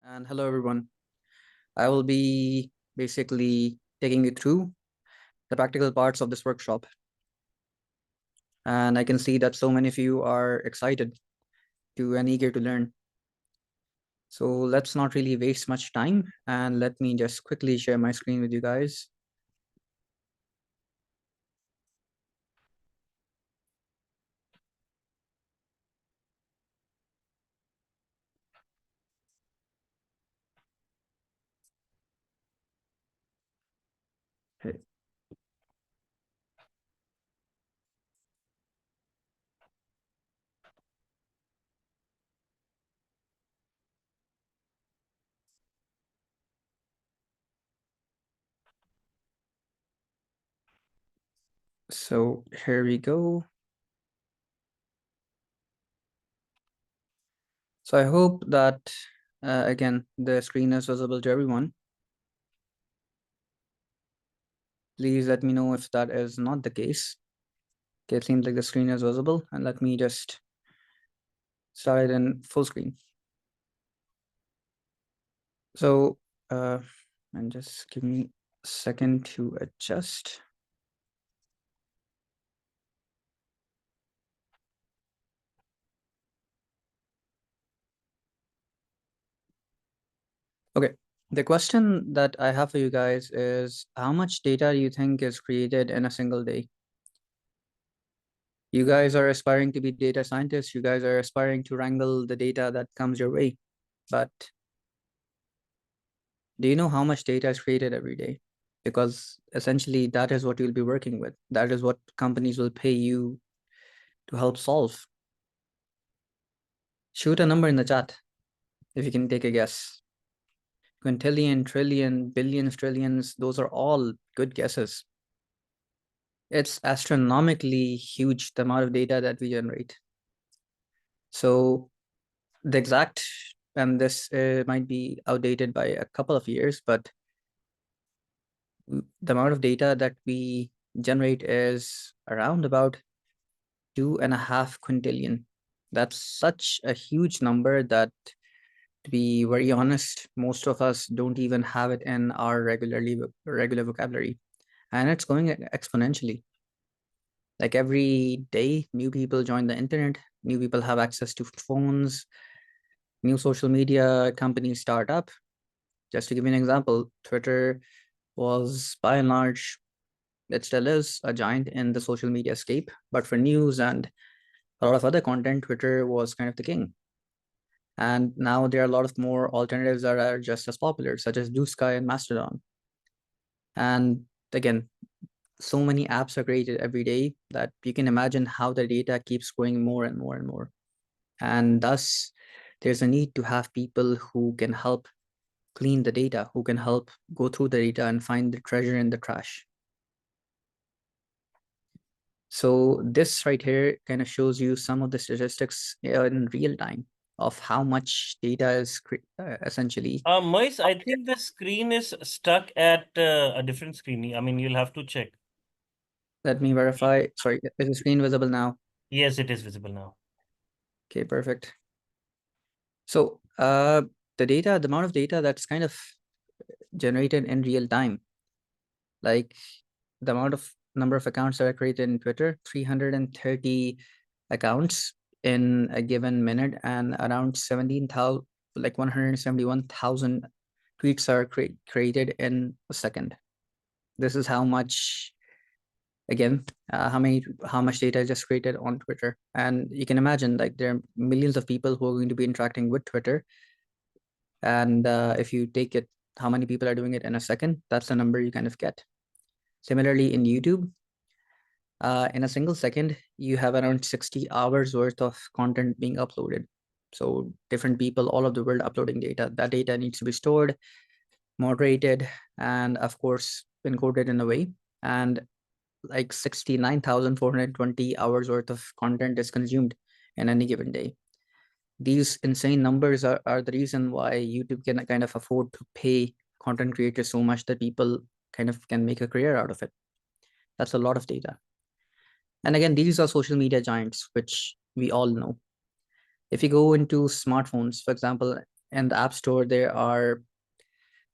And hello, everyone. I will be basically taking you through the practical parts of this workshop. And I can see that so many of you are excited to and eager to learn. So let's not really waste much time and let me just quickly share my screen with you guys. Okay. So here we go. So I hope that, again, the screen is visible to everyone. Please let me know if that is not the case. Okay, it seems like the screen is visible, and let me just start it in full screen. So, and just give me a second to adjust. Okay, the question that I have for you guys is how much data do you think is created in a single day? You guys are aspiring to be data scientists. You guys are aspiring to wrangle the data that comes your way. But do you know how much data is created every day? Because essentially that is what you'll be working with. That is what companies will pay you to help solve. Shoot a number in the chat if you can take a guess. Quintillion, trillion, billions, trillions, those are all good guesses. It's astronomically huge, the amount of data that we generate. So the exact, and this might be outdated by a couple of years, but the amount of data that we generate is around about 2.5 quintillion. That's such a huge number that, to be very honest, most of us don't even have it in our regular vocabulary, and it's going exponentially. Like every day, new people join the internet, new people have access to phones, new social media companies start up. Just to give you an example, Twitter was by and large, it still is a giant in the social media scape, but for news and a lot of other content, Twitter was kind of the king. And now there are a lot of more alternatives that are just as popular, such as Blue Sky and Mastodon. And again, so many apps are created every day that you can imagine how the data keeps growing more and more and more. And thus, there's a need to have people who can help clean the data, who can help go through the data and find the treasure in the trash. So this right here kind of shows you some of the statistics in real time of how much data is essentially. Moise, I think the screen is stuck at a different screen. I mean, you'll have to check. Let me verify. Sorry, is the screen visible now? Yes, it is visible now. Okay, perfect. So the amount of data that's kind of generated in real time, like the amount of number of accounts that are created in Twitter, 330 accounts in a given minute, and around 17,000, like 171,000 tweets are created in a second. This is how much, again, how much data is just created on Twitter. And you can imagine, like, there are millions of people who are going to be interacting with Twitter. And if you take it, how many people are doing it in a second, that's the number you kind of get. Similarly, in YouTube, in a single second, you have around 60 hours worth of content being uploaded. So different people all over the world uploading data. That data needs to be stored, moderated, and of course, encoded in a way. And like 69,420 hours worth of content is consumed in any given day. These insane numbers are the reason why YouTube can kind of afford to pay content creators so much that people kind of can make a career out of it. That's a lot of data. And again, these are social media giants, which we all know. If you go into smartphones, for example, In the App Store, there are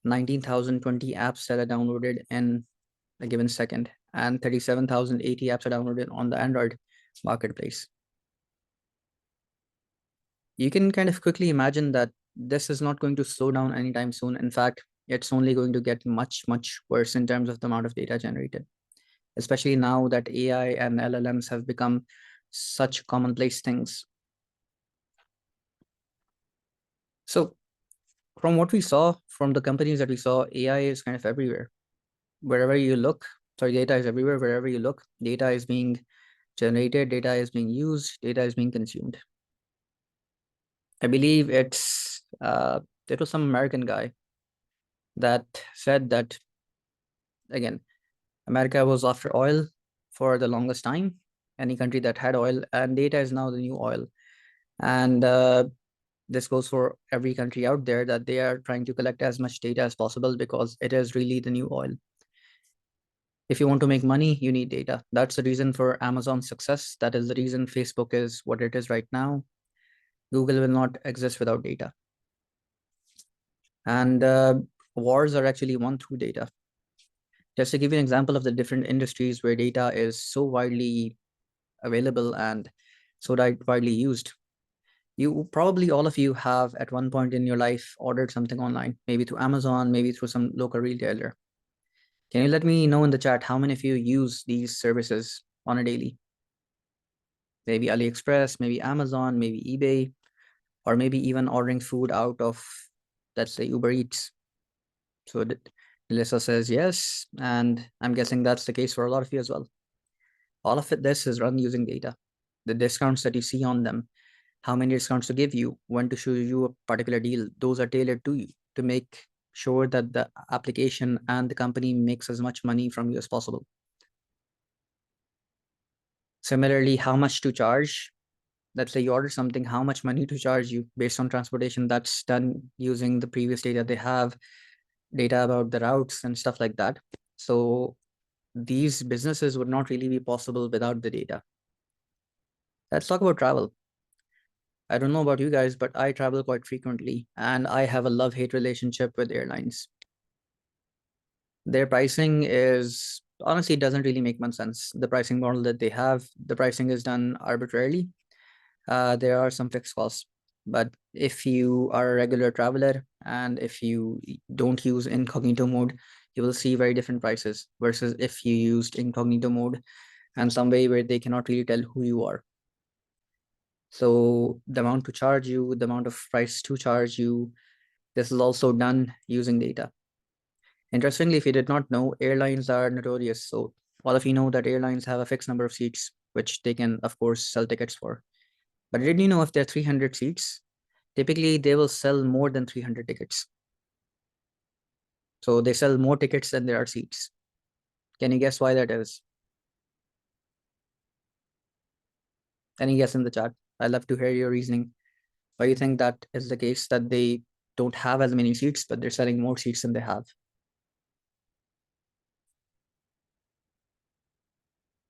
19,020 apps that are downloaded in a given second, and 37,080 apps are downloaded on the Android marketplace. You can kind of quickly imagine that this is not going to slow down anytime soon. In fact, it's only going to get much, much worse in terms of the amount of data generated, especially now that AI and LLMs have become such commonplace things. So, from what we saw, from the companies that we saw, AI is kind of everywhere. Wherever you look, sorry, data is everywhere. Wherever you look, data is being generated, data is being used, data is being consumed. I believe it was some American guy that said that, again, America was after oil for the longest time, any country that had oil, and data is now the new oil. And this goes for every country out there, that they are trying to collect as much data as possible because it is really the new oil. If you want to make money, you need data. That's the reason for Amazon's success. That is the reason Facebook is what it is right now. Google will not exist without data. And wars are actually won through data. Just to give you an example of the different industries where data is so widely available and so widely used. You probably, all of you have at one point in your life ordered something online, maybe through Amazon, maybe through some local retailer. Can you let me know in the chat how many of you use these services on a daily? Maybe AliExpress, maybe Amazon, maybe eBay, or maybe even ordering food out of, let's say, Uber Eats. So Melissa says yes, and I'm guessing that's the case for a lot of you as well. All of this is run using data. The discounts that you see on them, how many discounts to give you, when to show you a particular deal, those are tailored to you to make sure that the application and the company makes as much money from you as possible. Similarly, how much to charge. Let's say you order something, how much money to charge you based on transportation, that's done using the previous data they have, data about the routes and stuff like that. So these businesses would not really be possible without the data. Let's talk about travel. I don't know about you guys, but I travel quite frequently and I have a love-hate relationship with airlines. Their pricing is honestly, it doesn't really make much sense. The pricing model that they have, the pricing is done arbitrarily. There are some fixed costs, but if you are a regular traveler and if you don't use incognito mode, you will see very different prices versus if you used incognito mode and some way where they cannot really tell who you are. So the amount to charge you, the amount of price to charge you, this is also done using data. Interestingly, if you did not know, airlines are notorious. So all of you know that airlines have a fixed number of seats, which they can, of course, sell tickets for. But did you know if there are 300 seats, typically they will sell more than 300 tickets. So they sell more tickets than there are seats. Can you guess why that is? Any guess in the chat? I'd love to hear your reasoning. Why you think that is the case, that they don't have as many seats, but they're selling more seats than they have?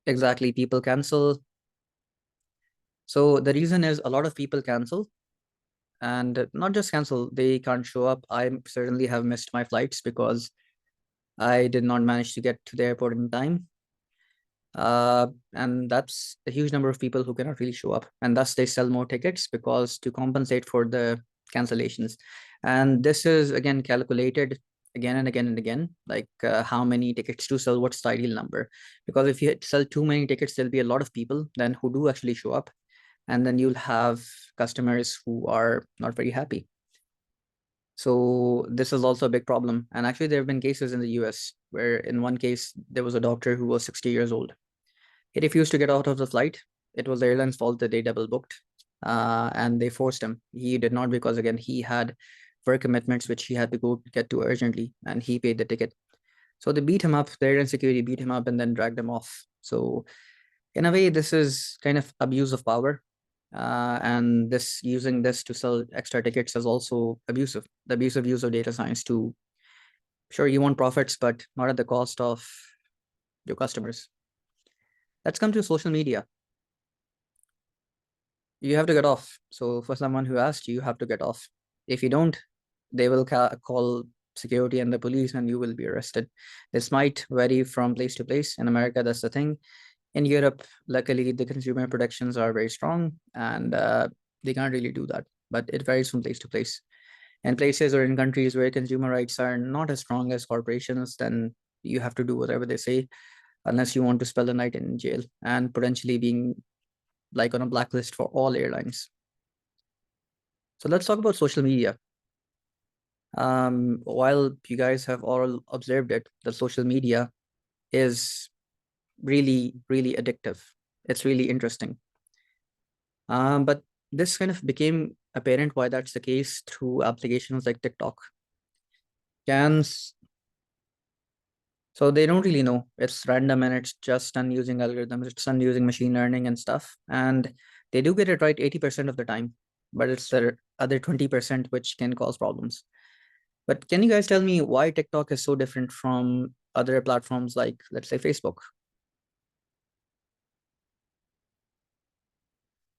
Exactly, people cancel. So the reason is a lot of people cancel, and not just cancel, they can't show up. I certainly have missed my flights because I did not manage to get to the airport in time. And that's a huge number of people who cannot really show up, and thus they sell more tickets because to compensate for the cancellations. And this is again calculated again and again and again, like how many tickets to sell, what's the ideal number. Because if you sell too many tickets, there'll be a lot of people then who do actually show up, and then you'll have customers who are not very happy. So this is also a big problem. And actually, there have been cases in the US where in one case, there was a doctor who was 60 years old. He refused to get out of the flight. It was the airline's fault that they double booked, and they forced him. He did not, because again, he had work commitments which he had to go get to urgently, and he paid the ticket. So they beat him up, the airline security beat him up and then dragged him off. So in a way, this is kind of abuse of power. And this using this to sell extra tickets is also abusive. The abusive use of data science to, sure, you want profits, but not at the cost of your customers. Let's come to social media. You have to get off. So for someone who asked you, you have to get off. If you don't, they will call security and the police, and you will be arrested. This might vary from place to place. In America, that's the thing. In Europe, luckily, the consumer protections are very strong, and they can't really do that. But it varies from place to place. In places or in countries where consumer rights are not as strong as corporations, then you have to do whatever they say, unless you want to spend a night in jail and potentially being like on a blacklist for all airlines. So let's talk about social media. While you guys have all observed it, the social media is really, really addictive. It's really interesting. But this kind of became apparent why that's the case through applications like TikTok. Cans, so they don't really know. It's random and it's just done using algorithms. It's done using machine learning and stuff. And they do get it right 80% of the time, but it's the other 20% which can cause problems. But can you guys tell me why TikTok is so different from other platforms like, let's say, Facebook?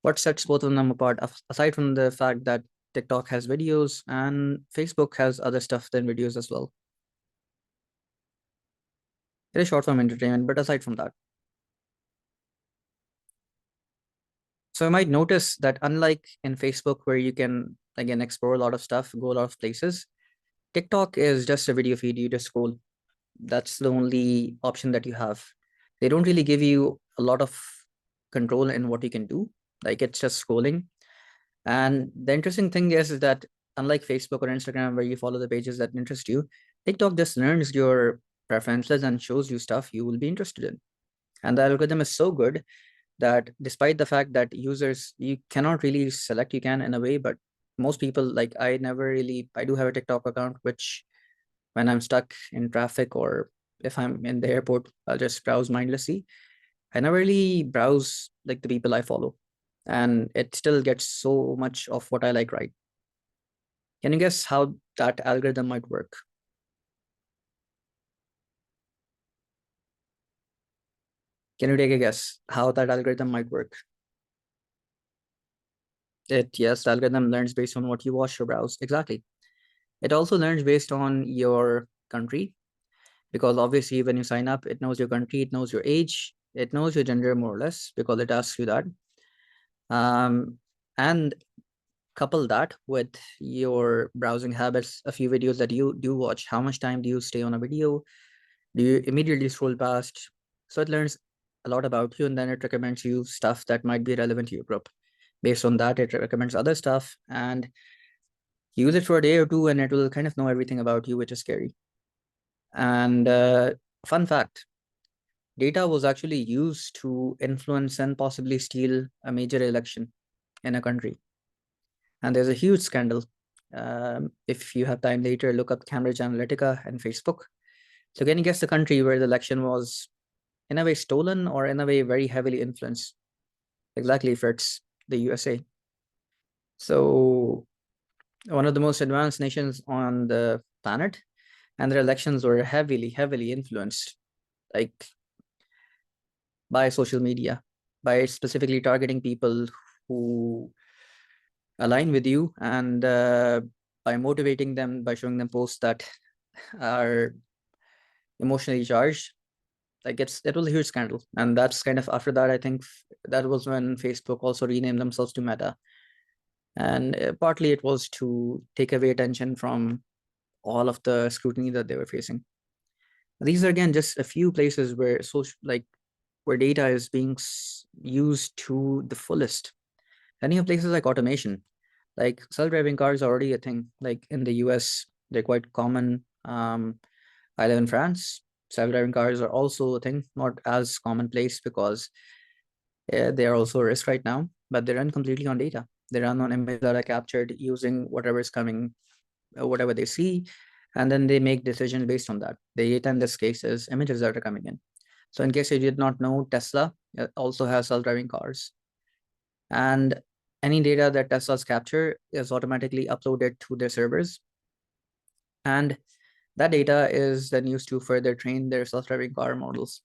What sets both of them apart, aside from the fact that TikTok has videos and Facebook has other stuff than videos as well? It is short form entertainment, but aside from that. So you might notice that unlike in Facebook, where you can, again, explore a lot of stuff, go a lot of places, TikTok is just a video feed. You just scroll. That's the only option that you have. They don't really give you a lot of control in what you can do. Like, it's just scrolling. And the interesting thing is that unlike Facebook or Instagram, where you follow the pages that interest you, TikTok just learns your preferences and shows you stuff you will be interested in. And the algorithm is so good that despite the fact that users, you cannot really select, you can in a way, but most people, like, I do have a TikTok account, which when I'm stuck in traffic or if I'm in the airport, I'll just browse mindlessly. I never really browse like the people I follow, and it still gets so much of what I like, right? Can you guess how that algorithm might work? Can you take a guess how that algorithm might work? Yes, the algorithm learns based on what you watch or browse. Exactly. It also learns based on your country, because obviously when you sign up, it knows your country, it knows your age, it knows your gender more or less because it asks you that. And couple that with your browsing habits, a few videos that you do watch, how much time do you stay on a video? Do you immediately scroll past? So it learns a lot about you, and then it recommends you stuff that might be relevant to your group. Based on that, it recommends other stuff, and use it for a day or two, and it will kind of know everything about you, which is scary. And fun fact, data was actually used to influence and possibly steal a major election in a country. And there's a huge scandal. If you have time later, look up Cambridge Analytica and Facebook. So can you guess the country where the election was in a way stolen or in a way very heavily influenced? Exactly, if it's the USA. So one of the most advanced nations on the planet, and their elections were heavily, heavily influenced, like by social media, by specifically targeting people who align with you, and by motivating them, by showing them posts that are emotionally charged. Like, it was a huge scandal, and that's kind of after that. I think that was when Facebook also renamed themselves to Meta, and partly it was to take away attention from all of the scrutiny that they were facing. These are again just a few places where social, like, where data is being used to the fullest. Then you have places like automation, like self-driving cars are already a thing. Like in the US, they're quite common. I live in France. Self-driving cars are also a thing, not as commonplace because they are also a risk right now, but they run completely on data. They run on images that are captured using whatever is coming, whatever they see, and then they make decisions based on that. The data in this case is images that are coming in. So in case you did not know, Tesla also has self-driving cars. And any data that Tesla's capture is automatically uploaded to their servers. And that data is then used to further train their self-driving car models.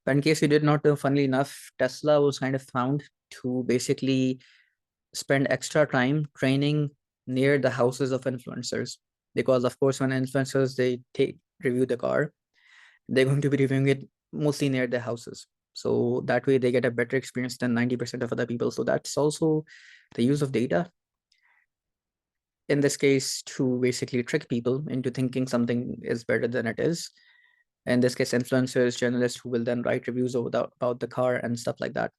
But in case you did not know, funnily enough, Tesla was kind of found to basically spend extra time training near the houses of influencers, because of course when influencers they take review the car, they're going to be reviewing it mostly near their houses. So that way they get a better experience than 90% of other people. So that's also the use of data in this case to basically trick people into thinking something is better than it is. In this case, influencers, journalists who will then write reviews about the car and stuff like that.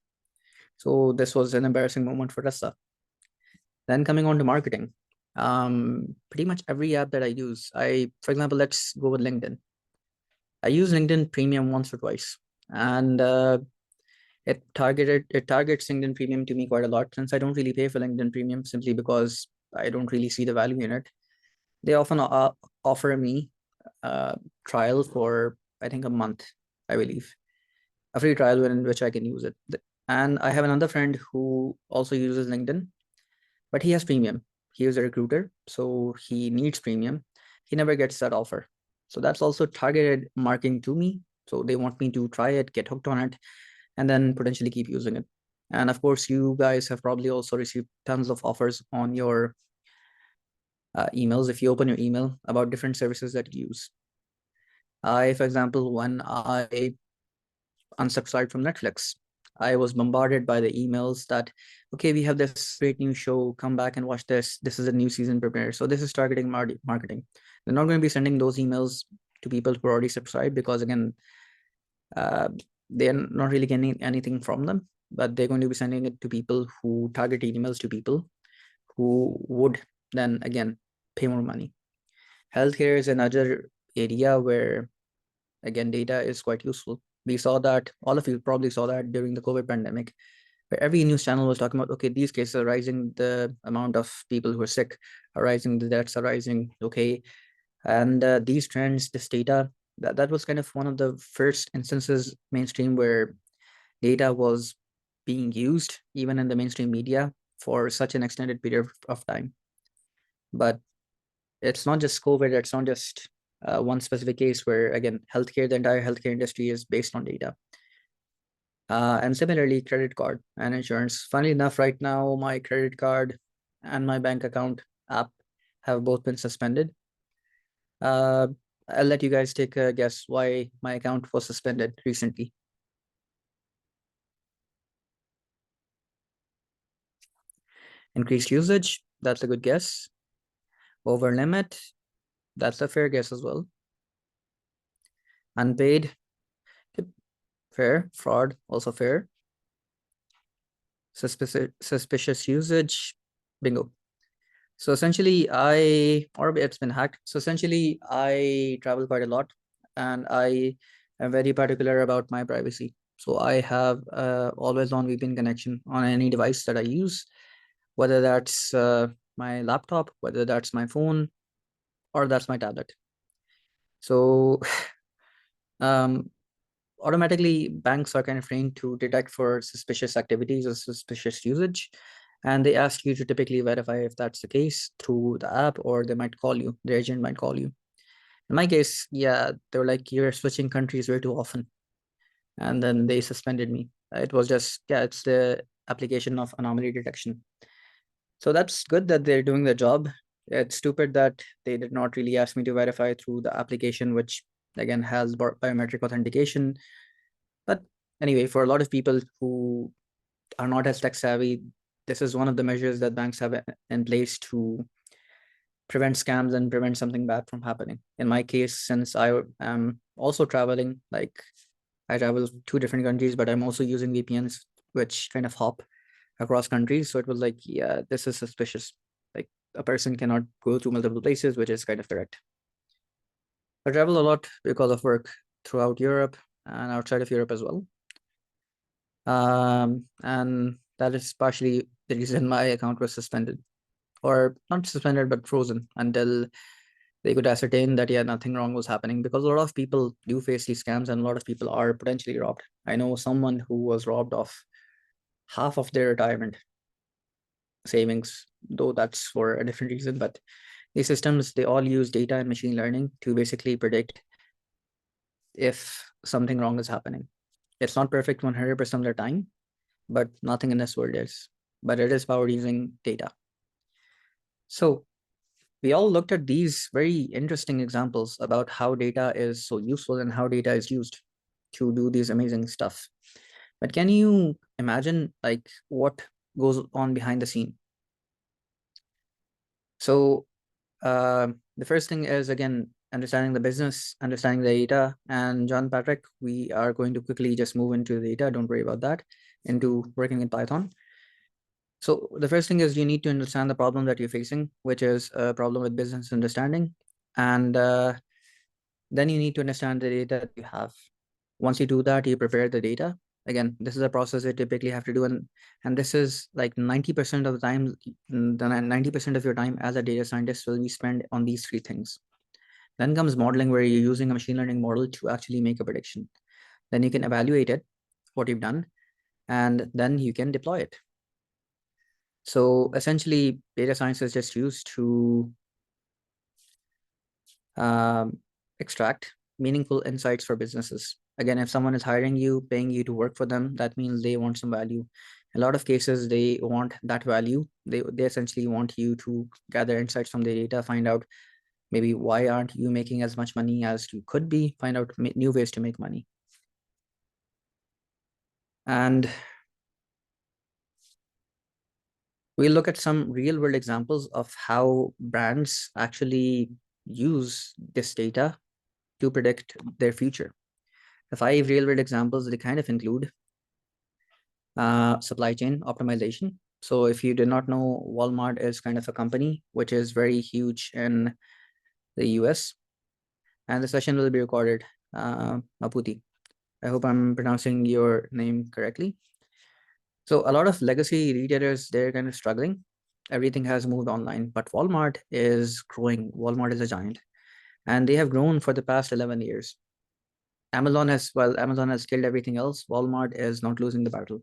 So this was an embarrassing moment for Tesla. Then coming on to marketing, pretty much every app that I use, for example, let's go with LinkedIn. I use LinkedIn Premium once or twice, and it targets LinkedIn Premium to me quite a lot, since I don't really pay for LinkedIn Premium simply because I don't really see the value in it. They often offer me a trial for I think a month, I believe, a free trial in which I can use it. And I have another friend who also uses LinkedIn, but he has premium. He is a recruiter, so he needs premium. He never gets that offer. So that's also targeted marketing to me. So they want me to try it, get hooked on it, and then potentially keep using it. And of course, you guys have probably also received tons of offers on your emails if you open your email about different services that you use. For example, when I unsubscribed from Netflix, I was bombarded by the emails that, okay, we have this great new show, come back and watch this. This is a new season premiere. So this is targeting marketing. They're not going to be sending those emails to people who are already subscribed because, again, uh, they're not really getting anything from them, but they're going to be sending it to people who target emails to people who would then, again, pay more money. Healthcare is another area where, again, data is quite useful. We saw that, all of you probably saw that during the COVID pandemic, where every news channel was talking about, okay, these cases are rising, the amount of people who are sick are rising, the deaths are rising, okay. And these trends, this data, that was kind of one of the first instances mainstream where data was being used, even in the mainstream media, for such an extended period of time. But it's not just COVID, it's not just one specific case where, again, healthcare, the entire healthcare industry is based on data. And similarly, credit card and insurance. Funnily enough, right now, my credit card and my bank account app have both been suspended. Uh, I'll let you guys take a guess why my account was suspended recently. Increased usage, that's a good guess. Over limit, that's a fair guess as well. Unpaid, yep, fair. Fraud, also fair. Suspicious usage, bingo. So essentially, or it's been hacked. So essentially, I travel quite a lot and I am very particular about my privacy. So I have always on VPN connection on any device that I use, whether that's my laptop, whether that's my phone, or that's my tablet. So um, automatically banks are kind of trained to detect for suspicious activities or suspicious usage, and they ask you to typically verify if that's the case through the app, or they might call you, the agent might call you. In my case, yeah, they were like, you're switching countries way too often, and then they suspended me. It was just, yeah, it's the application of anomaly detection. So that's good that they're doing their job. It's stupid that they did not really ask me to verify through the application, which again has biometric authentication. But anyway, for a lot of people who are not as tech savvy, this is one of the measures that banks have in place to prevent scams and prevent something bad from happening. In my case, since I am also traveling, like I travel to different countries, but I'm also using VPNs, which kind of hop across countries. So it was like, yeah, this is suspicious. Like a person cannot go to multiple places, which is kind of correct. I travel a lot because of work throughout Europe and outside of Europe as well. And that is partially the reason my account was suspended, or not suspended, but frozen until they could ascertain that, yeah, nothing wrong was happening, because a lot of people do face these scams and a lot of people are potentially robbed. I know someone who was robbed of half of their retirement savings, though that's for a different reason. But these systems, they all use data and machine learning to basically predict if something wrong is happening. It's not perfect 100% of the time, but nothing in this world is. But it is powered using data. So we all looked at these very interesting examples about how data is so useful and how data is used to do these amazing stuff. But can you imagine like what goes on behind the scene? So the first thing is again understanding the business, understanding the data. And John Patrick, we are going to quickly just move into the data. Don't worry about that. Into working in Python. So the first thing is you need to understand the problem that you're facing, which is a problem with business understanding, and then you need to understand the data that you have. Once you do that, you prepare the data. Again, this is a process you typically have to do, and this is like 90% of the time, the 90% of your time as a data scientist will be spent on these three things. Then comes modeling, where you're using a machine learning model to actually make a prediction. Then you can evaluate it, what you've done, and then you can deploy it. So essentially, data science is just used to um, extract meaningful insights for businesses. Again, if someone is hiring you, paying you to work for them, that means they want some value. In a lot of cases, they want that value. They essentially want you to gather insights from the data, find out maybe why aren't you making as much money as you could be, find out new ways to make money. And we'll look at some real world examples of how brands actually use this data to predict their future. The 5 real world examples, they kind of include supply chain optimization. So if you did not know, Walmart is kind of a company which is very huge in the US, and the session will be recorded. Maputi, I hope I'm pronouncing your name correctly. So a lot of legacy retailers, they're kind of struggling. Everything has moved online, but Walmart is growing. Walmart is a giant, and they have grown for the past 11 years. Amazon has killed everything else. Walmart is not losing the battle.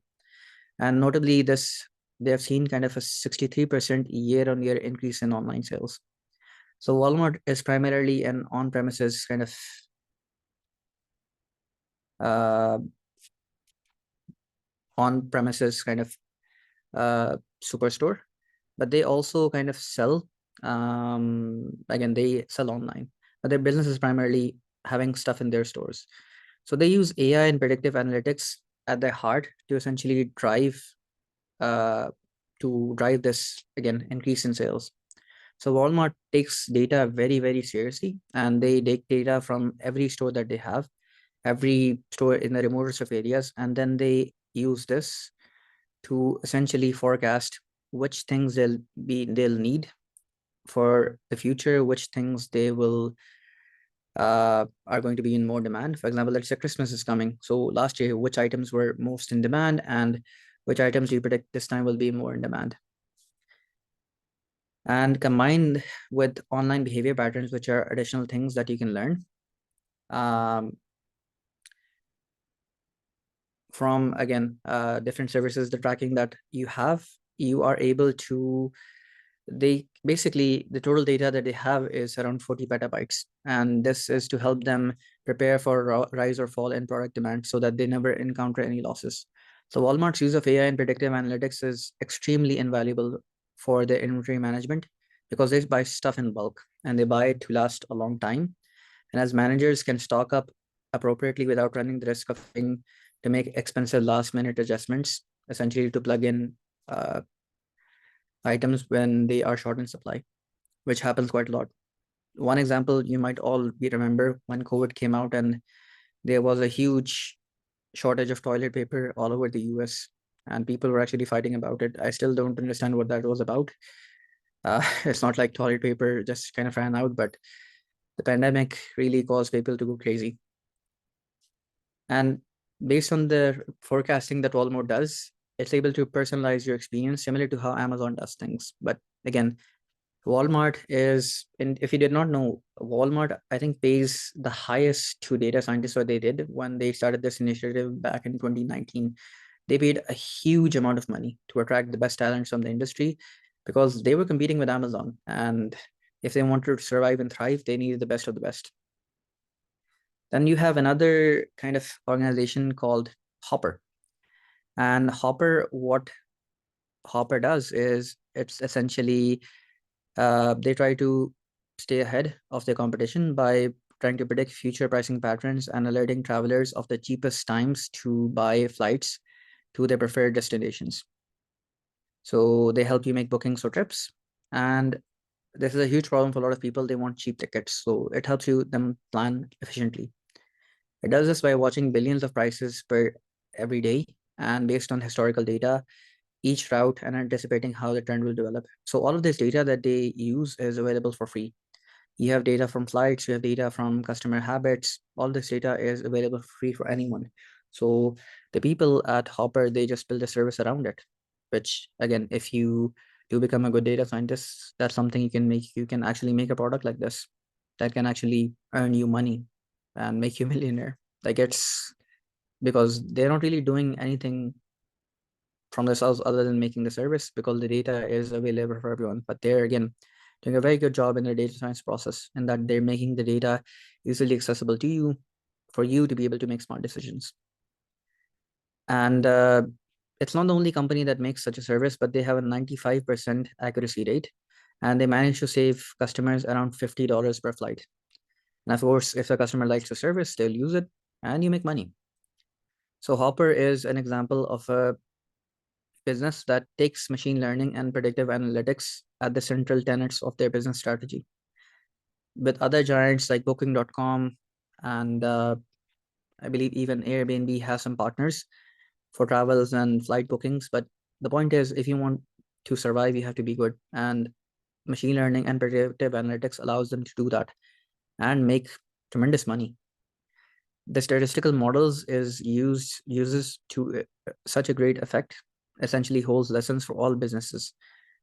And notably, they have seen kind of a 63% year-on-year increase in online sales. So Walmart is primarily an on-premises kind of uh, on-premises kind of superstore, but they also kind of sell. Again, they sell online, but their business is primarily having stuff in their stores. So they use AI and predictive analytics at their heart to essentially uh, drive this again increase in sales. So Walmart takes data very, very seriously, and they take data from every store that they have, every store in the remotest of areas, and then they use this to essentially forecast which things they'll need for the future, which things they will are going to be in more demand. For example, let's say Christmas is coming. So last year, which items were most in demand, and which items do you predict this time will be more in demand? And combined with online behavior patterns, which are additional things that you can learn um, from, again, different services, the tracking that you have, you are able to, they basically, the total data that they have is around 40 petabytes. And this is to help them prepare for rise or fall in product demand so that they never encounter any losses. So Walmart's use of AI and predictive analytics is extremely invaluable for their inventory management because they buy stuff in bulk and they buy it to last a long time. And as managers can stock up appropriately without running the risk of having to make expensive last minute adjustments, essentially to plug in uh, items when they are short in supply, which happens quite a lot. One example you might all be remember when COVID came out and there was a huge shortage of toilet paper all over the US, and people were actually fighting about it. I still don't understand what that was about. It's not like toilet paper just kind of ran out, but the pandemic really caused people to go crazy. And based on the forecasting that Walmart does, it's able to personalize your experience similar to how Amazon does things. But again, Walmart is, and if you did not know, Walmart, I think, pays the highest to data scientists, what they did when they started this initiative back in 2019. They paid a huge amount of money to attract the best talents from the industry because they were competing with Amazon. And if they wanted to survive and thrive, they needed the best of the best. Then you have another kind of organization called Hopper. And Hopper, what Hopper does is it's essentially They try to stay ahead of their competition by trying to predict future pricing patterns and alerting travelers of the cheapest times to buy flights to their preferred destinations. So they help you make bookings for trips. And this is a huge problem for a lot of people. They want cheap tickets. So it helps you them plan efficiently. It does this by watching billions of prices per every day and based on historical data, each route and anticipating how the trend will develop. So all of this data that they use is available for free. You have data from flights, you have data from customer habits. All this data is available for free for anyone. So the people at Hopper, they just build a service around it, which again, if you do become a good data scientist, that's something you can make. You can actually make a product like this that can actually earn you money and make you a millionaire. Like it's because they're not really doing anything from themselves other than making the service because the data is available for everyone. But they're again doing a very good job in their data science process in that they're making the data easily accessible to you for you to be able to make smart decisions. And it's not the only company that makes such a service, but they have a 95% accuracy rate and they manage to save customers around $50 per flight. And of course, if the customer likes the service, they'll use it and you make money. So Hopper is an example of a business that takes machine learning and predictive analytics at the central tenets of their business strategy. With other giants like Booking.com and I believe even Airbnb has some partners for travels and flight bookings. But the point is, if you want to survive, you have to be good. And machine learning and predictive analytics allows them to do that and make tremendous money. The statistical models is uses to such a great effect, essentially holds lessons for all businesses.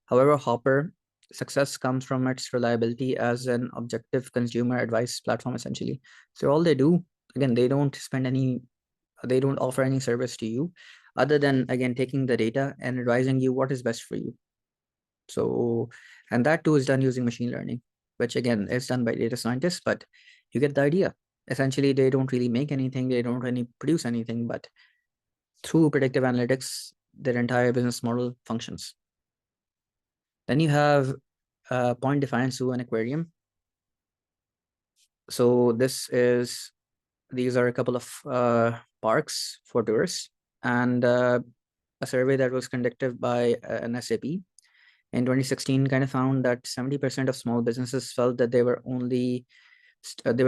However, Hopper success comes from its reliability as an objective consumer advice platform, essentially. So all they do, again, they don't offer any service to you other than, again, taking the data and advising you what is best for you. So, and that too is done using machine learning, which again is done by data scientists, but you get the idea. Essentially, they don't really make anything, they don't really produce anything, but through predictive analytics, their entire business model functions. Then you have point defined zoo and aquarium. So these are a couple of parks for tourists and a survey that was conducted by an SAP in 2016 kind of found that 70% of small businesses felt that they were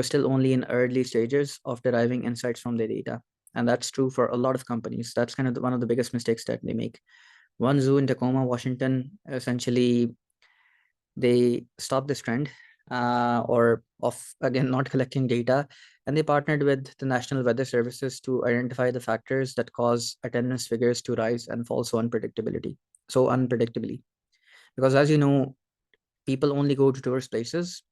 still only in early stages of deriving insights from their data. And that's true for a lot of companies. That's kind of one of the biggest mistakes that they make. One zoo in Tacoma, Washington, essentially they stopped this trend or of again not collecting data, and they partnered with the National Weather Services to identify the factors that cause attendance figures to rise and fall so unpredictably. Because as you know, people only go to tourist places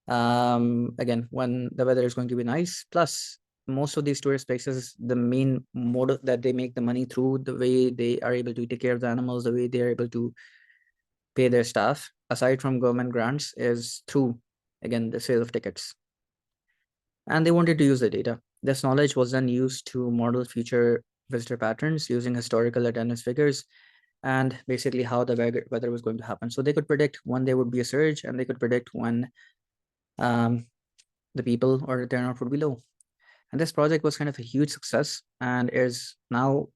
again when the weather is going to be nice. Plus, most of these tourist places, the main mode that they make the money through, the way they are able to take care of the animals, the way they are able to pay their staff, aside from government grants, is through, again, the sale of tickets. And they wanted to use the data. This knowledge was then used to model future visitor patterns using historical attendance figures and basically how the weather was going to happen. So they could predict when there would be a surge and they could predict when um, the people or the turnout would be low. And this project was kind of a huge success and is now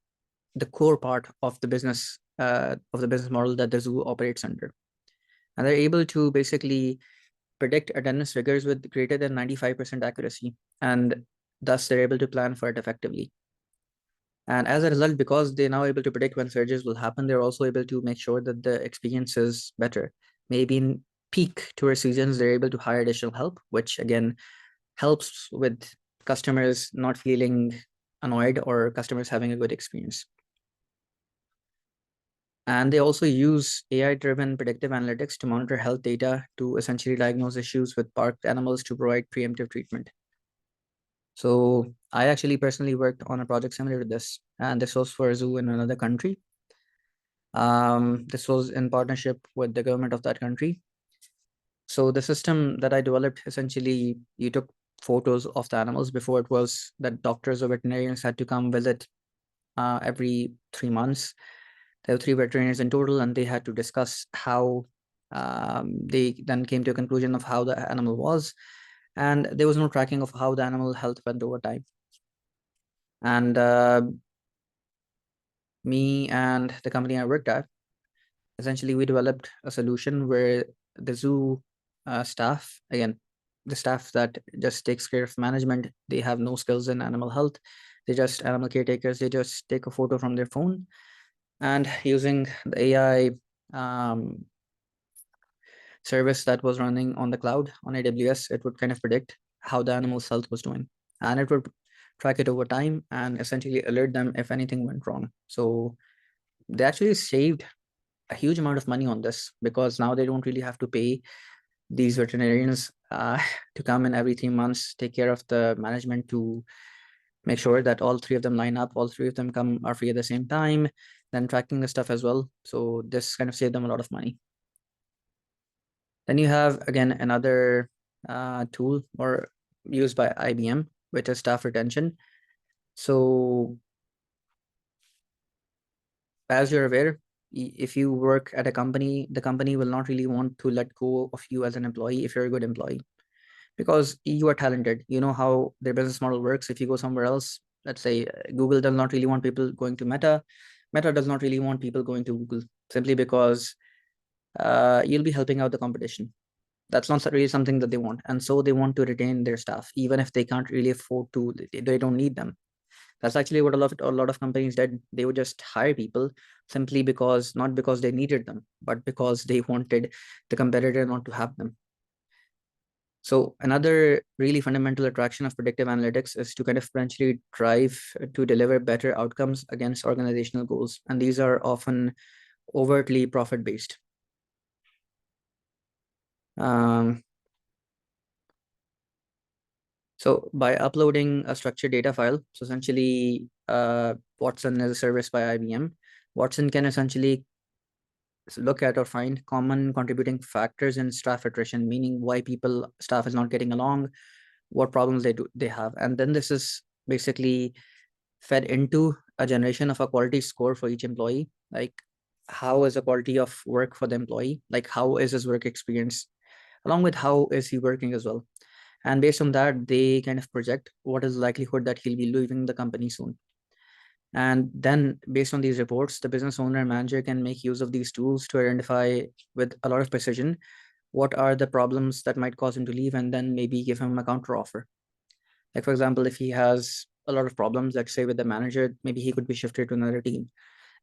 the core part of the business model that the zoo operates under. And they're able to basically predict attendance figures with greater than 95% accuracy. And thus they're able to plan for it effectively. And as a result, because they're now able to predict when surges will happen, they're also able to make sure that the experience is better. Maybe in peak tourist seasons, they're able to hire additional help, which again helps with customers not feeling annoyed or customers having a good experience. And they also use AI-driven predictive analytics to monitor health data to essentially diagnose issues with parked animals to provide preemptive treatment. So I actually personally worked on a project similar to this, and this was for a zoo in another country. This was in partnership with the government of that country. So the system that I developed, essentially, you took photos of the animals before it was that doctors or veterinarians had to come visit every 3 months. There were 3 veterinarians in total, and they had to discuss how They then came to a conclusion of how the animal was, and there was no tracking of how the animal health went over time. And me and the company I worked at, essentially, we developed a solution where the zoo staff, again, the staff that just takes care of management, they have no skills in animal health. They just animal caretakers. They just take a photo from their phone, and using the AI service that was running on the cloud on AWS, it would kind of predict how the animal's health was doing, and it would track it over time and essentially alert them if anything went wrong. So they actually saved a huge amount of money on this, because now they don't really have to pay these veterinarians to come in every 3 months, take care of the management, to make sure that all three of them line up, all three of them come are free at the same time, then tracking the stuff as well. So this kind of saved them a lot of money. Then you have, again, another tool or used by IBM, which is staff retention. So as you're aware, if you work at a company, the company will not really want to let go of you as an employee if you're a good employee, because you are talented. You know how their business model works. If you go somewhere else, let's say Google does not really want people going to Meta. Meta does not really want people going to Google, simply because you'll be helping out the competition. That's not really something that they want, and so they want to retain their staff even if they can't really afford to. They don't need them. That's actually what a lot of companies did. They would just hire people simply because, not because they needed them, but because they wanted the competitor not to have them. So another really fundamental attraction of predictive analytics is to kind of potentially drive to deliver better outcomes against organizational goals, and these are often overtly profit based. um, So by uploading a structured data file, so essentially Watson is a service by IBM. Watson can essentially look at or find common contributing factors in staff attrition, meaning why staff is not getting along, what problems they have. And then this is basically fed into a generation of a quality score for each employee. Like, how is the quality of work for the employee? Like, how is his work experience? Along with how is he working as well. And based on that, they kind of project what is the likelihood that he'll be leaving the company soon. And then based on these reports, the business owner and manager can make use of these tools to identify with a lot of precision what are the problems that might cause him to leave, and then maybe give him a counter offer. Like, for example, if he has a lot of problems, let's say with the manager, maybe he could be shifted to another team.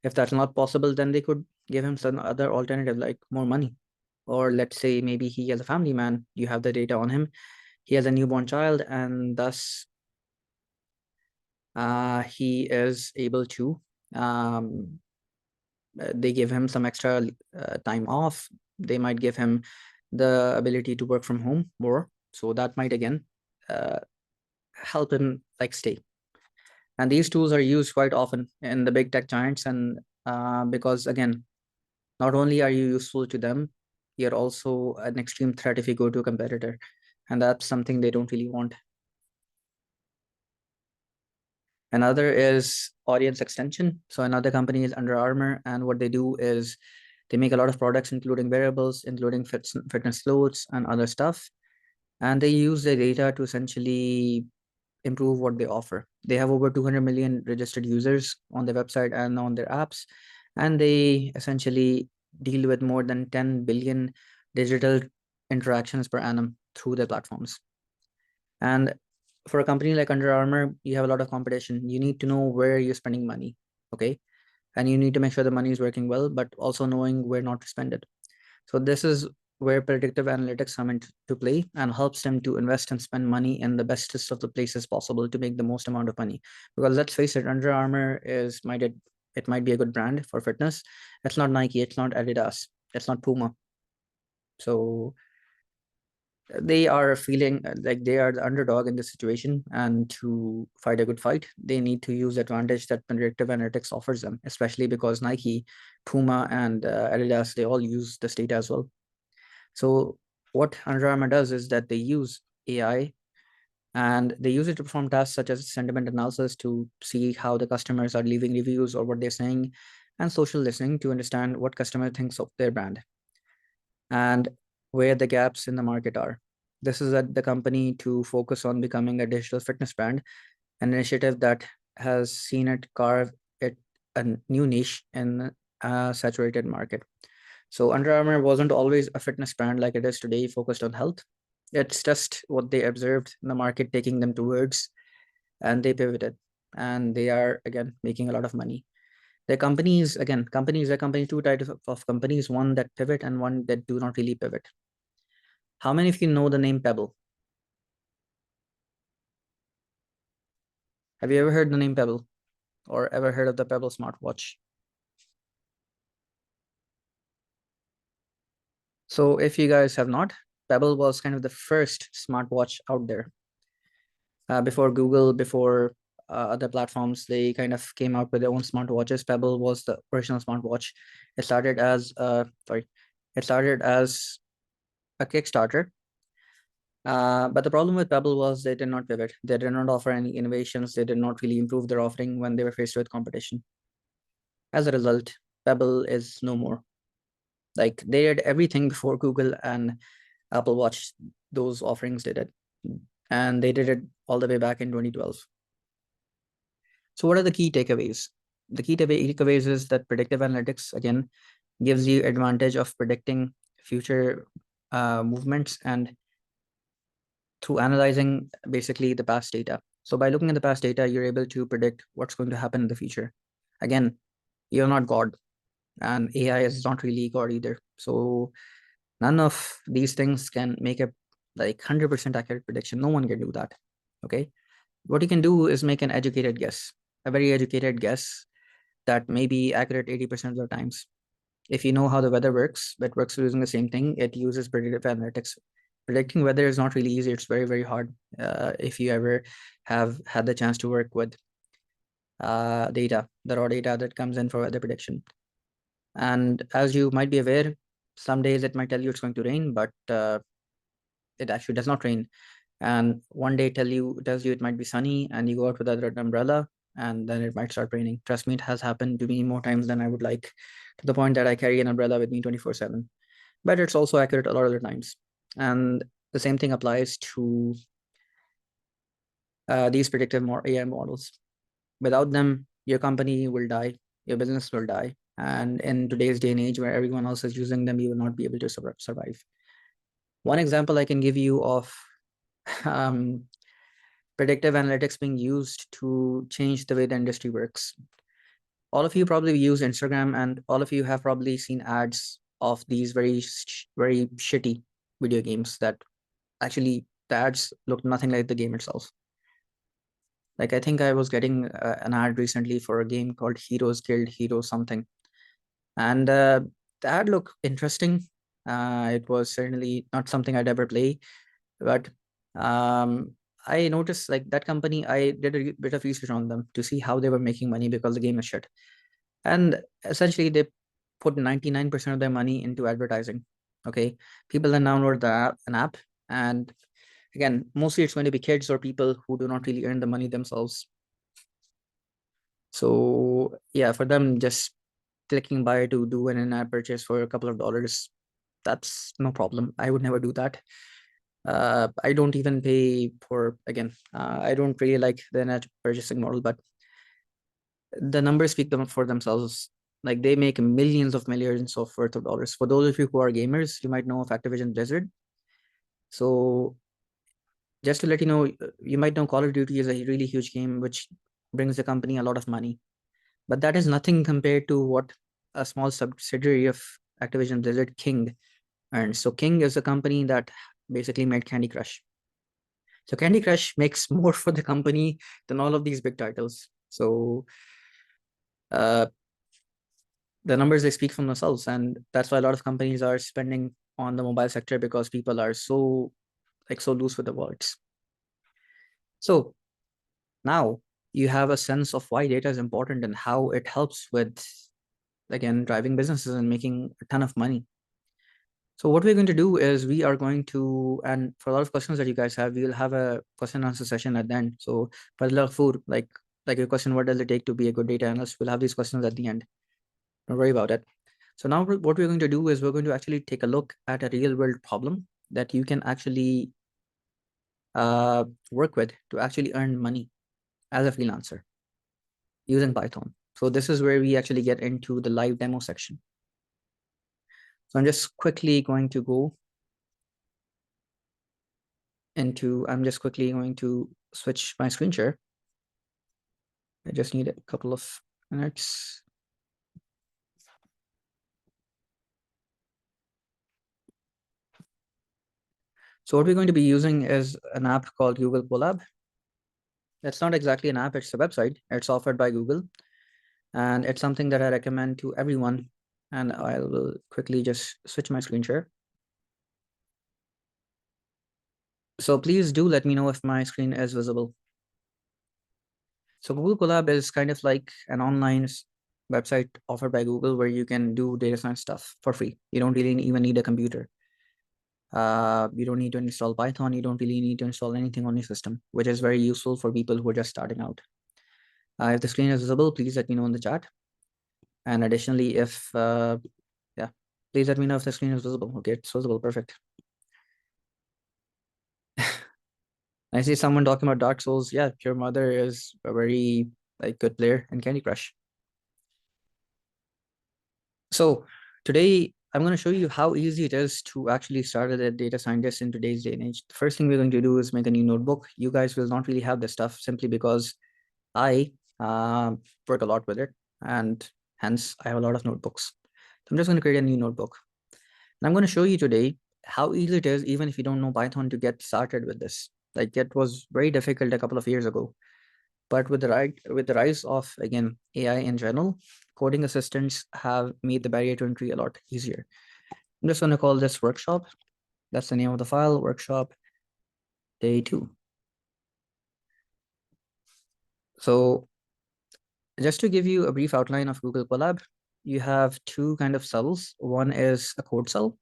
If that's not possible, then they could give him some other alternative, like more money. Or let's say maybe he has a family man, you have the data on him, he has a newborn child, and thus he is able to, um, they give him some extra time off. They might give him the ability to work from home more. So that might, again, uh, help him like stay. And these tools are used quite often in the big tech giants. And because, again, not only are you useful to them, you're also an extreme threat if you go to a competitor. And that's something they don't really want. Another is audience extension. So another company is Under Armour, and what they do is they make a lot of products, including wearables, including fitness clothes and other stuff. And they use their data to essentially improve what they offer. They have over 200 million registered users on their website and on their apps, and they essentially deal with more than 10 billion digital interactions per annum through their platforms. And for a company like Under Armour, you have a lot of competition. You need to know where you're spending money, okay? And you need to make sure the money is working well, but also knowing where not to spend it. So this is where predictive analytics come into play and helps them to invest and spend money in the bestest of the places possible to make the most amount of money. Because let's face it, Under Armour it might be a good brand for fitness. It's not Nike, it's not Adidas, it's not Puma. So they are feeling like they are the underdog in this situation, and to fight a good fight, they need to use the advantage that predictive analytics offers them, especially because Nike, Puma, and Adidas, they all use this data as well. So what Under Armour does is that they use AI, and they use it to perform tasks such as sentiment analysis to see how the customers are leaving reviews or what they're saying, and social listening to understand what customer thinks of their brand. and where the gaps in the market are. This is at the company to focus on becoming a digital fitness brand, an initiative that has seen it carve it a new niche in a saturated market. So Under Armour wasn't always a fitness brand like it is today, focused on health. It's just what they observed the market taking them towards, and they pivoted. And they are again making a lot of money. Their companies, again, companies are companies, two types of companies, one that pivot and one that do not really pivot. How many of you know the name Pebble? Have you ever heard the name Pebble or ever heard of the Pebble smartwatch? So if you guys have not, Pebble was kind of the first smartwatch out there. Before Google, before other platforms, they kind of came out with their own smartwatches. Pebble was the original smartwatch. It started as it started as a Kickstarter. But the problem with Pebble was they did not pivot. They did not offer any innovations. They did not really improve their offering when they were faced with competition. As a result, Pebble is no more. Like they did everything before Google and Apple Watch, those offerings did it. And they did it all the way back in 2012. So what are the key takeaways? The key takeaways is that predictive analytics, again, gives you advantage of predicting future movements and through analyzing basically the past data. So by looking at the past data, you're able to predict what's going to happen in the future. Again, you're not God, and AI is not really God either. So none of these things can make a like 100% accurate prediction. No one can do that. Okay. What you can do is make an educated guess, a very educated guess that may be accurate 80% of the times. If you know how the weather works, it works using the same thing. It uses predictive analytics. Predicting weather is not really easy. It's very, very hard. If you ever have had the chance to work with data, the raw data that comes in for weather prediction. And as you might be aware, some days it might tell you it's going to rain, but it actually does not rain. And one day tells you it might be sunny, and you go out with an umbrella, and then it might start raining. Trust me, it has happened to me more times than I would like, to the point that I carry an umbrella with me 24/7. But it's also accurate a lot of the times. And the same thing applies to these predictive AI models. Without them, your company will die, your business will die. And in today's day and age where everyone else is using them, you will not be able to survive. One example I can give you of um, predictive analytics being used to change the way the industry works. All of you probably use Instagram, and all of you have probably seen ads of these very shitty video games that actually the ads look nothing like the game itself. Like I think I was getting an ad recently for a game called Heroes Guild Hero something, and the ad looked interesting. It was certainly not something I'd ever play, but um, I noticed like that company. I did a bit of research on them to see how they were making money because the game is shit, and essentially they put 99% of their money into advertising. Okay, people then download an app, and again, mostly it's going to be kids or people who do not really earn the money themselves. So yeah, for them, just clicking buy to do an in-app purchase for a couple of dollars, that's no problem. I would never do that. I don't even pay for, again, I don't really like the in-app purchasing model, but the numbers speak them for themselves. Like they make millions of worth of dollars. For those of you who are gamers, you might know of Activision Blizzard. So just to let you know, you might know Call of Duty is a really huge game which brings the company a lot of money. But that is nothing compared to what a small subsidiary of Activision Blizzard, King, earns. So King is a company that basically made Candy Crush. So Candy Crush makes more for the company than all of these big titles. So uh, the numbers they speak for themselves, and that's why a lot of companies are spending on the mobile sector because people are so loose with the words. So now you have a sense of why data is important and how it helps with, again, driving businesses and making a ton of money. So what we're going to do is we are going to, and for a lot of questions that you guys have, we will have a question and answer session at the end. So for a lot of food, like your question, what does it take to be a good data analyst? We'll have these questions at the end. Don't worry about it. So now what we're going to do is we're going to actually take a look at a real world problem that you can actually work with to actually earn money as a freelancer using Python. So this is where we actually get into the live demo section. So I'm just quickly going to go I'm just quickly going to switch my screen share. I just need a couple of minutes. So what we're going to be using is an app called Google Colab. It's not exactly an app, it's a website. It's offered by Google, and it's something that I recommend to everyone. And I will quickly just switch my screen share. So please do let me know if my screen is visible. So Google Colab is kind of like an online website offered by Google where you can do data science stuff for free. You don't really even need a computer. You don't need to install Python. You don't really need to install anything on your system, which is very useful for people who are just starting out. If the screen is visible, please let me know in the chat. And additionally, yeah, please let me know if the screen is visible. Okay, it's visible. Perfect. I see someone talking about Dark Souls. Yeah, your mother is a very good player in Candy Crush. So today I'm going to show you how easy it is to actually start as a data scientist in today's day and age. The first thing we're going to do is make a new notebook. You guys will not really have this stuff simply because I work a lot with it, and hence I have a lot of notebooks. So I'm just going to create a new notebook. And I'm going to show you today how easy it is, even if you don't know Python, to get started with this. Like it was very difficult a couple of years ago. But with the rise of again AI in general, coding assistants have made the barrier to entry a lot easier. I'm just going to call this workshop. That's the name of the file, workshop day 2. So just to give you a brief outline of Google Colab, you have two kind of cells. One is a code cell.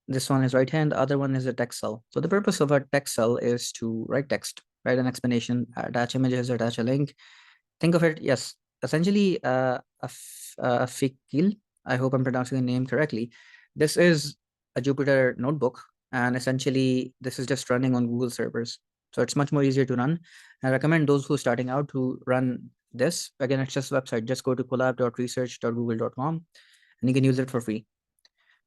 This one is right hand, the other one is a text cell. So the purpose of a text cell is to write text, write an explanation, attach images, attach a link. Think of it, yes, essentially a fikil. I hope I'm pronouncing the name correctly. This is a Jupyter notebook, and essentially this is just running on Google servers. So it's much more easier to run. I recommend those who are starting out to run this. Again, it's just a website. Just go to collab.research.google.com and you can use it for free.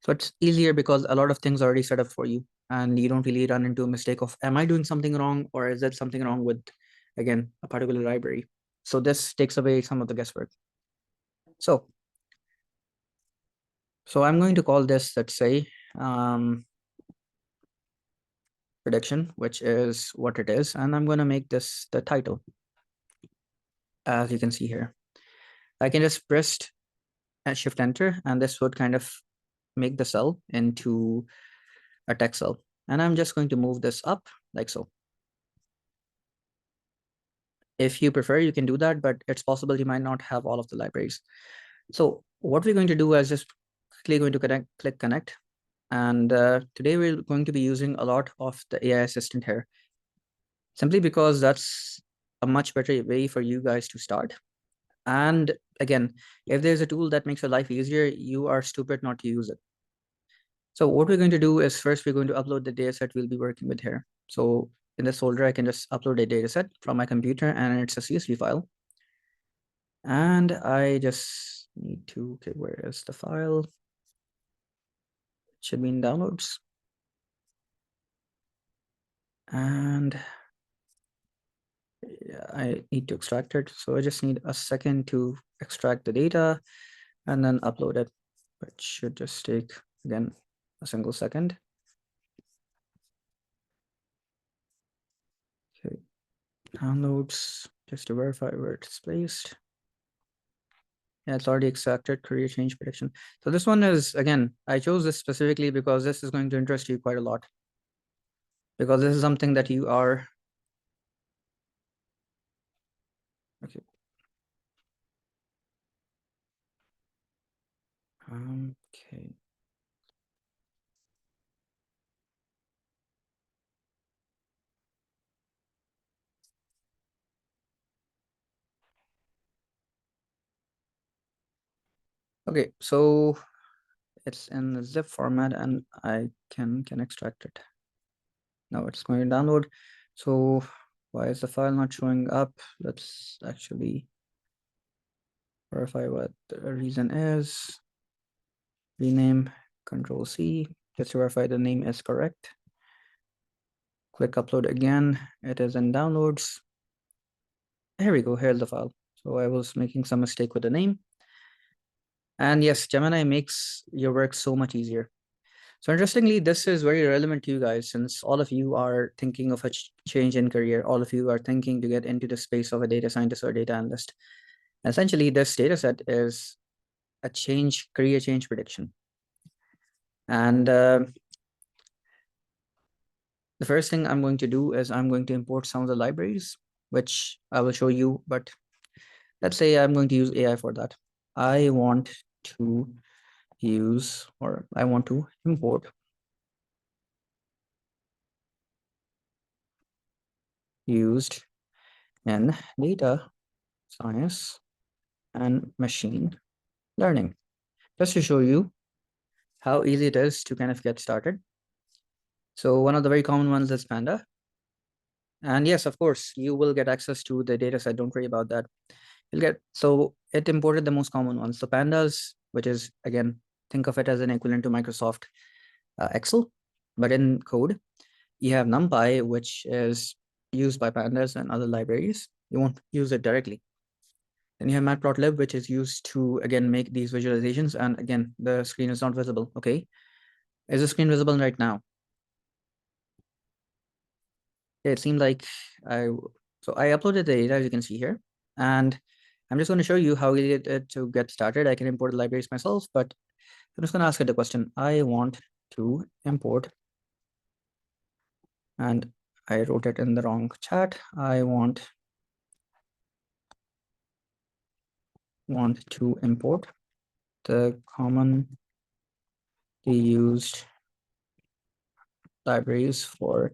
So it's easier because a lot of things are already set up for you and you don't really run into a mistake of, am I doing something wrong or is there something wrong with, again, a particular library? So this takes away some of the guesswork. So, so I'm going to call this, let's say, prediction, which is what it is. And I'm going to make this the title, as you can see here. I can just press and shift enter, and this would kind of make the cell into a text cell. And I'm just going to move this up like so. If you prefer, you can do that, but it's possible you might not have all of the libraries. So what we're going to do is just quickly going to click connect. And today we're going to be using a lot of the AI assistant here, simply because that's a much better way for you guys to start. And again, if there's a tool that makes your life easier, you are stupid not to use it. So what we're going to do is first we're going to upload the data set we'll be working with here. So in this folder, I can just upload a data set from my computer and it's a CSV file. And I just need to, okay, where is the file? It should be in downloads. And yeah, I need to extract it. So I just need a second to extract the data and then upload it. But it should just take, again, a single second. Okay, downloads, just to verify where it's placed. Yeah, it's already extracted, career change prediction. So this one is, again, I chose this specifically because this is going to interest you quite a lot. Because this is something that you are, okay. Okay. Okay, so it's in a zip format and I can extract it. Now it's going to download. So why is the file not showing up? Let's actually verify what the reason is. Rename, Control C, just to verify the name is correct. Click upload again. It is in downloads. Here we go. Here's the file. So I was making some mistake with the name. And yes, Gemini makes your work so much easier. So interestingly, this is very relevant to you guys since all of you are thinking of a change in career. All of you are thinking to get into the space of a data scientist or data analyst. Essentially, this data set is a career change prediction. And the first thing I'm going to do is I'm going to import some of the libraries, which I will show you. But let's say I'm going to use AI for that. I want to import used in data science and machine learning, just to show you how easy it is to kind of get started. So one of the very common ones is Panda. And yes, of course, you will get access to the data set. Don't worry about that. So it imported the most common ones. So Pandas, which is, again, think of it as an equivalent to Microsoft Excel, but in code. You have NumPy, which is used by Pandas and other libraries. You won't use it directly. Then you have Matplotlib, which is used to, again, make these visualizations. And again, the screen is not visible. Okay. Is the screen visible right now? It seemed like so I uploaded the data, as you can see here. And I'm just going to show you how easy it is to get started. I can import the libraries myself, but I'm just going to ask it the question. I want to import, and I wrote it in the wrong chat. I want to import the commonly used libraries for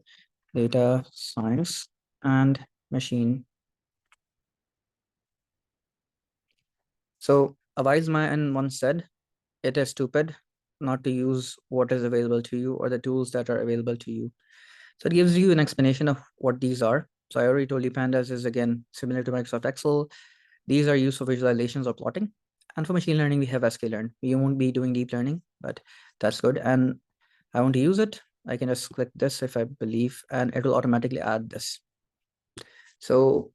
data science and machine. So a wise man once said, it is stupid not to use what is available to you or the tools that are available to you. So it gives you an explanation of what these are. So I already told you Pandas is, again, similar to Microsoft Excel. These are used for visualizations or plotting. And for machine learning, we have sklearn. We won't be doing deep learning, but that's good. And I want to use it. I can just click this if I believe, and it will automatically add this. So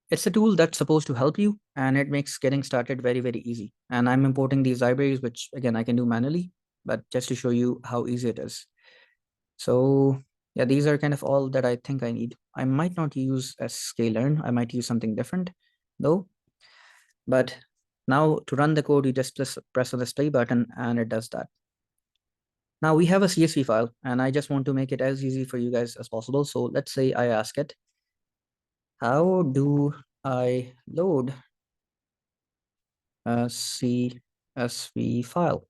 it's a tool that's supposed to help you, and it makes getting started very, very easy. And I'm importing these libraries, which again, I can do manually, but just to show you how easy it is. So yeah, these are kind of all that I think I need. I might not use a sklearn. I might use something different though. But now to run the code, you just press on this play button and it does that. Now we have a CSV file and I just want to make it as easy for you guys as possible. So let's say I ask it, how do I load a CSV file?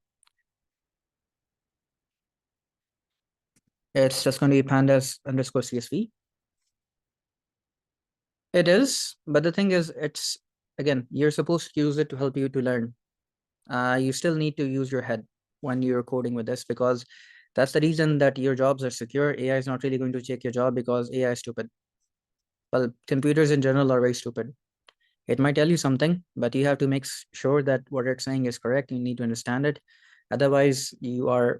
It's just going to be pandas underscore CSV. It is, but the thing is, it's, again, you're supposed to use it to help you to learn. You still need to use your head when you're coding with this, because that's the reason that your jobs are secure. AI is not really going to check your job because AI is stupid. Well, computers in general are very stupid. It might tell you something, but you have to make sure that what it's saying is correct. You need to understand it. Otherwise, well,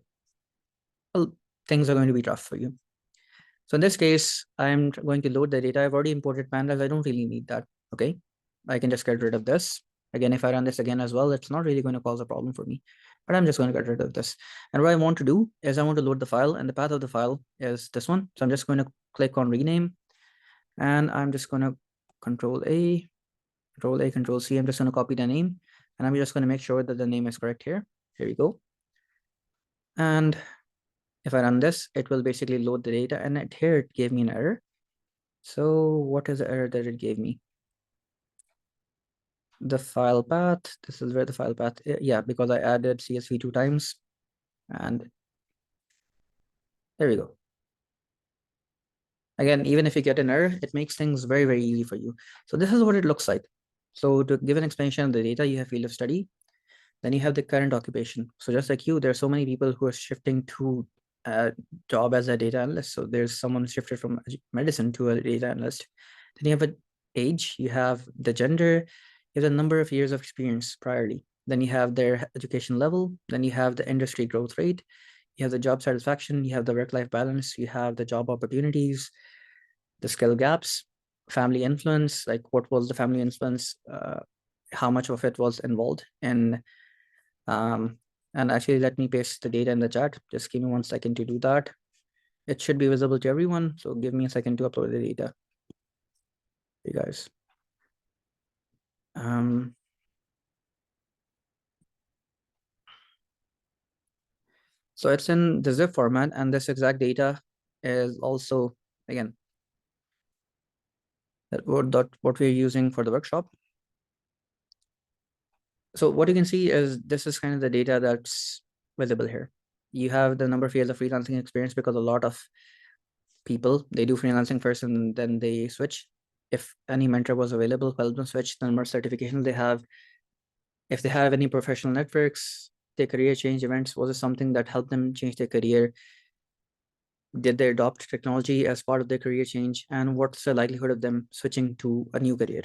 things are going to be tough for you. So in this case, I'm going to load the data. I've already imported pandas. I don't really need that. Okay. I can just get rid of this. Again, if I run this again as well, it's not really going to cause a problem for me, but I'm just going to get rid of this. And what I want to do is I want to load the file, and the path of the file is this one. So I'm just going to click on rename, and I'm just going to Control A, Control C. I'm just going to copy the name, and I'm just going to make sure that the name is correct here. Here we go. And if I run this, it will basically load the data, and here it gave me an error. So what is the error that it gave me? The file path, this is where the file path, yeah, because I added CSV 2 times, and there we go. Again, even if you get an error, it makes things very, very easy for you. So this is what it looks like. So to give an explanation of the data, you have field of study. Then you have the current occupation. So just like you, there are so many people who are shifting to a job as a data analyst. So there's someone shifted from medicine to a data analyst. Then you have a age, you have the gender, you have the number of years of experience priorly. Then you have their education level. Then you have the industry growth rate. You have the job satisfaction. You have the work-life balance. You have the job opportunities, the skill gaps, family influence. Like what was the family influence? How much of it was involved in and actually, let me paste the data in the chat. Just give me 1 second to do that. It should be visible to everyone. So give me a second to upload the data. You guys. So it's in the zip format, and this exact data is also, again, what we're using for the workshop. So what you can see is this is kind of the data that's visible here. You have the number of years of freelancing experience because a lot of people, they do freelancing first and then they switch. If any mentor was available, help them switch the number of certifications they have. If they have any professional networks, their career change events, was it something that helped them change their career? Did they adopt technology as part of their career change? And what's the likelihood of them switching to a new career?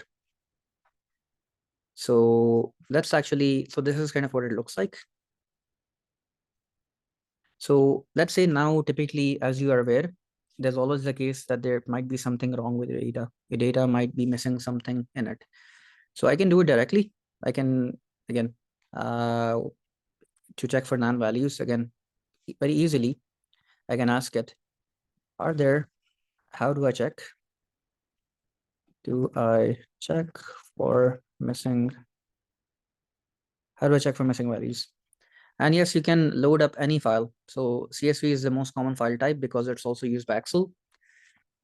So let's actually, so this is kind of what it looks like. So let's say now, typically, as you are aware, there's always the case that there might be something wrong with your data. Your data might be missing something in it. So I can do it directly. I can, again, to check for non-values, again, very easily, I can ask it, are there, how do I check? Do I check for missing, how do I check for missing values? And yes, you can load up any file. So CSV is the most common file type because it's also used by Excel.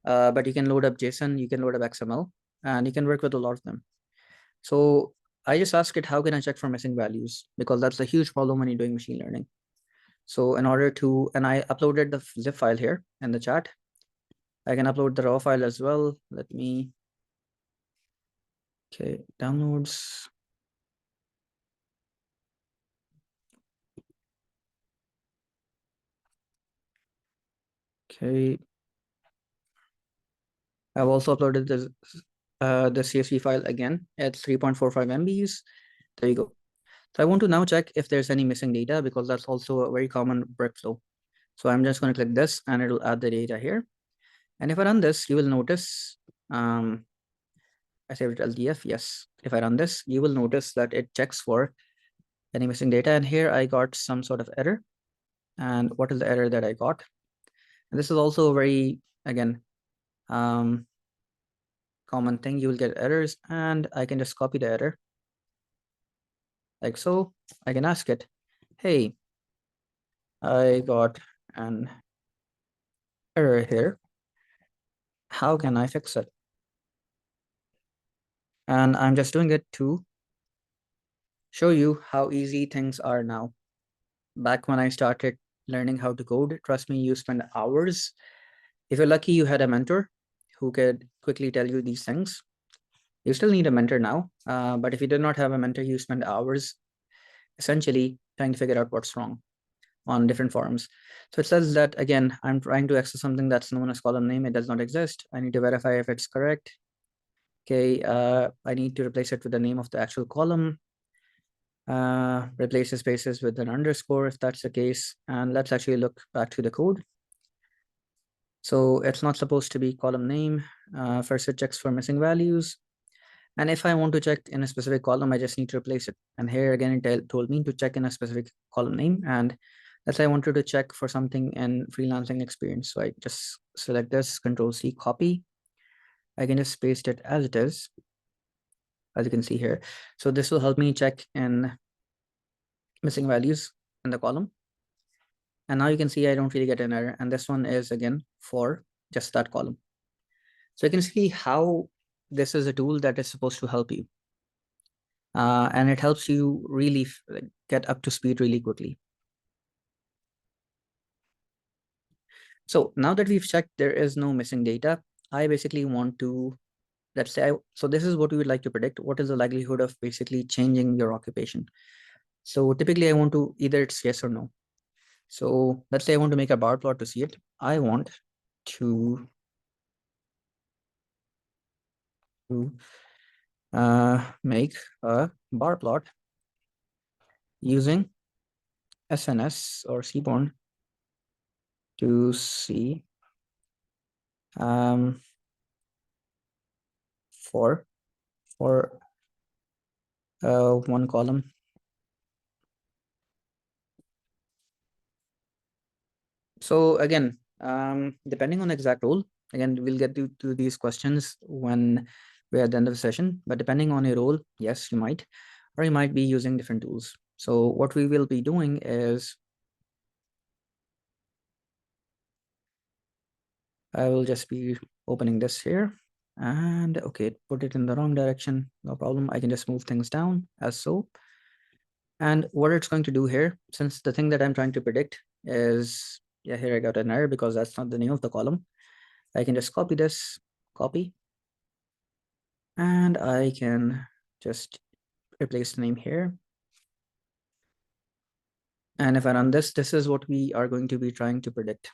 But you can load up JSON, you can load up XML, and you can work with a lot of them. So I just asked it, how can I check for missing values? Because that's a huge problem when you're doing machine learning. So in order to, and I uploaded the zip file here in the chat. I can upload the raw file as well. Let me, okay, downloads. Okay. I've also uploaded the CSV file again. It's 3.45 MBs. There you go. So I want to now check if there's any missing data because that's also a very common workflow. So I'm just going to click this and it'll add the data here. And if I run this, you will notice, I saved it LDF. Yes. If I run this, you will notice that it checks for any missing data. And here I got some sort of error. And what is the error that I got? And this is also a very, again, common thing. You will get errors and I can just copy the error like so. I can ask it, hey, I got an error here. How can I fix it? And I'm just doing it to show you how easy things are now. Back when I started learning how to code, trust me, you spend hours. If you're lucky, you had a mentor who could quickly tell you these things. You still need a mentor now, but if you did not have a mentor, you spend hours essentially trying to figure out what's wrong on different forums. So it says that, again, I'm trying to access something that's known as column name. It does not exist. I need to verify if it's correct. Okay, I need to replace it with the name of the actual column. Replace the spaces with an underscore if that's the case. And let's actually look back to the code. So it's not supposed to be column name. First it checks for missing values. And if I want to check in a specific column, I just need to replace it. And here again, it told me to check in a specific column name. And let's say I wanted to check for something in freelancing experience. So I just select this, Control C, copy. I can just paste it as it is, as you can see here. So this will help me check in missing values in the column. And now you can see I don't really get an error. And this one is again for just that column. So you can see how this is a tool that is supposed to help you. And it helps you really get up to speed really quickly. So now that we've checked there is no missing data, I basically want to, let's say, so this is what we would like to predict. What is the likelihood of basically changing your occupation? So typically I want to either it's yes or no. So let's say I want to make a bar plot to see it. I want to make a bar plot using SNS or Seaborn to see um, for one column. So again, depending on the exact role, again, we'll get to these questions when we're at the end of the session, but depending on your role, yes, you might, or you might be using different tools. So what we will be doing is I will just be opening this here and okay, put it in the wrong direction. No problem. I can just move things down as so. And what it's going to do here, since the thing that I'm trying to predict is, yeah, here I got an error because that's not the name of the column. I can just copy this, copy, and I can just replace the name here. And if I run this, this is what we are going to be trying to predict.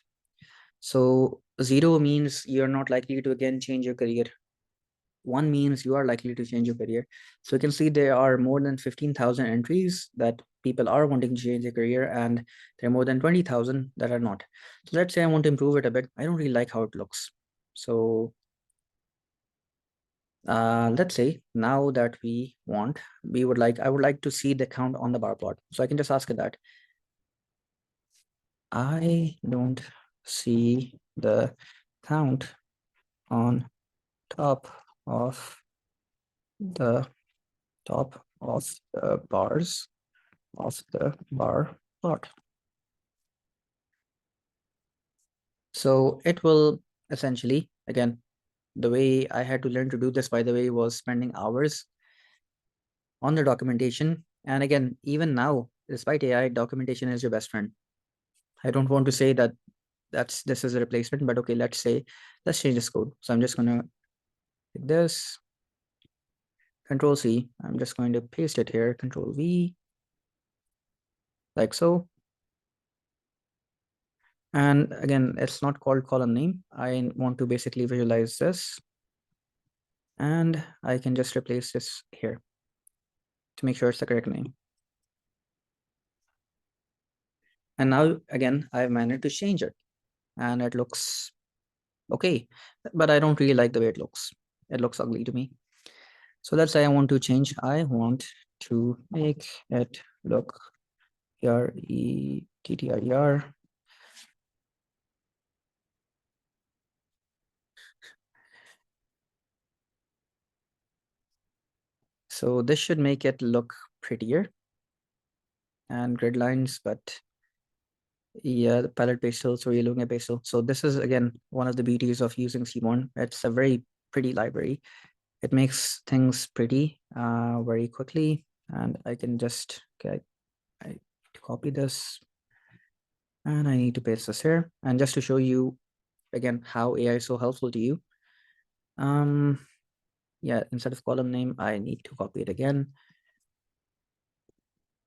So 0 means you're not likely to again change your career. 1 means you are likely to change your career. So you can see there are more than 15,000 entries that people are wanting to change their career, and there are more than 20,000 that are not. So let's say I want to improve it a bit. I don't really like how it looks. So let's say now that I would like to see the count on the bar plot. So I can just ask it that. I don't see the count on top of the bars of the bar plot. So it will essentially, again, the way I had to learn to do this, by the way, was spending hours on the documentation. And again, even now, despite AI, documentation is your best friend. I don't want to say that this is a replacement, but okay, let's change this code. So I'm just gonna hit this, Control C. I'm just going to paste it here, Control V, like so. And again, it's not called column name. I want to basically visualize this, and I can just replace this here to make sure it's the correct name. And now again, I've managed to change it and it looks okay, but I don't really like the way it looks. It looks ugly to me. So let's say I want to change. I want to make it look RETTIR. So this should make it look prettier and grid lines, but yeah, the palette pastel, so you're looking at pastel. So this is again one of the beauties of using Seaborn. It's a very pretty library. It makes things pretty very quickly, and I can just I copy this and I need to paste this here. And just to show you again how AI is so helpful to you, yeah, instead of column name, I need to copy it again.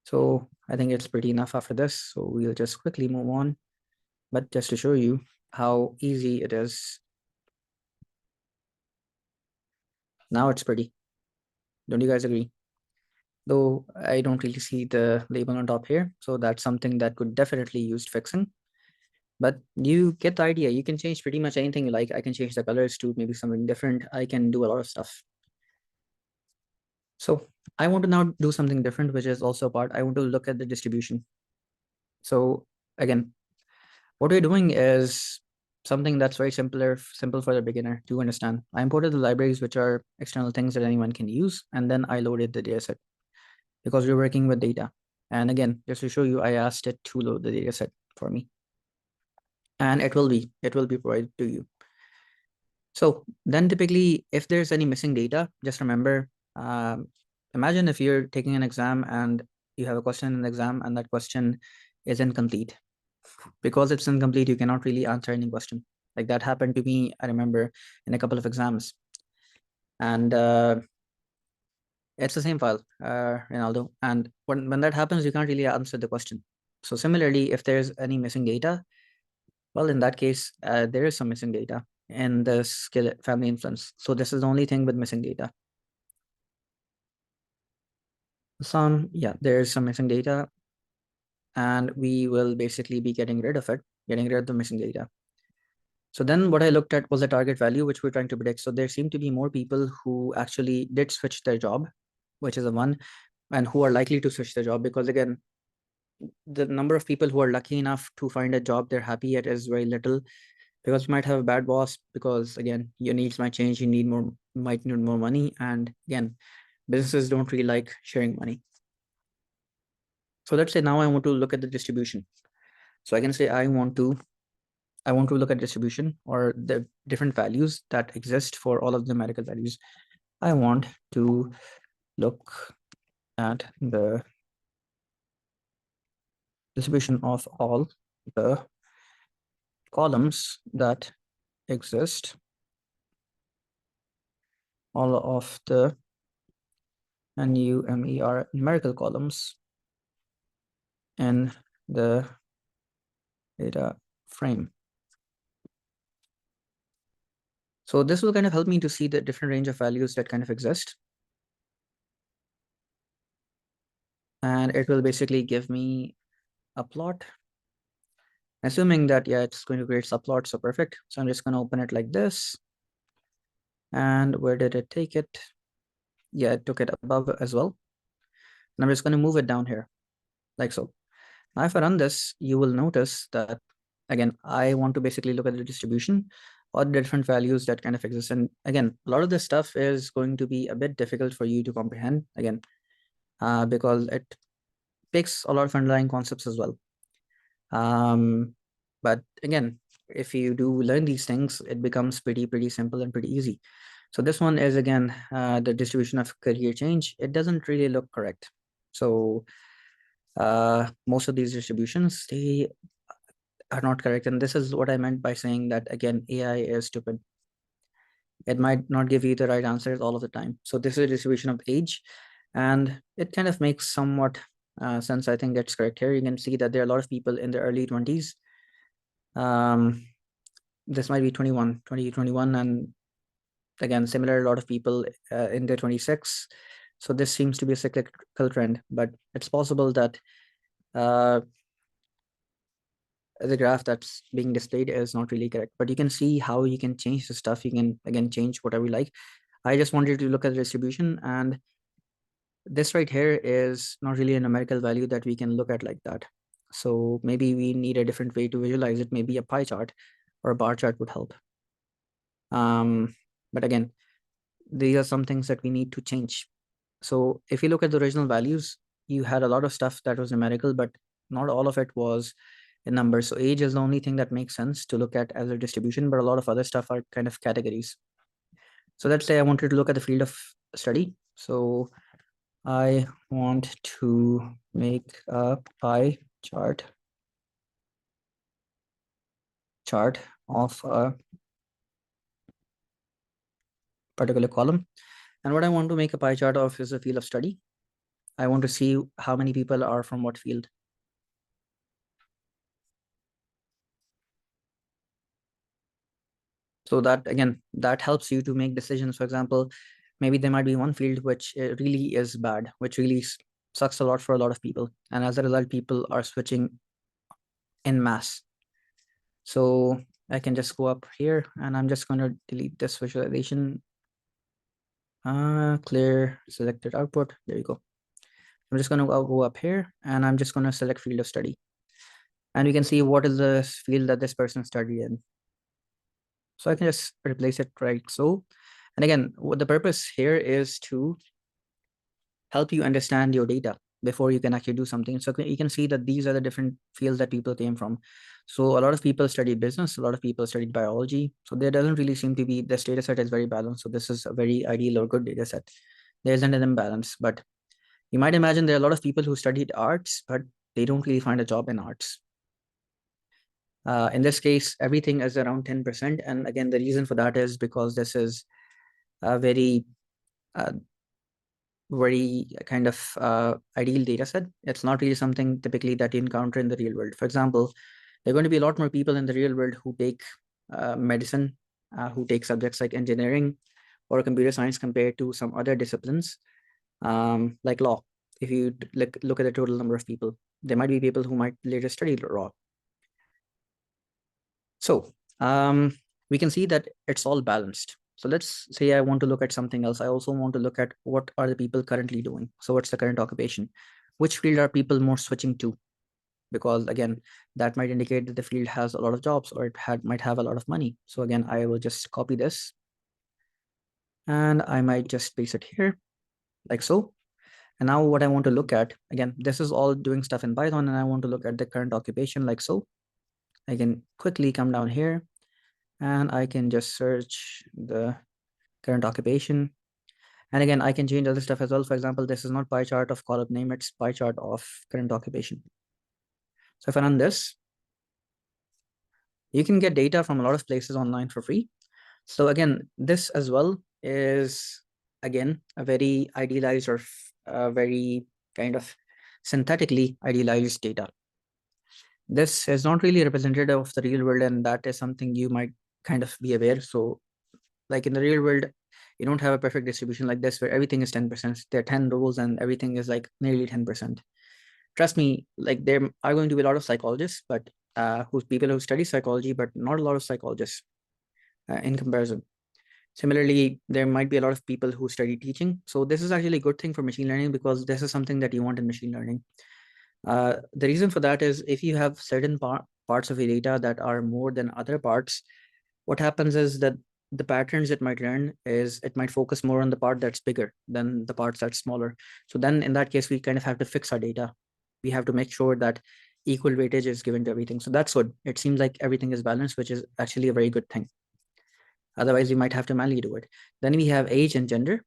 So I think it's pretty enough after this. So we'll just quickly move on. But just to show you how easy it is, now it's pretty. Don't you guys agree? Though I don't really see the label on top here. So that's something that could definitely use fixing. But you get the idea. You can change pretty much anything you like. I can change the colors to maybe something different. I can do a lot of stuff. So I want to now do something different, which is also a part. I want to look at the distribution. So again, what we're doing is something that's very simple for the beginner to understand. I imported the libraries, which are external things that anyone can use, and then I loaded the dataset because we're working with data. And again, just to show you, I asked it to load the dataset for me, and it will be provided to you. So then typically, if there's any missing data, just remember, imagine if you're taking an exam and you have a question in the exam and that question is incomplete. Because it's incomplete, you cannot really answer any question. Like that happened to me, I remember, in a couple of exams. And It's the same file, Ronaldo. And when that happens, you can't really answer the question. So similarly, if there's any missing data, well, in that case, there is some missing data in the skill family influence. So this is the only thing with missing data. Yeah, there's some missing data, and we will basically be getting rid of it, getting rid of the missing data. So then what I looked at was the target value, which we're trying to predict. So there seem to be more people who actually did switch their job, which is a one, and who are likely to switch their job, because again, the number of people who are lucky enough to find a job they're happy at is very little, because you might have a bad boss, because again, your needs might change, might need more money, and again, businesses don't really like sharing money. So let's say now I want to look at the distribution. So I can say I want to look at distribution, or the different values that exist for all of the numerical values. I want to look at the distribution of all the columns that exist, all of the numerical columns in the data frame. So this will kind of help me to see the different range of values that kind of exist. And it will basically give me a plot, assuming that, yeah, it's going to create subplot. So perfect. So I'm just going to open it like this. And where did it take it? Yeah, it took it above as well. And I'm just going to move it down here like so. Now, if I run this, you will notice that, again, I want to basically look at the distribution or the different values that kind of exist. And again, a lot of this stuff is going to be a bit difficult for you to comprehend, again, because it takes a lot of underlying concepts as well. But again, if you do learn these things, it becomes pretty simple and pretty easy. So this one is, again, the distribution of career change. It doesn't really look correct. So most of these distributions, they are not correct. And this is what I meant by saying that, again, AI is stupid. It might not give you the right answers all of the time. So this is a distribution of age, and it kind of makes somewhat sense. I think that's correct here. You can see that there are a lot of people in the early 20s. This might be 2021, and again, similar, a lot of people in their 26. So this seems to be a cyclical trend, but it's possible that uh, the graph that's being displayed is not really correct. But you can see how you can change the stuff. You can, again, change whatever you like. I just wanted to look at the distribution, and this right here is not really a numerical value that we can look at like that. So maybe we need a different way to visualize it. Maybe a pie chart or a bar chart would help. But again, these are some things that we need to change. So if you look at the original values, you had a lot of stuff that was numerical, but not all of it was in numbers. So age is the only thing that makes sense to look at as a distribution, but a lot of other stuff are kind of categories. So let's say I wanted to look at the field of study. So I want to make a pie chart of a particular column. And what I want to make a pie chart of is the field of study. I want to see how many people are from what field. So that, again, that helps you to make decisions. For example, maybe there might be one field which really is bad, which really sucks a lot for a lot of people. And as a result, people are switching in mass. So I can just go up here, and I'm just going to delete this visualization. Clear selected output. There you go. I'm just going to go up here, and I'm just going to select field of study. And you can see what is the field that this person studied in. So I can just replace it right so. And again, what the purpose here is to help you understand your data before you can actually do something. So you can see that these are the different fields that people came from. So a lot of people studied business, a lot of people studied biology. So there doesn't really seem to be, this data set is very balanced. So this is a very ideal or good data set. There isn't an imbalance, but you might imagine there are a lot of people who studied arts, but they don't really find a job in arts. In this case, everything is around 10%. And again, the reason for that is because this is a very very kind of ideal data set. It's not really something typically that you encounter in the real world. For example, there are going to be a lot more people in the real world who take medicine, who take subjects like engineering or computer science compared to some other disciplines, like law. If you look at the total number of people, there might be people who might later study law. So we can see that it's all balanced. So let's say I want to look at something else. I also want to look at what are the people currently doing. So what's the current occupation? Which field are people more switching to? Because again, that might indicate that the field has a lot of jobs or might have a lot of money. So again, I will just copy this and I might just paste it here like so. And now what I want to look at, again, this is all doing stuff in Python and I want to look at the current occupation like so. I can quickly come down here and I can just search the current occupation. And again, I can change other stuff as well. For example, this is not pie chart of column name, it's pie chart of current occupation. So if I run this, you can get data from a lot of places online for free. So again, this as well is, again, a very idealized or very kind of synthetically idealized data. This is not really representative of the real world, and that is something you might kind of be aware. So like in the real world, you don't have a perfect distribution like this where everything is 10%. There are 10 rows and everything is like nearly 10%. Trust me, like there are going to be a lot of psychologists, but who's people who study psychology, but not a lot of psychologists in comparison. Similarly, there might be a lot of people who study teaching. So this is actually a good thing for machine learning because this is something that you want in machine learning. The reason for that is if you have certain parts of your data that are more than other parts, what happens is that the patterns it might learn is it might focus more on the part that's bigger than the parts that's smaller. So then in that case, we kind of have to fix our data. We have to make sure that equal weightage is given to everything. So that's good. It seems like everything is balanced, which is actually a very good thing. Otherwise, we might have to manually do it. Then we have age and gender.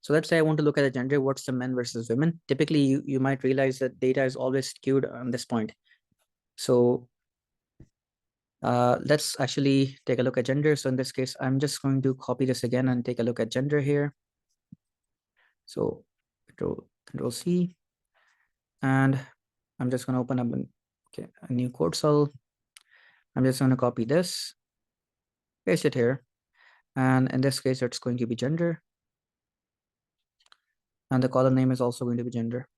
So let's say I want to look at the gender, what's the men versus women? Typically, you might realize that data is always skewed on this point. So let's actually take a look at gender. So in this case, I'm just going to copy this again and take a look at gender here. So control C, and I'm just going to open up a new code cell. I'm just going to copy this, paste it here. And in this case, it's going to be gender. And the column name is also going to be gender.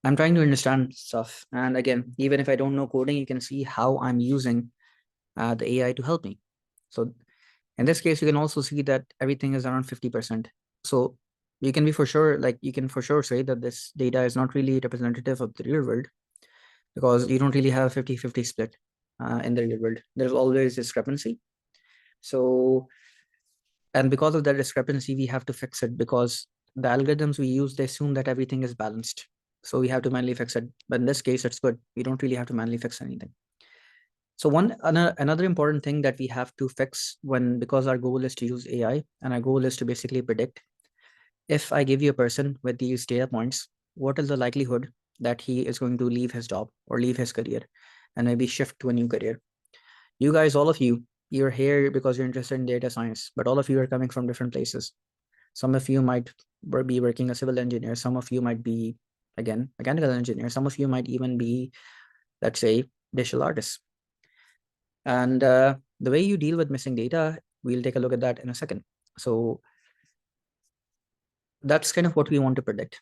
I'm trying to understand stuff. And again, even if I don't know coding, you can see how I'm using the AI to help me. So in this case, you can also see that everything is around 50%. So you can be for sure, like you can for sure say that this data is not really representative of the real world because you don't really have a 50-50 split in the real world. There's always discrepancy. So, and because of that discrepancy, we have to fix it because the algorithms we use, they assume that everything is balanced. So we have to manually fix it. But in this case, it's good. We don't really have to manually fix anything. So another important thing that we have to fix because our goal is to use AI and our goal is to basically predict if I give you a person with these data points, what is the likelihood that he is going to leave his job or leave his career and maybe shift to a new career? You guys, all of you, you're here because you're interested in data science, but all of you are coming from different places. Some of you might be working as civil engineer. Some of you might be, again, mechanical engineer. Some of you might even be, let's say, digital artists. And the way you deal with missing data, we'll take a look at that in a second. So that's kind of what we want to predict.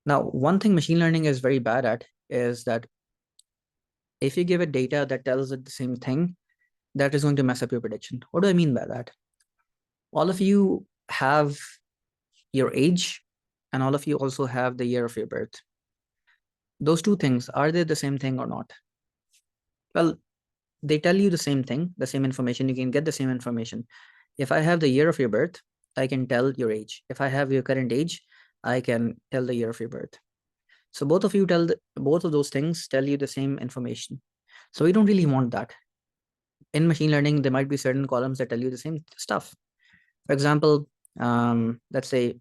Now, one thing machine learning is very bad at is that if you give it data that tells it the same thing, that is going to mess up your prediction. What do I mean by that? All of you have your age, and all of you also have the year of your birth. Those two things, are they the same thing or not? Well, they tell you the same thing, the same information. You can get the same information. If I have the year of your birth, I can tell your age. If I have your current age, I can tell the year of your birth. So both of you both of those things tell you the same information. So we don't really want that. In machine learning, there might be certain columns that tell you the same stuff. For example, let's say,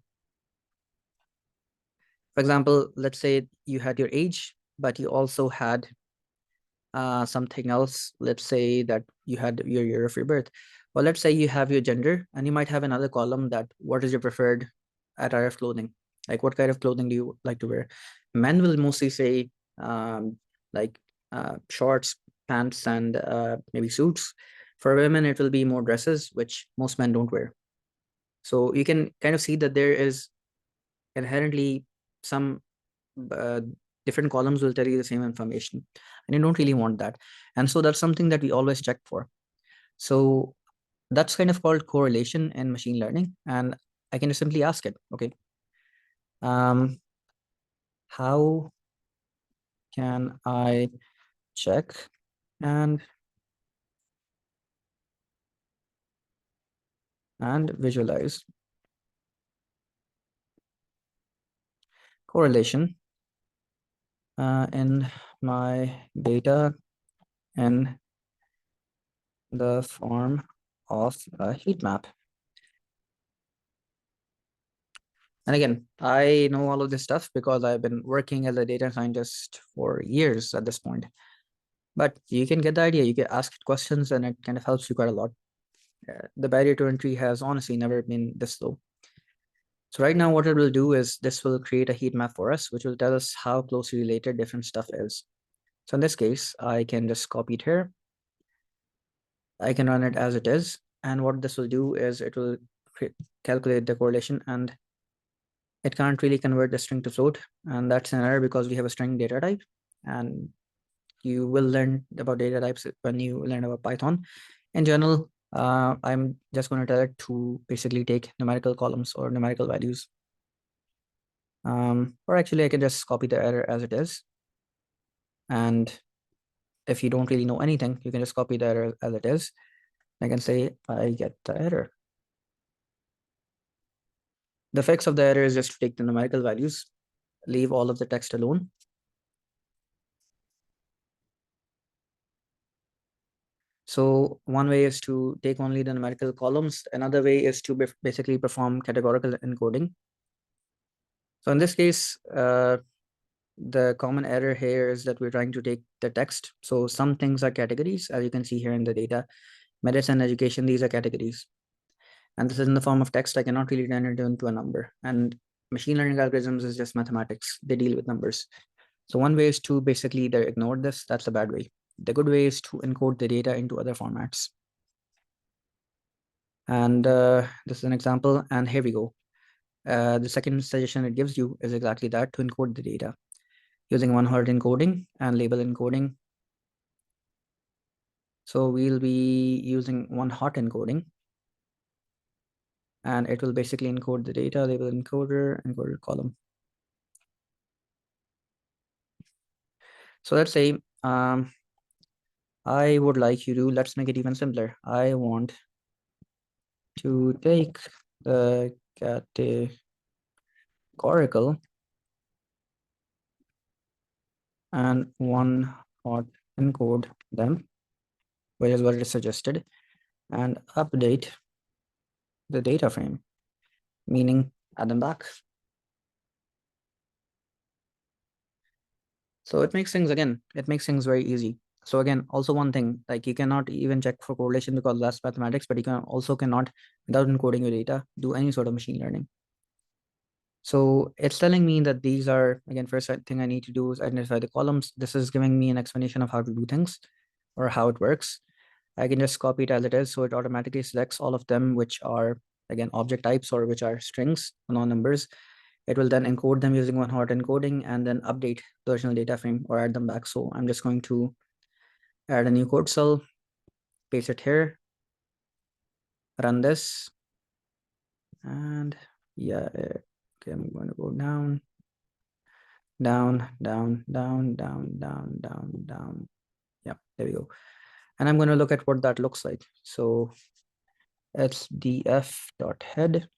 let's say you had your age, but you also had something else. Let's say that you had your year of your birth. Well, let's say you have your gender, and you might have another column that what is your preferred attire of clothing. Like, what kind of clothing do you like to wear? Men will mostly say like shorts, pants, and maybe suits. For women, it will be more dresses, which most men don't wear. So you can kind of see that there is inherently some uh, different columns will tell you the same information, and you don't really want that. And so that's something that we always check for. So that's kind of called correlation in machine learning, and I can just simply ask it, okay, how can I check and visualize correlation in my data in the form of a heat map. And again, I know all of this stuff because I've been working as a data scientist for years at this point. But you can get the idea. You can ask it questions, and it kind of helps you quite a lot. The barrier to entry has honestly never been this low. So right now, what it will do is this will create a heat map for us, which will tell us how closely related different stuff is. So in this case, I can just copy it here. I can run it as it is. And what this will do is it will calculate the correlation, and it can't really convert the string to float. And that's an error because we have a string data type. And you will learn about data types when you learn about Python. In general, I'm just going to tell it to basically take numerical columns or numerical values. Or actually, I can just copy the error as it is. And if you don't really know anything, you can just copy the error as it is. I can say, I get the error. The fix of the error is just to take the numerical values, leave all of the text alone. So one way is to take only the numerical columns. Another way is to basically perform categorical encoding. So in this case, the common error here is that we're trying to take the text. So some things are categories, as you can see here in the data. Medicine, education, these are categories. And this is in the form of text. I cannot really turn it into a number. And machine learning algorithms is just mathematics. They deal with numbers. So one way is to basically either ignore this. That's a bad way. The good way is to encode the data into other formats. And this is an example. And here we go. The second suggestion it gives you is exactly that, to encode the data using one-hot encoding and label encoding. So we'll be using one-hot encoding, and it will basically encode the data, label encoder, encoder column. So let's say I would like you to, let's make it even simpler. I want to take the categorical and one-hot encode them, which is what is suggested, and update the data frame, meaning add them back. So it makes things, again, it makes things very easy. So again, also one thing, like you cannot even check for correlation because that's mathematics, but you can also cannot, without encoding your data, do any sort of machine learning. So it's telling me that these are, again, first thing I need to do is identify the columns. This is giving me an explanation of how to do things or how it works. I can just copy it as it is. So it automatically selects all of them, which are, again, object types or which are strings, non-numbers. It will then encode them using one-hot encoding and then update the original data frame or add them back. So I'm just going to add a new code cell, paste it here, run this, and yeah, okay, I'm going to go down, down, down, down, down, down, down, down. Yeah, there we go. And I'm going to look at what that looks like. So it's df.head,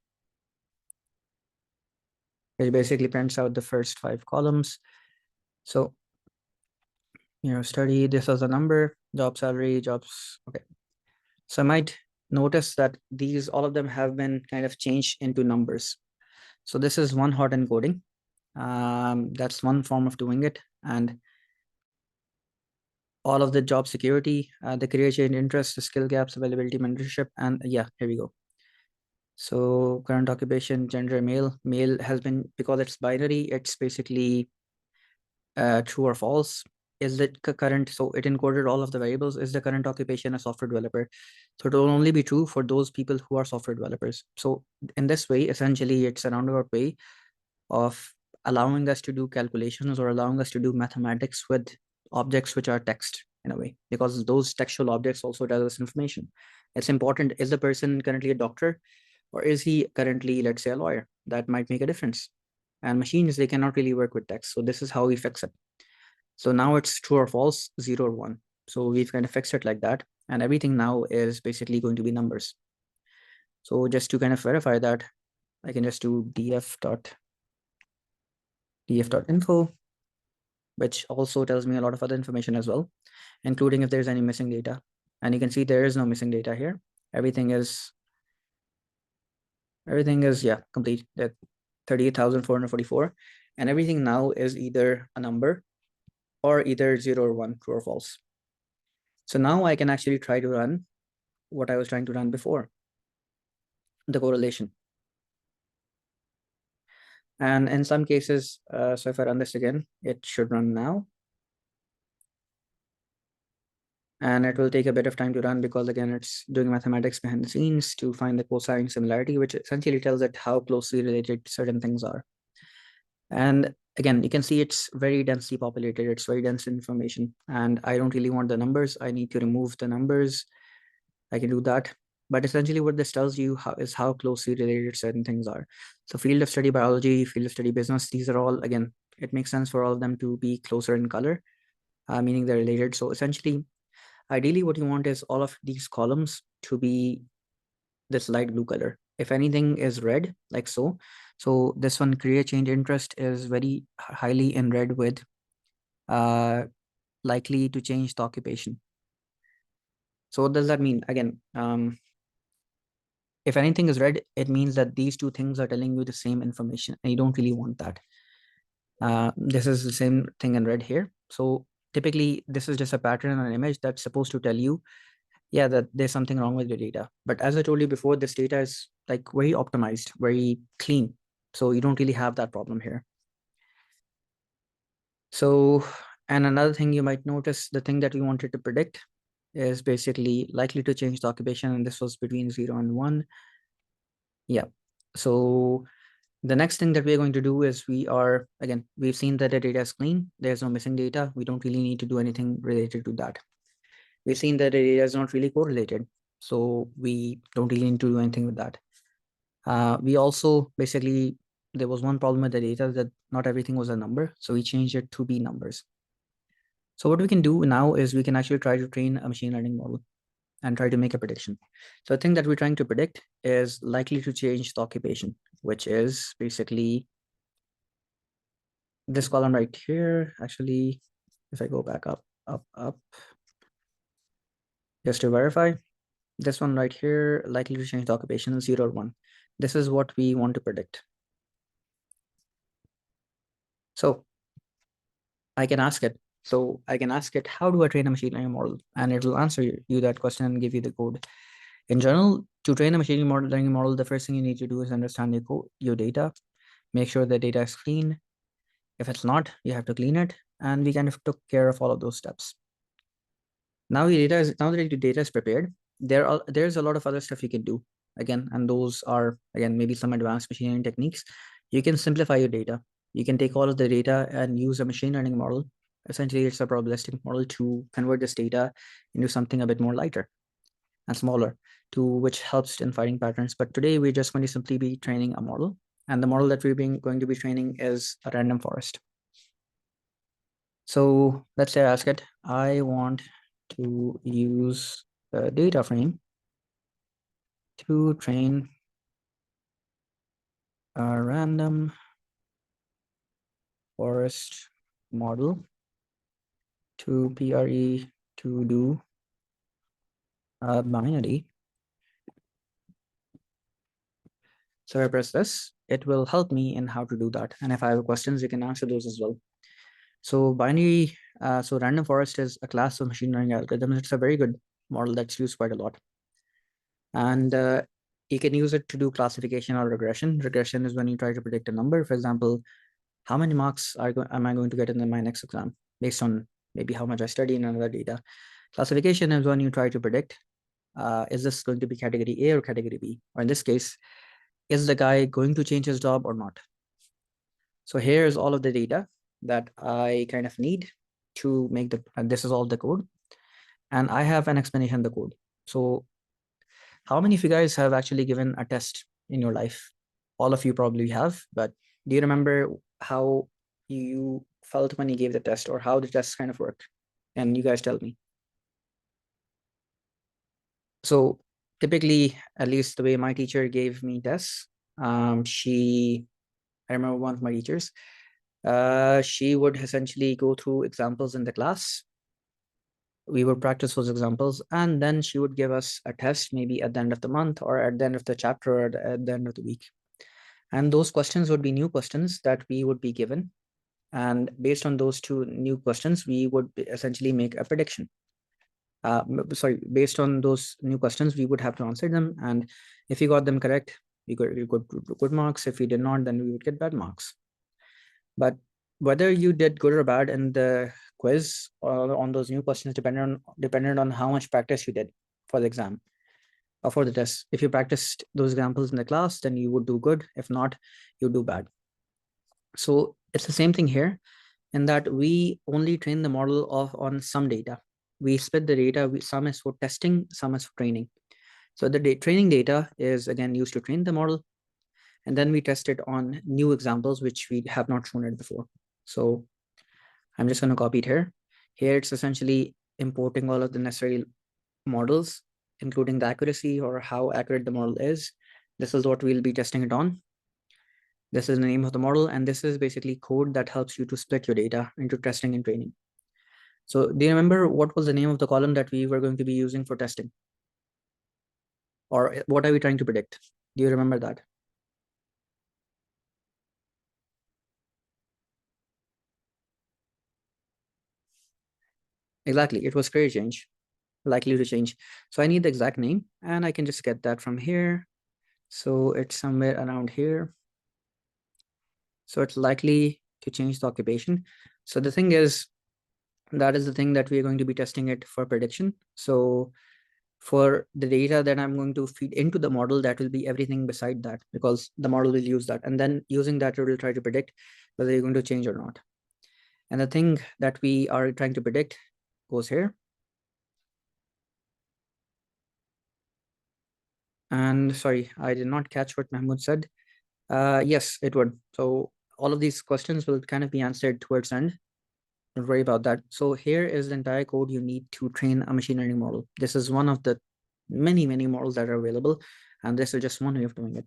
which basically prints out the first 5 columns. So, study, this was a number, job salary, jobs. Okay. So I might notice that these, all of them have been kind of changed into numbers. So this is one-hot encoding. That's one form of doing it. And all of the job security, the career change interest, the skill gaps, availability, mentorship, and yeah, here we go. So current occupation, gender, male. Male has been, because it's binary, it's basically true or false. Is it current? So it encoded all of the variables. Is the current occupation a software developer? So it will only be true for those people who are software developers. So in this way, essentially, it's a roundabout way of allowing us to do calculations or allowing us to do mathematics with objects which are text in a way, because those textual objects also tell us information. It's important. Is the person currently a doctor, or is he currently, let's say, a lawyer? That might make a difference. And machines, they cannot really work with text. So this is how we fix it. So now it's true or false, 0 or 1. So we've kind of fixed it like that. And everything now is basically going to be numbers. So just to kind of verify that, I can just do df.info, which also tells me a lot of other information as well, including if there's any missing data. And you can see there is no missing data here. Everything is, yeah, complete. That 38,444. And everything now is either a number or either 0 or 1, true or false. So now I can actually try to run what I was trying to run before, the correlation. And in some cases, so if I run this again, it should run now. And it will take a bit of time to run because, again, it's doing mathematics behind the scenes to find the cosine similarity, which essentially tells it how closely related certain things are. And again, you can see it's very densely populated. It's very dense information. And I don't really want the numbers. I need to remove the numbers. I can do that. But essentially what this tells you is how closely related certain things are. So field of study biology, field of study business, these are all, again, it makes sense for all of them to be closer in color, meaning they're related. So essentially, ideally what you want is all of these columns to be this light blue color. If anything is red, like so, so this one, career change interest, is very highly in red with likely to change the occupation. So what does that mean? Again, if anything is red, it means that these two things are telling you the same information, and you don't really want that. This is the same thing in red here. So typically, this is just a pattern on an image that's supposed to tell you, yeah, that there's something wrong with your data. But as I told you before, this data is like very optimized, very clean. So you don't really have that problem here. So, and another thing you might notice, the thing that we wanted to predict is basically likely to change the occupation, and this was between 0 and 1. Yeah. So the next thing that we're going to do is we've seen that the data is clean. There's no missing data. We don't really need to do anything related to that. We've seen that the data is not really correlated. So we don't really need to do anything with that. We also basically, there was one problem with the data, that not everything was a number. So we changed it to be numbers. So what we can do now is we can actually try to train a machine learning model and try to make a prediction. So the thing that we're trying to predict is likely to change the occupation, which is basically this column right here. Actually, if I go back up, just to verify, this one right here, likely to change the occupation, 0 or 1. This is what we want to predict. So I can ask it. So I can ask it, how do I train a machine learning model? And it will answer you that question and give you the code. In general, to train a machine learning model, the first thing you need to do is understand your data, make sure the data is clean. If it's not, you have to clean it. And we kind of took care of all of those steps. Now that your data is prepared, there's a lot of other stuff you can do. Again, and those are, again, maybe some advanced machine learning techniques. You can simplify your data. You can take all of the data and use a machine learning model. Essentially, it's a probabilistic model to convert this data into something a bit more lighter and smaller, to which helps in finding patterns. But today we're just going to simply be training a model. And the model that we're going to be training is a random forest. So let's say I ask it, I want to use the data frame to train a random forest model to PRE to do a binary. So I press this, it will help me in how to do that. And if I have questions, you can answer those as well. So binary, so random forest is a class of machine learning algorithms. It's a very good model that's used quite a lot. And you can use it to do classification or regression. Regression is when you try to predict a number. For example, how many marks am I going to get in my next exam based on maybe how much I study and other data. Classification is when you try to predict, is this going to be category A or category B? Or in this case, is the guy going to change his job or not? So here's all of the data that I kind of need to make and this is all the code. And I have an explanation of the code. So how many of you guys have actually given a test in your life? All of you probably have, but do you remember how you felt when you gave the test or how the test kind of worked? And you guys tell me. So typically, at least the way my teacher gave me tests, I remember one of my teachers, she would essentially go through examples in the class. We would practice those examples, and then she would give us a test, maybe at the end of the month or at the end of the chapter or at the end of the week. And those questions would be new questions that we would be given. And based on those two new questions, we would essentially make a prediction. Based on those new questions, we would have to answer them. And if we got them correct, we got good marks. If we did not, then we would get bad marks. But whether you did good or bad in the quiz or on those new questions depended on how much practice you did for the exam or for the test. If you practiced those examples in the class, then you would do good. If not, you do bad. So it's the same thing here in that we only train the model on some data. We split the data, some is for testing, some is for training. So the training data is again used to train the model, and then we test it on new examples, which we have not shown it before. So I'm just going to copy it here. Here it's essentially importing all of the necessary models, including the accuracy or how accurate the model is. This is what we'll be testing it on. This is the name of the model, and this is basically code that helps you to split your data into testing and training. So do you remember what was the name of the column that we were going to be using for testing? Or what are we trying to predict? Do you remember that? Exactly, it was career change, likely to change. So I need the exact name, and I can just get that from here. So it's somewhere around here. So it's likely to change the occupation. So the thing is, that is the thing that we are going to be testing it for prediction. So for the data that I'm going to feed into the model, that will be everything beside that, because the model will use that. And then using that, it will try to predict whether you're going to change or not. And the thing that we are trying to predict goes here. And sorry, I did not catch what Mahmoud said. Yes, it would. So all of these questions will kind of be answered towards the end. Don't worry about that. So here is the entire code you need to train a machine learning model. This is one of the many, many models that are available, and this is just one way of doing it.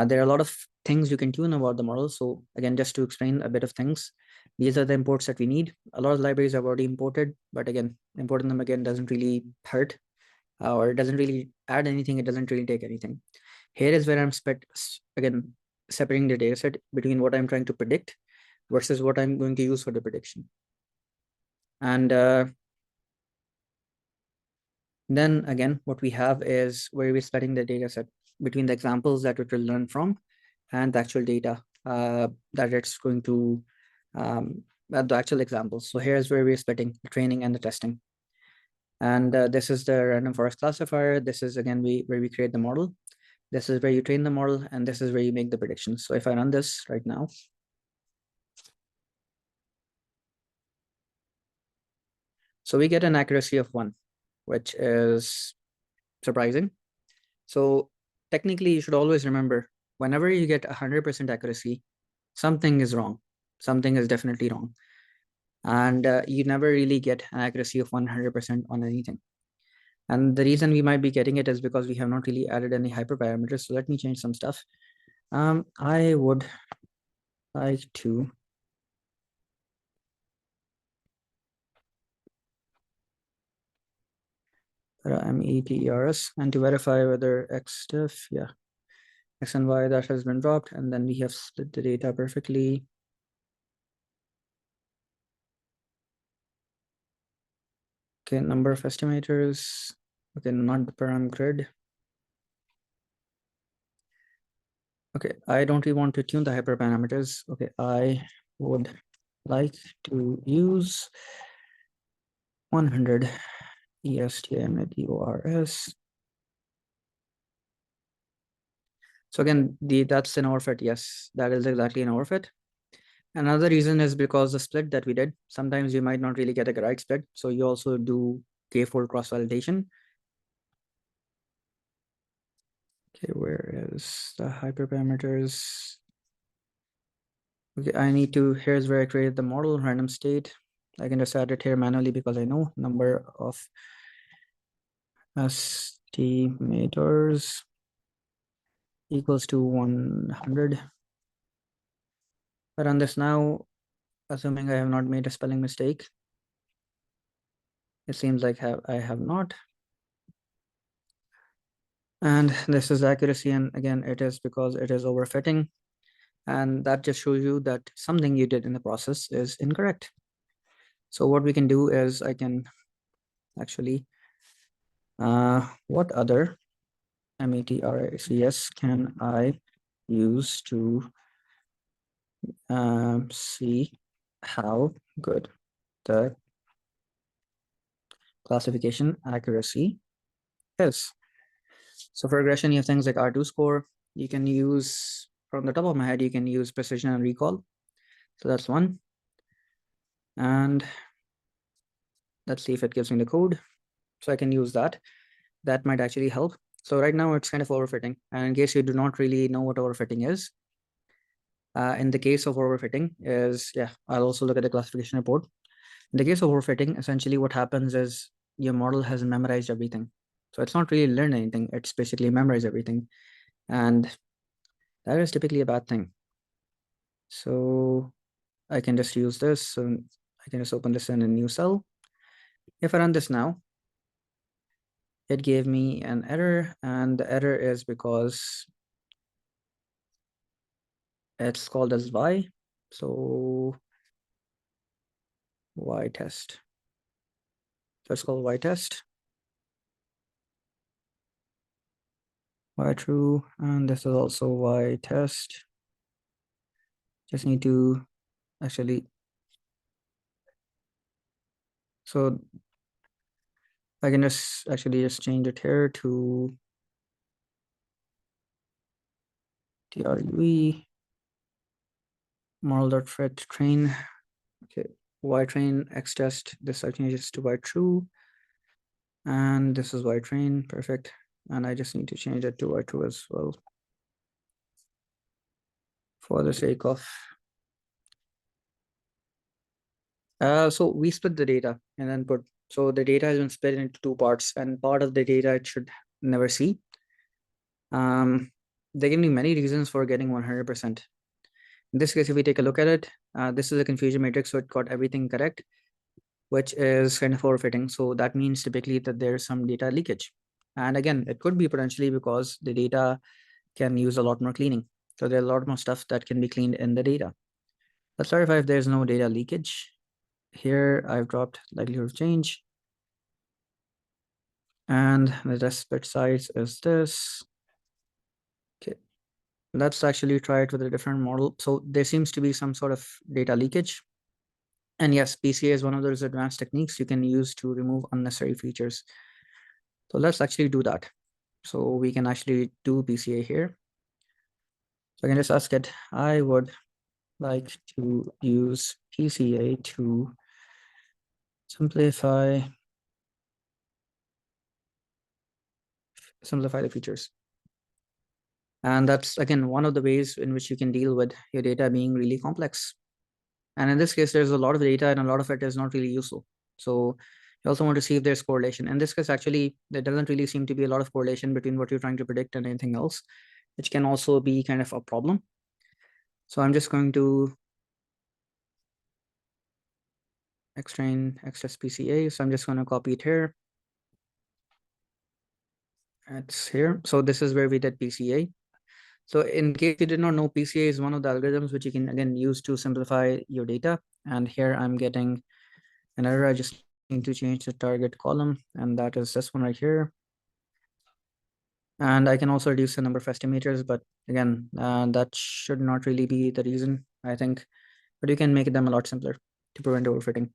There are a lot of things you can tune about the model. So again, just to explain a bit of things, these are the imports that we need. A lot of libraries are already imported, but again, importing them again doesn't really hurt, or it doesn't really add anything. It doesn't really take anything. Here is where I'm again separating the data set between what I'm trying to predict versus what I'm going to use for the prediction. And then again, what we have is where we're splitting the data set between the examples that it will learn from and the actual data that it's going to, the actual examples. So here's where we're splitting the training and the testing. And this is the random forest classifier. This is again where we create the model. This is where you train the model, and this is where you make the predictions. So if I run this right now, so we get an accuracy of 1, which is surprising. So technically, you should always remember, whenever you get 100% accuracy, something is wrong. Something is definitely wrong. And you never really get an accuracy of 100% on anything. And the reason we might be getting it is because we have not really added any hyperparameters. So let me change some stuff. I would like to METERS and to verify whether X stuff, yeah, X and Y that has been dropped, and then we have split the data perfectly. Okay, number of estimators. Okay, not the param grid. Okay, I don't really want to tune the hyperparameters. Okay, I would like to use 100 ESTIMATORS. So again, that's an overfit. Yes, that is exactly an overfit. Another reason is because the split that we did, sometimes you might not really get a right split. So you also do k-fold cross-validation. Okay, where is the hyperparameters? Okay, I need to, here's where I created the model, random state. I can just add it here manually because I know number of estimators equals to 100. I run this now, assuming I have not made a spelling mistake. It seems like I have not. And this is accuracy, and again, it is because it is overfitting. And that just shows you that something you did in the process is incorrect. So what we can do is I can actually, what other MATRICS can I use to see how good the classification accuracy is? So for regression, you have things like R2 score. You can use, from the top of my head, you can use precision and recall. So that's one. And let's see if it gives me the code. So I can use that. That might actually help. So right now it's kind of overfitting. And in case you do not really know what overfitting is, in the case of overfitting is, yeah, I'll also look at the classification report. In the case of overfitting, essentially what happens is your model has memorized everything. So it's not really learned anything. It's basically memorized everything. And that is typically a bad thing. So I can just use this. So I can just open this in a new cell. If I run this now, it gave me an error, and the error is because it's called as y. So y test. So it's called y test. Y true, and this is also y test. Just need to actually, so I can just actually just change it here to TRUE model.fit train. Okay, y train x test. This I changes to y true, and this is y train. Perfect. And I just need to change it to y true as well for the sake of. So we split the data and then put, so the data has been split into two parts, and part of the data it should never see. They give me many reasons for getting 100%. In this case, if we take a look at it, this is a confusion matrix, so it got everything correct, which is kind of overfitting. So that means typically that there's some data leakage. And again, it could be potentially because the data can use a lot more cleaning. So there's a lot more stuff that can be cleaned in the data. Let's verify if there's no data leakage. Here I've dropped likelihood of change. And the test bit size is this. Okay, let's actually try it with a different model. So there seems to be some sort of data leakage. And yes, PCA is one of those advanced techniques you can use to remove unnecessary features. So let's actually do that. So we can actually do PCA here. So I can just ask it, I would like to use PCA to simplify the features. And that's, again, one of the ways in which you can deal with your data being really complex. And in this case, there's a lot of data and a lot of it is not really useful. So you also want to see if there's correlation. In this case, actually, there doesn't really seem to be a lot of correlation between what you're trying to predict and anything else, which can also be kind of a problem. So I'm just going to extrain excess PCA. So I'm just going to copy it here. It's here. So this is where we did PCA. So in case you did not know, PCA is one of the algorithms which you can again use to simplify your data. And here I'm getting an error. I just need to change the target column, and that is this one right here. And I can also reduce the number of estimators, but Again, that should not really be the reason, I think, but you can make them a lot simpler to prevent overfitting.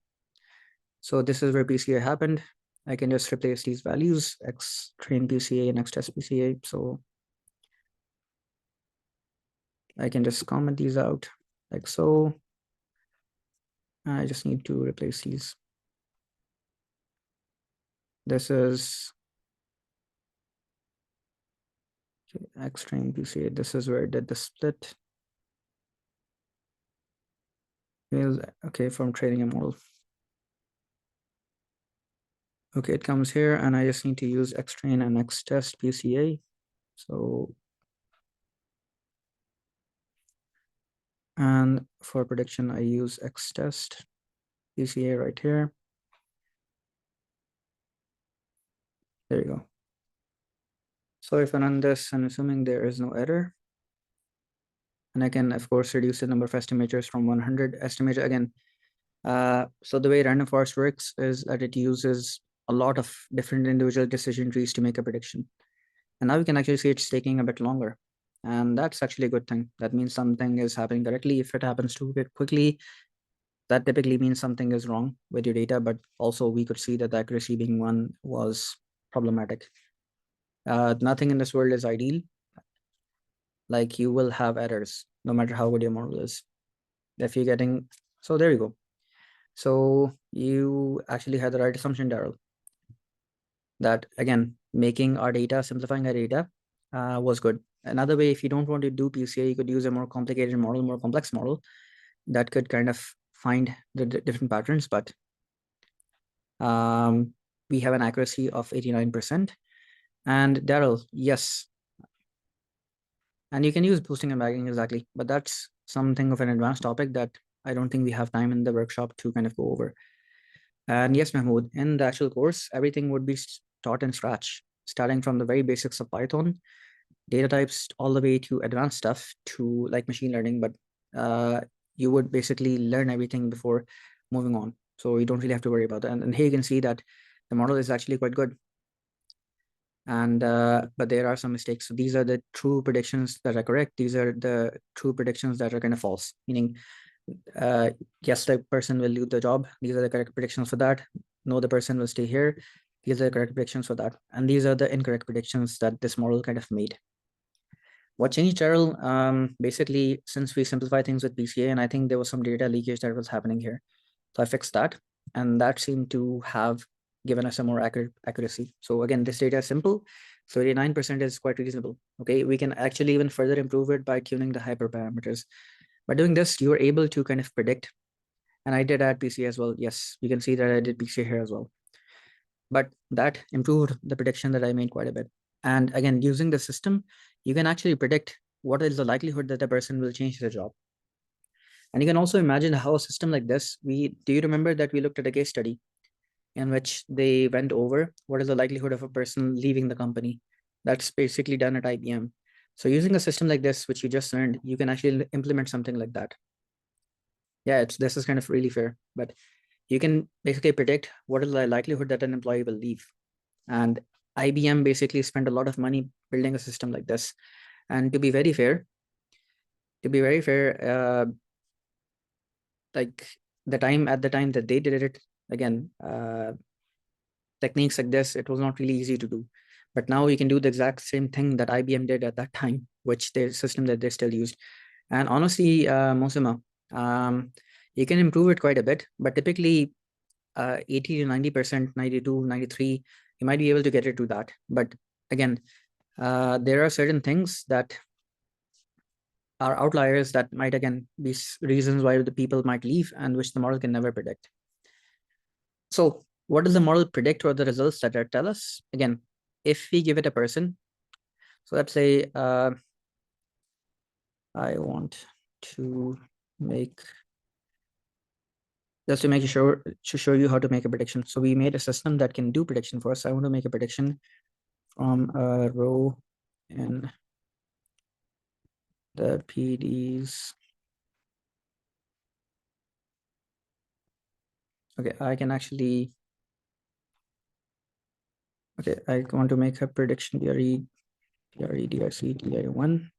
So this is where PCA happened. I can just replace these values, x train PCA and x test PCA. So I can just comment these out like so. I just need to replace these. This is x train PCA. This is where it did the split. Okay, from training a model. Okay, it comes here, and I just need to use xtrain and xtest PCA. So, and for prediction, I use xtest PCA right here. There you go. So if I run this, and assuming there is no error, and I can, of course, reduce the number of estimators from 100 estimator again. So the way random forest works is that it uses a lot of different individual decision trees to make a prediction. And now we can actually see it's taking a bit longer. And that's actually a good thing. That means something is happening directly. If it happens too bit quickly, that typically means something is wrong with your data, but also we could see that the accuracy being one was problematic. Nothing in this world is ideal. Like you will have errors, no matter how good your model is. If you're getting, so there you go. So you actually had the right assumption, Daryl, that again, making our data, simplifying our data was good. Another way, if you don't want to do PCA, you could use a more complicated model, more complex model that could kind of find the different patterns. But we have an accuracy of 89%. And Daryl, yes. And you can use boosting and bagging exactly, but that's something of an advanced topic that I don't think we have time in the workshop to kind of go over. And yes, Mahmoud, in the actual course, everything would be taught in Scratch, starting from the very basics of Python, data types, all the way to advanced stuff to like machine learning. But you would basically learn everything before moving on. So you don't really have to worry about that. And here you can see that the model is actually quite good. And but there are some mistakes. So these are the true predictions that are correct. These are the true predictions that are kind of false, meaning yes, the person will leave the job. These are the correct predictions for that. No, the person will stay here. These are the correct predictions for that. And these are the incorrect predictions that this model kind of made. What changed, Daryl? Basically, since we simplify things with PCA, and I think there was some data leakage that was happening here. So I fixed that, and that seemed to have given us a more accurate accuracy. So again, this data is simple. So 89% is quite reasonable. Okay, we can actually even further improve it by tuning the hyperparameters. By doing this, you are able to kind of predict. And I did add PCA as well. Yes, you can see that I did PCA here as well. But that improved the prediction that I made quite a bit. And again, using the system, you can actually predict what is the likelihood that the person will change their job. And you can also imagine how a system like this, do you remember that we looked at a case study in which they went over what is the likelihood of a person leaving the company? That's basically done at IBM. So using a system like this, which you just learned, you can actually implement something like that. Yeah, this is kind of really fair, but you can basically predict what is the likelihood that an employee will leave. And IBM basically spent a lot of money building a system like this. And to be very fair, like the time that they did it, again, techniques like this, it was not really easy to do. But now you can do the exact same thing that IBM did at that time, which their system that they still used. And honestly, Mosima, you can improve it quite a bit, but typically 80 to 90%, 92, 93, you might be able to get it to that. But again, there are certain things that are outliers that might again be reasons why the people might leave and which the model can never predict. So what does the model predict or the results that it tell us? Again, if we give it a person, so let's say I want to make, just to make sure to show you how to make a prediction. So we made a system that can do prediction for us. I want to make a prediction from a row in the PDs. Okay, I can actually, okay, I want to make a prediction DRE, DRE, DRC, DI1.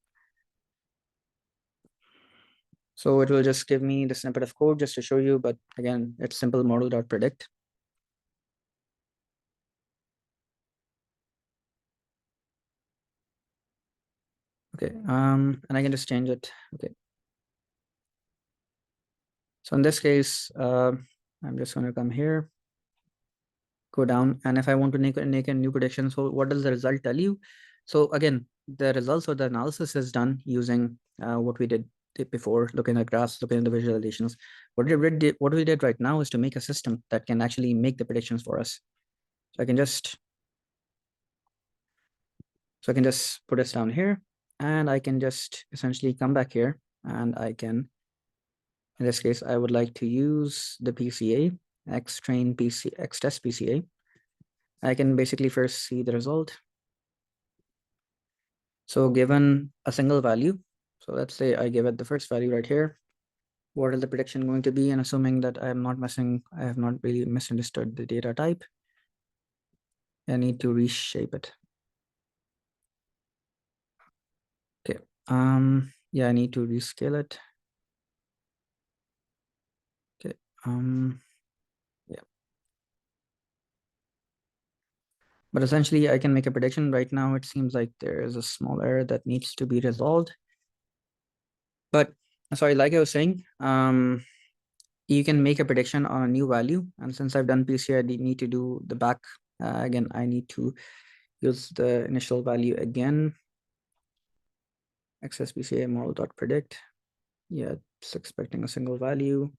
So it will just give me the snippet of code just to show you, but again, it's simple model.predict. Okay, and I can just change it. Okay. So in this case, I'm just going to come here, go down, and if I want to make a new prediction, so what does the result tell you? So again, the results or the analysis is done using what we did before, looking at graphs, looking at the visualizations. What we did right now is to make a system that can actually make the predictions for us. So I can just put this down here, and I can just essentially come back here, and I can, in this case, I would like to use the PCA, X-train PC, X-test PCA. I can basically first see the result. So given a single value, so let's say I give it the first value right here, what is the prediction going to be? And assuming that I have not really misunderstood the data type, I need to reshape it. Okay. Yeah, I need to rescale it. Okay. Yeah. But essentially I can make a prediction. Right now it seems like there is a small error that needs to be resolved. But sorry, like I was saying, you can make a prediction on a new value. And since I've done PCA, I need to do the back. Again, I need to use the initial value again. Access PCA model.predict. Yeah, it's expecting a single value.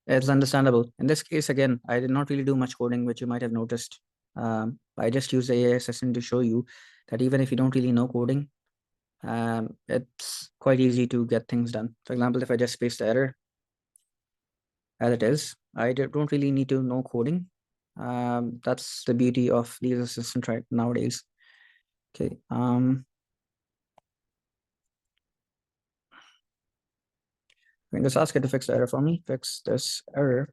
It's understandable. In this case, again, I did not really do much coding, which you might have noticed. I just used the AI assistant to show you that even if you don't really know coding, it's quite easy to get things done. For example, if I just paste the error as it is, don't really need to know coding. That's the beauty of these assistants right nowadays. Okay. I can just ask it to fix the error for me. Fix this error.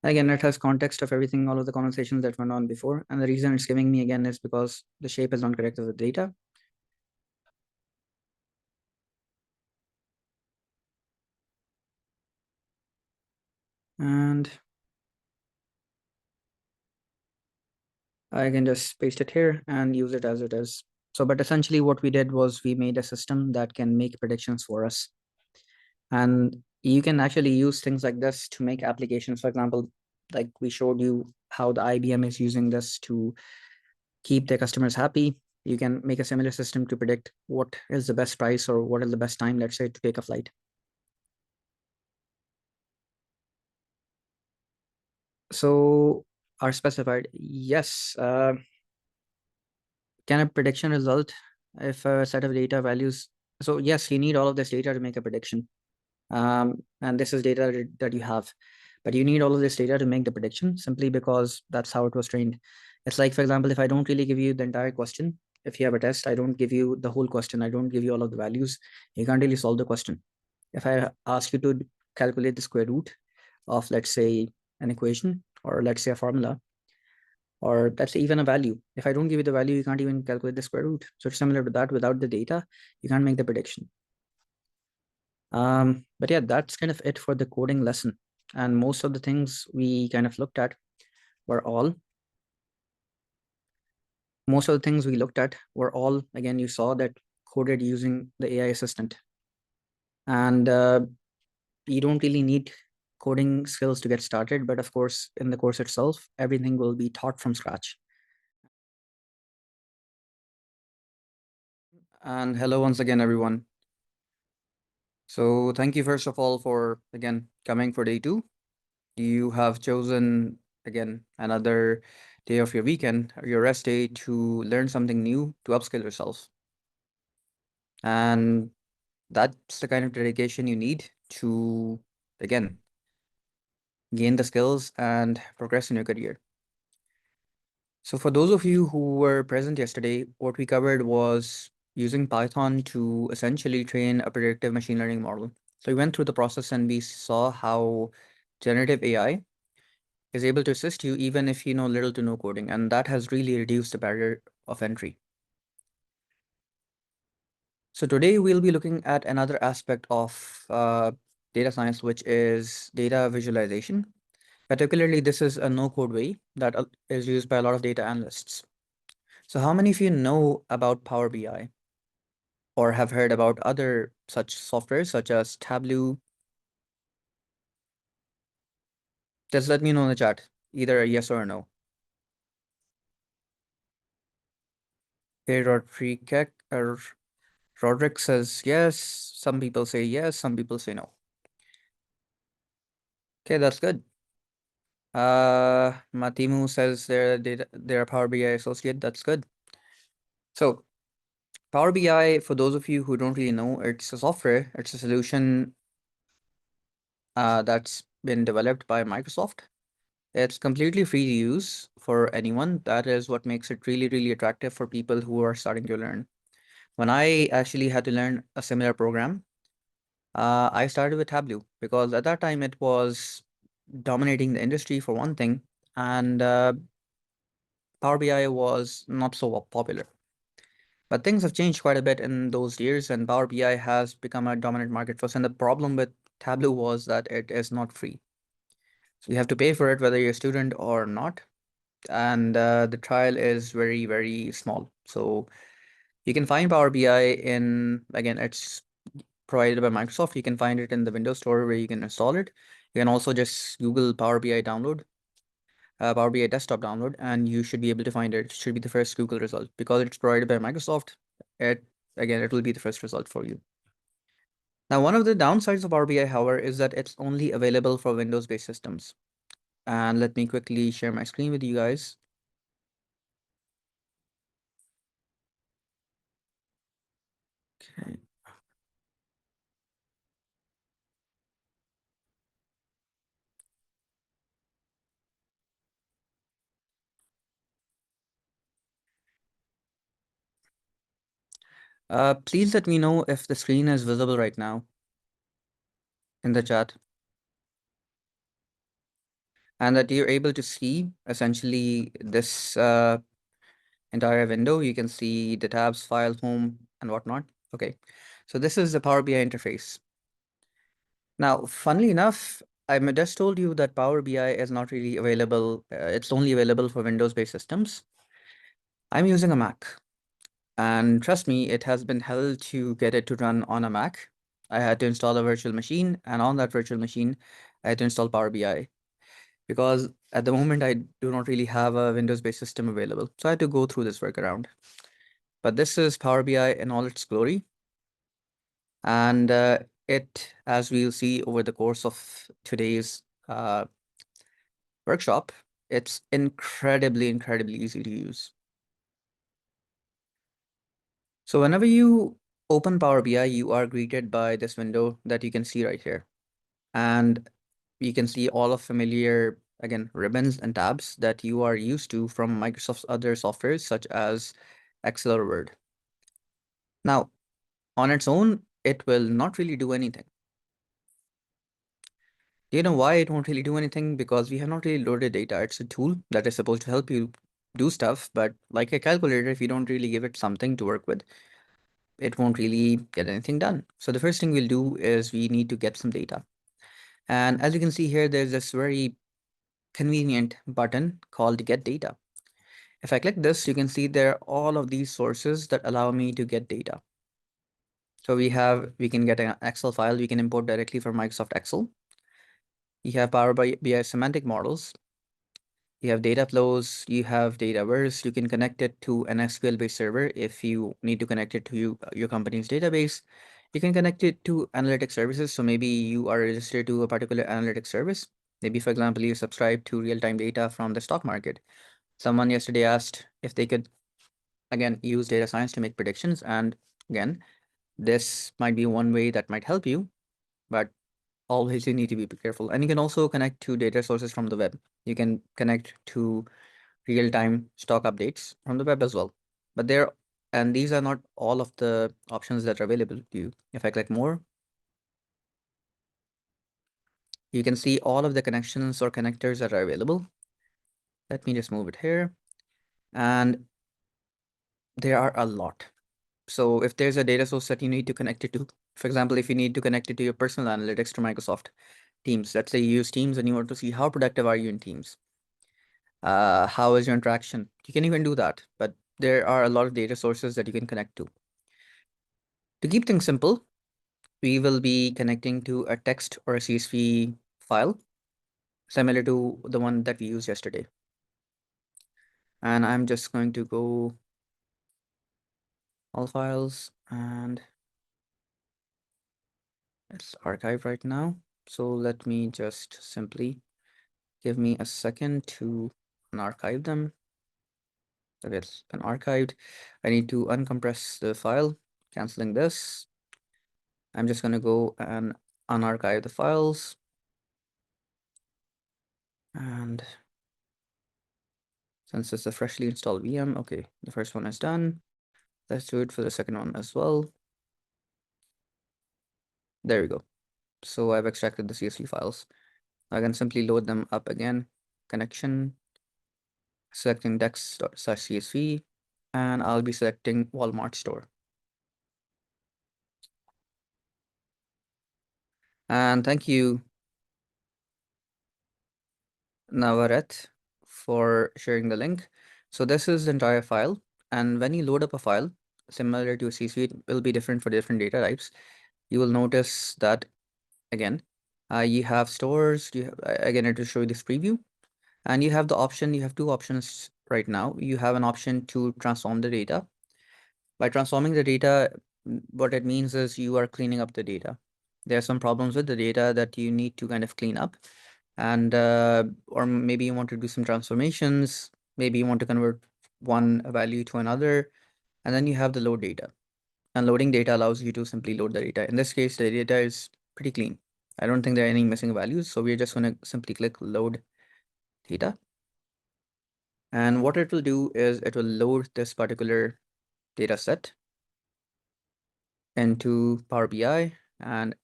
Again, it has context of everything, all of the conversations that went on before. And the reason it's giving me again is because the shape is not correct of the data. And I can just paste it here and use it as it is. So, but essentially what we did was we made a system that can make predictions for us. And you can actually use things like this to make applications. For example, like we showed you how the IBM is using this to keep their customers happy. You can make a similar system to predict what is the best price or what is the best time, let's say, to take a flight. So are specified, yes. Can a prediction result if a set of data values? So yes, you need all of this data to make a prediction. And this is data that you have, but you need all of this data to make the prediction simply because that's how it was trained. It's like, for example, if I don't really give you the entire question, if you have a test, I don't give you the whole question, I don't give you all of the values, you can't really solve the question. If I ask you to calculate the square root of, let's say, an equation, or let's say a formula, or that's even a value, if I don't give you the value, you can't even calculate the square root. So it's similar to that. Without the data, you can't make the prediction. But yeah, that's kind of it for the coding lesson. And most of the things we kind of looked at were all, most of the things we looked at were all, again, you saw that coded using the AI assistant. And you don't really need coding skills to get started. But of course, in the course itself, everything will be taught from scratch. And hello once again, everyone. So thank you first of all for, again, coming for day 2. You have chosen, again, another day of your weekend or your rest day to learn something new, to upskill yourself. And that's the kind of dedication you need to, again, gain the skills and progress in your career. So for those of you who were present yesterday, what we covered was using Python to essentially train a predictive machine learning model. So we went through the process and we saw how generative AI is able to assist you even if you know little to no coding, and that has really reduced the barrier of entry. So today we'll be looking at another aspect of data science, which is data visualization. Particularly, this is a no-code way that is used by a lot of data analysts. So how many of you know about Power BI or have heard about other such softwares such as Tableau? Just let me know in the chat, either a yes or a no. Okay, Roderick says yes. Some people say yes, some people say no. Okay, that's good. Matimu says they're a Power BI associate. That's good. So Power BI, for those of you who don't really know, it's a software, it's a solution that's been developed by Microsoft. It's completely free to use for anyone. That is what makes it really, really attractive for people who are starting to learn. When I actually had to learn a similar program, I started with Tableau because at that time it was dominating the industry for one thing, and Power BI was not so popular. But things have changed quite a bit in those years, and Power BI has become a dominant market for us. And the problem with Tableau was that it is not free. So you have to pay for it whether you're a student or not. And the trial is very, very small. So you can find Power BI in, again, it's provided by Microsoft. You can find it in the Windows Store where you can install it. You can also just Google Power BI download, Power BI desktop download, and you should be able to find it. It should be the first Google result because it's provided by Microsoft. It again, it will be the first result for you. Now, one of the downsides of Power BI, however, is that it's only available for Windows-based systems. And let me quickly share my screen with you guys. Okay. Please let me know if the screen is visible right now in the chat and that you're able to see essentially this entire window. You can see the tabs, file, home, and whatnot. Okay, so this is the Power BI interface. Now, funnily enough, just told you that Power BI is not really available. It's only available for Windows-based systems. I'm using a Mac, and trust me, it has been hell to get it to run on a Mac. I had to install a virtual machine, and on that virtual machine, I had to install Power BI because at the moment I do not really have a Windows-based system available. So I had to go through this workaround. But this is Power BI in all its glory. And it, as we'll see over the course of today's workshop, it's incredibly, incredibly easy to use. So whenever you open Power BI, you are greeted by this window that you can see right here. And you can see all of familiar, again, ribbons and tabs that you are used to from Microsoft's other softwares, such as Excel or Word. Now, on its own, it will not really do anything. Do you know why it won't really do anything? Because we have not really loaded data. It's a tool that is supposed to help you do stuff, but like a calculator, if you don't really give it something to work with, it won't really get anything done. So the first thing we'll do is we need to get some data. And as you can see here, there's this very convenient button called Get Data. If I click this, you can see there are all of these sources that allow me to get data. So we can get an Excel file, we can import directly from Microsoft Excel. You have Power BI semantic models. You have data flows, you have Dataverse, you can connect it to an SQL-based server if you need to connect it to your company's database. You can connect it to analytic services. So maybe you are registered to a particular analytic service. Maybe, for example, you subscribe to real-time data from the stock market. Someone yesterday asked if they could, again, use data science to make predictions. And again, this might be one way that might help you, but always you need to be careful. And you can also connect to data sources from the web. You can connect to real-time stock updates from the web as well. But and these are not all of the options that are available to you. If I click more, You can see all of the connections or connectors that are available. Let me just move it here. And there are a lot. So if there's a data source that you need to connect it to, for example, if you need to connect it to your personal analytics to Microsoft Teams, let's say you use Teams and you want to see how productive are you in Teams, how is your interaction, you can even do that. But there are a lot of data sources that you can connect to. To keep things simple, we will be connecting to a text or a CSV file similar to the one that we used yesterday. And I'm just going to go all files and it's archived right now. So let me just simply give me a second to unarchive them. Okay, it's been archived. I need to uncompress the file, canceling this. I'm just going to go and unarchive the files. And since it's a freshly installed VM, okay, the first one is done. Let's do it for the second one as well. There we go. So I've extracted the CSV files. I can simply load them up again. Connection, selecting dex.csv, and I'll be selecting Walmart store. And thank you, Navaret, for sharing the link. So this is the entire file. And when you load up a file, similar to a CSV, it will be different for different data types. You will notice that, again, you have stores, again, it will show you this preview. And you have the option, you have two options right now. You have an option to transform the data. By transforming the data, what it means is you are cleaning up the data. There are some problems with the data that you need to kind of clean up. And or maybe you want to do some transformations. Maybe you want to convert one value to another. And then you have the load data. And loading data allows you to simply load the data. In this case, the data is pretty clean. I don't think there are any missing values. So we're just going to simply click load data. And what it will do is it will load this particular data set into Power BI. And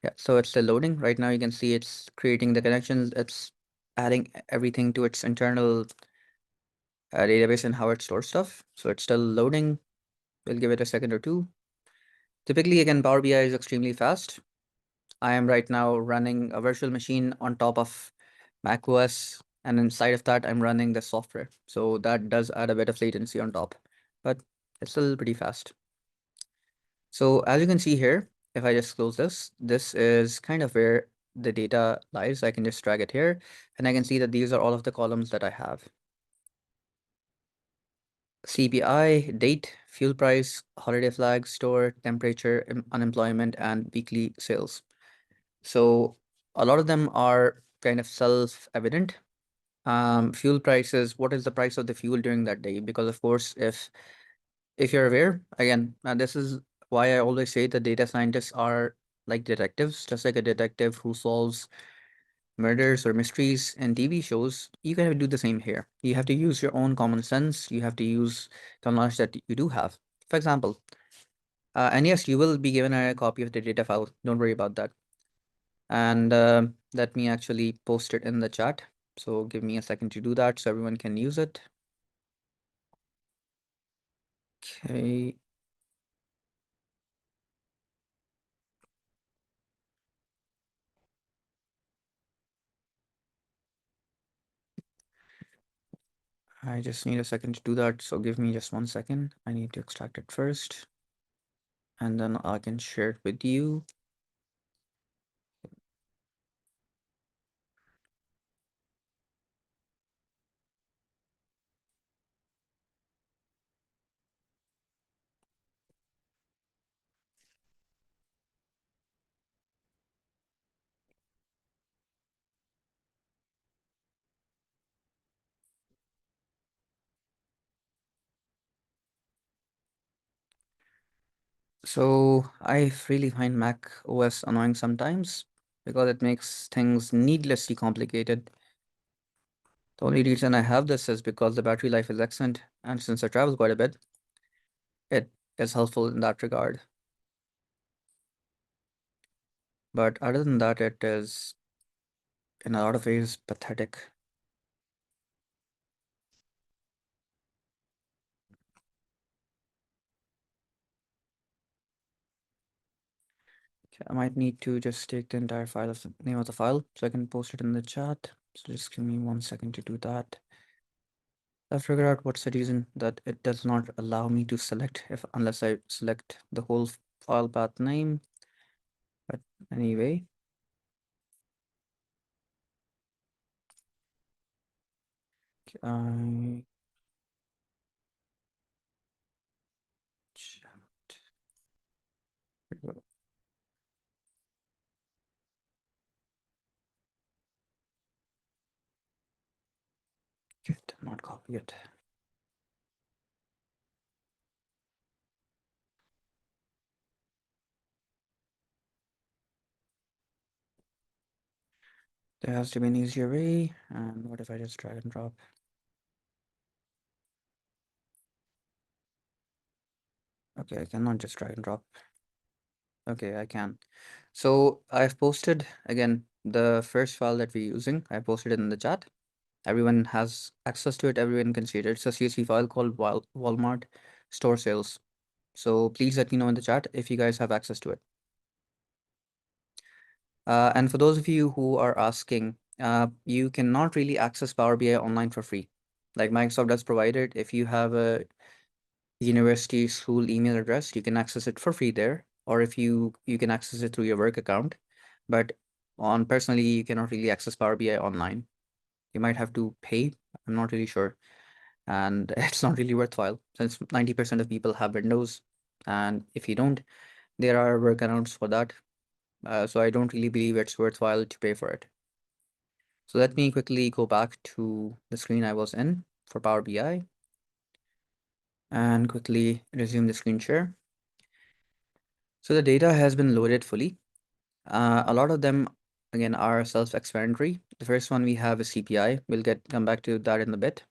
yeah, so it's still loading. Right now you can see it's creating the connections. It's adding everything to its internal database and how it stores stuff. So it's still loading. We'll give it a second or two. Typically, again, Power BI is extremely fast. I am right now running a virtual machine on top of macOS, and inside of that, I'm running the software. So that does add a bit of latency on top, but it's still pretty fast. So as you can see here, if I just close this, this is kind of where the data lies. I can just drag it here, and I can see that these are all of the columns that I have. CPI, date, fuel price, holiday flag, store, temperature, unemployment, and weekly sales. So a lot of them are kind of self-evident. Fuel prices, what is the price of the fuel during that day? Because of course, if you're aware, again, this is why I always say that data scientists are like detectives, just like a detective who solves murders or mysteries in TV shows. You can do the same here. You have to use your own common sense. You have to use the knowledge that you do have. For example, and yes, you will be given a copy of the data file. Don't worry about that. And let me actually post it in the chat. So give me a second to do that so everyone can use it. Okay. I just need a second to do that. So give me just 1 second. I need to extract it first. And then I can share it with you. So I really find Mac OS annoying sometimes because it makes things needlessly complicated. The only reason I have this is because the battery life is excellent, and since I travel quite a bit, it is helpful in that regard. But other than that, it is in a lot of ways pathetic. Okay, I might need to just take the entire file of the name of the file so I can post it in the chat. So just give me 1 second to do that. I've figured out what's the reason that it does not allow me to select if unless I select the whole file path name. But anyway, I chat. Did not copy it. There has to be an easier way. And what if I just drag and drop? Okay, I cannot just drag and drop. Okay, I can. So I've posted again the first file that we're using. I posted it in the chat. Everyone has access to it. Everyone can see it. It's a CSV file called Walmart store sales. So please let me know in the chat if you guys have access to it. And for those of you who are asking, you cannot really access Power BI online for free. Like Microsoft does provide it. If you have a university school email address, you can access it for free there. Or if you can access it through your work account. But on personally, you cannot really access Power BI online. You might have to pay. I'm not really sure. And it's not really worthwhile since 90% of people have Windows. And if you don't, there are workarounds for that. So I don't really believe it's worthwhile to pay for it. So let me quickly go back to the screen I was in for Power BI and quickly resume the screen share. So the data has been loaded fully. A lot of them, again, are self-explanatory. The first one we have is CPI. We'll come back to that in a bit.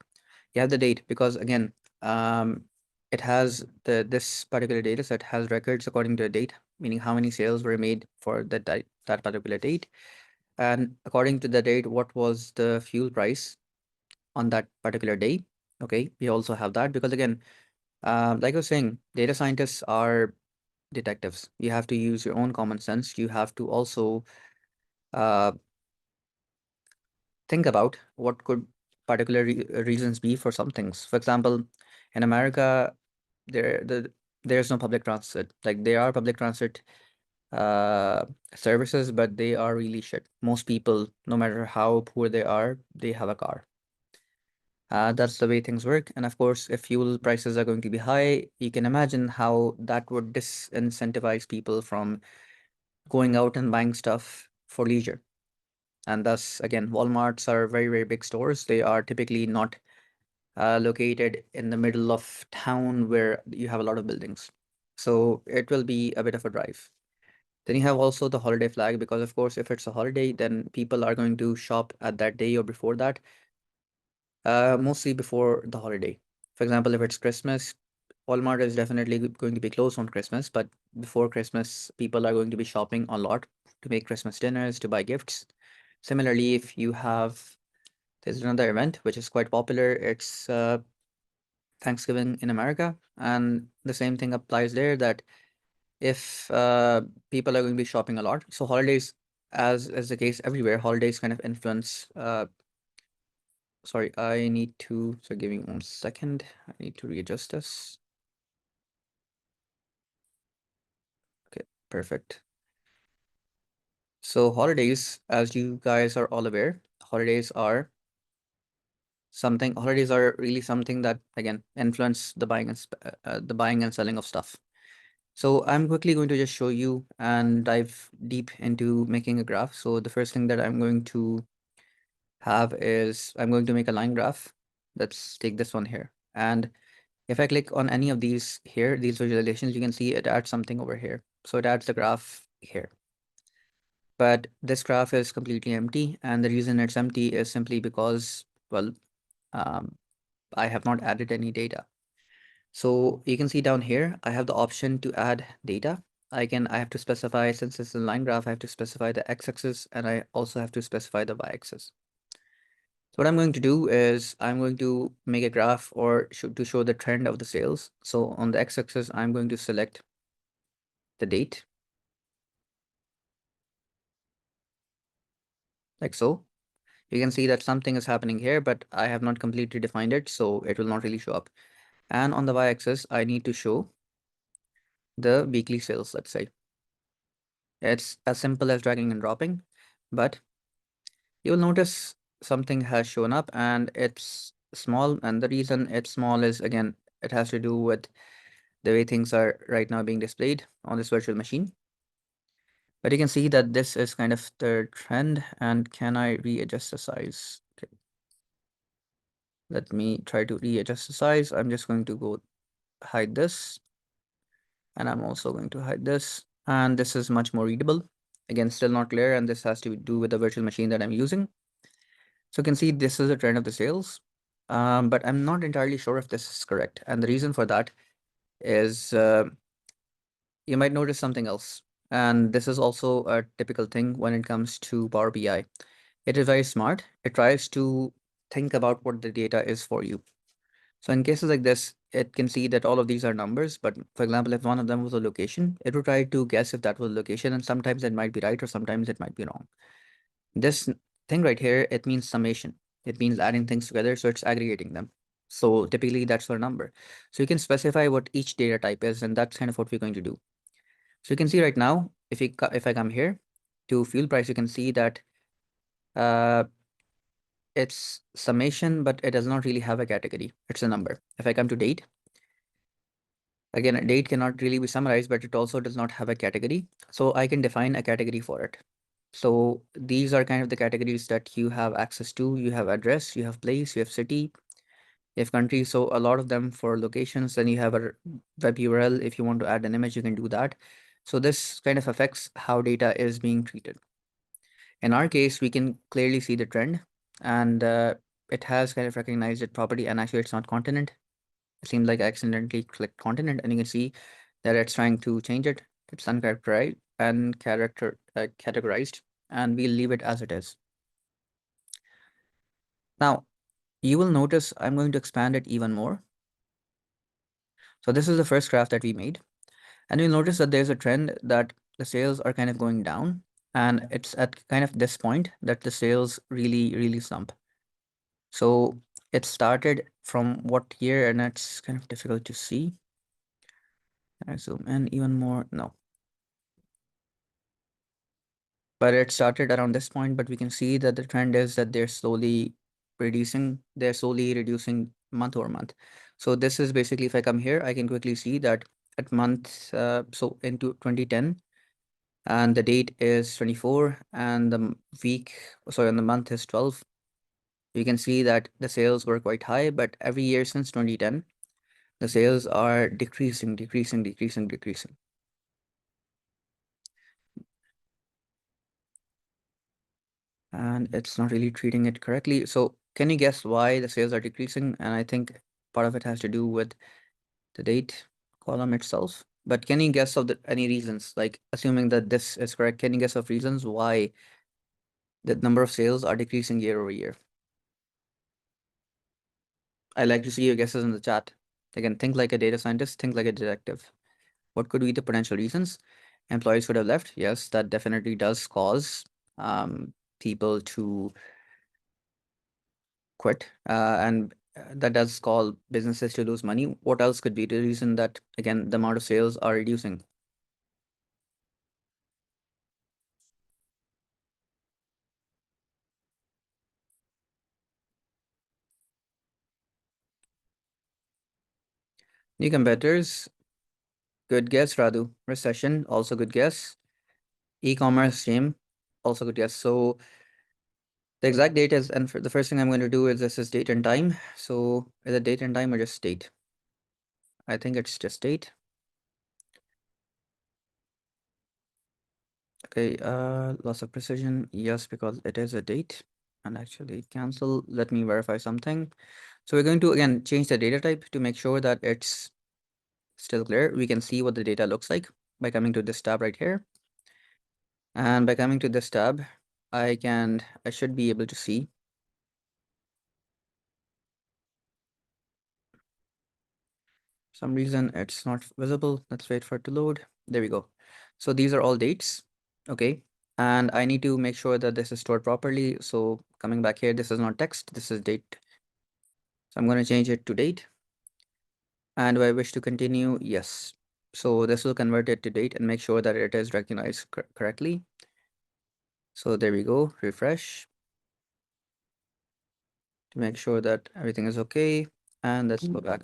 You have the date because again, um, it has this particular data set has records according to a date, meaning how many sales were made for that particular date. And according to the date, what was the fuel price on that particular day? Okay, we also have that because again, like I was saying, data scientists are detectives. You have to use your own common sense. You have to also uh, think about what could particular reasons be for some things. For example, in America, there's no public transit. Like there are public transit uh, services, but they are really shit. Most people, no matter how poor they are, they have a car. That's the way things work. And of course, if fuel prices are going to be high, you can imagine how that would disincentivize people from going out and buying stuff for leisure. And thus, again, Walmarts are very, very big stores. They are typically not located in the middle of town where you have a lot of buildings. So it will be a bit of a drive. Then you have also the holiday flag because, of course, if it's a holiday, then people are going to shop at that day or before that, mostly before the holiday. For example, if it's Christmas, Walmart is definitely going to be closed on Christmas, but before Christmas, people are going to be shopping a lot to make Christmas dinners, to buy gifts. Similarly, if you have, there's another event which is quite popular. It's Thanksgiving in America, and the same thing applies there that if people are going to be shopping a lot, so holidays, as is the case everywhere, holidays kind of influence. Sorry, I need to. So give me 1 second. I need to readjust this. Okay, perfect. So holidays, as you guys are all aware, holidays are really something that again influence the buying and the buying and selling of stuff. So I'm quickly going to just show you and dive deep into making a graph. So the first thing that I'm going to have is I'm going to make a line graph. Let's take this one here. And if I click on any of these here, these visualizations, you can see it adds something over here. So it adds the graph here. But this graph is completely empty. And the reason it's empty is simply because, well, um, I have not added any data. So you can see down here, I have the option to add data. I have to specify, since it's a line graph, I have to specify the x-axis and I also have to specify the y-axis. So what I'm going to do is I'm going to make a graph to show the trend of the sales. So on the x-axis, I'm going to select the date, like so. You can see that something is happening here, but I have not completely defined it, so it will not really show up. And on the y-axis, I need to show the weekly sales, let's say. It's as simple as dragging and dropping, but you will notice something has shown up and it's small. And the reason it's small is, again, it has to do with the way things are right now being displayed on this virtual machine. But you can see that this is kind of the trend. And can I readjust the size? Okay. Let me try to readjust the size. I'm just going to go hide this. And I'm also going to hide this. And this is much more readable. Again, still not clear. And this has to do with the virtual machine that I'm using. So you can see this is a trend of the sales. But I'm not entirely sure if this is correct. And the reason for that is you might notice something else. And this is also a typical thing when it comes to Power BI. It is very smart. It tries to think about what the data is for you. So in cases like this, it can see that all of these are numbers. But for example, if one of them was a location, it would try to guess if that was a location. And sometimes it might be right or sometimes it might be wrong. This thing right here, it means summation. It means adding things together. So it's aggregating them. So typically that's for a number. So you can specify what each data type is, and that's kind of what we're going to do. So you can see right now, if I come here to fuel price, you can see that uh, it's summation, but it does not really have a category. It's a number. If I come to date, again, a date cannot really be summarized, but it also does not have a category. So I can define a category for it. So these are kind of the categories that you have access to. You have address, you have place, you have city, you have country. So a lot of them for locations. Then you have a web URL. If you want to add an image, you can do that. So this kind of affects how data is being treated. In our case, we can clearly see the trend, and it has kind of recognized it property. And actually, it's not continent. It seems like I accidentally clicked continent, and you can see that it's trying to change it. It's uncharacterized and categorized, and we'll leave it as it is. Now, you will notice I'm going to expand it even more. So this is the first graph that we made. And you'll notice that there's a trend that the sales are kind of going down. And it's at kind of this point that the sales really, really slump. So it started from what year? And it's kind of difficult to see. Can I zoom in even more? No. But it started around this point, but we can see that the trend is that they're slowly reducing month over month. So this is basically, if I come here, I can quickly see that at month, so into 2010, and the date is 24, and the week, sorry, and the month is 12. You can see that the sales were quite high, but every year since 2010, the sales are decreasing, decreasing, decreasing, decreasing. And it's not really treating it correctly. So can you guess why the sales are decreasing? And I think part of it has to do with the date column itself. But can you guess of any reasons? Like, assuming that this is correct, can you guess of reasons why the number of sales are decreasing year over year? I like to see your guesses in the chat. Again, think like a data scientist, think like a detective. What could be the potential reasons? Employees could have left. Yes, that definitely does cause people to quit, and that does call businesses to lose money. What else could be the reason that, again, the amount of sales are reducing? New competitors, good guess, Radu. Recession, also good guess. E-commerce, shame, also good guess. So the exact date is, and for the first thing I'm going to do is this is date and time. So is it date and time or just date? I think it's just date. Okay, loss of precision. Yes, because it is a date. And actually cancel. Let me verify something. So we're going to, again, change the data type to make sure that it's still clear. We can see what the data looks like. by coming to this tab right here. And by coming to this tab, I should be able to see some reason it's not visible. Let's wait for it to load. There we go. So these are all dates. Okay. And I need to make sure that this is stored properly. So coming back here, this is not text, this is date. So I'm going to change it to date. And do I wish to continue? Yes. So this will convert it to date and make sure that it is recognized correctly. So there we go. Refresh to make sure that everything is okay. And let's go back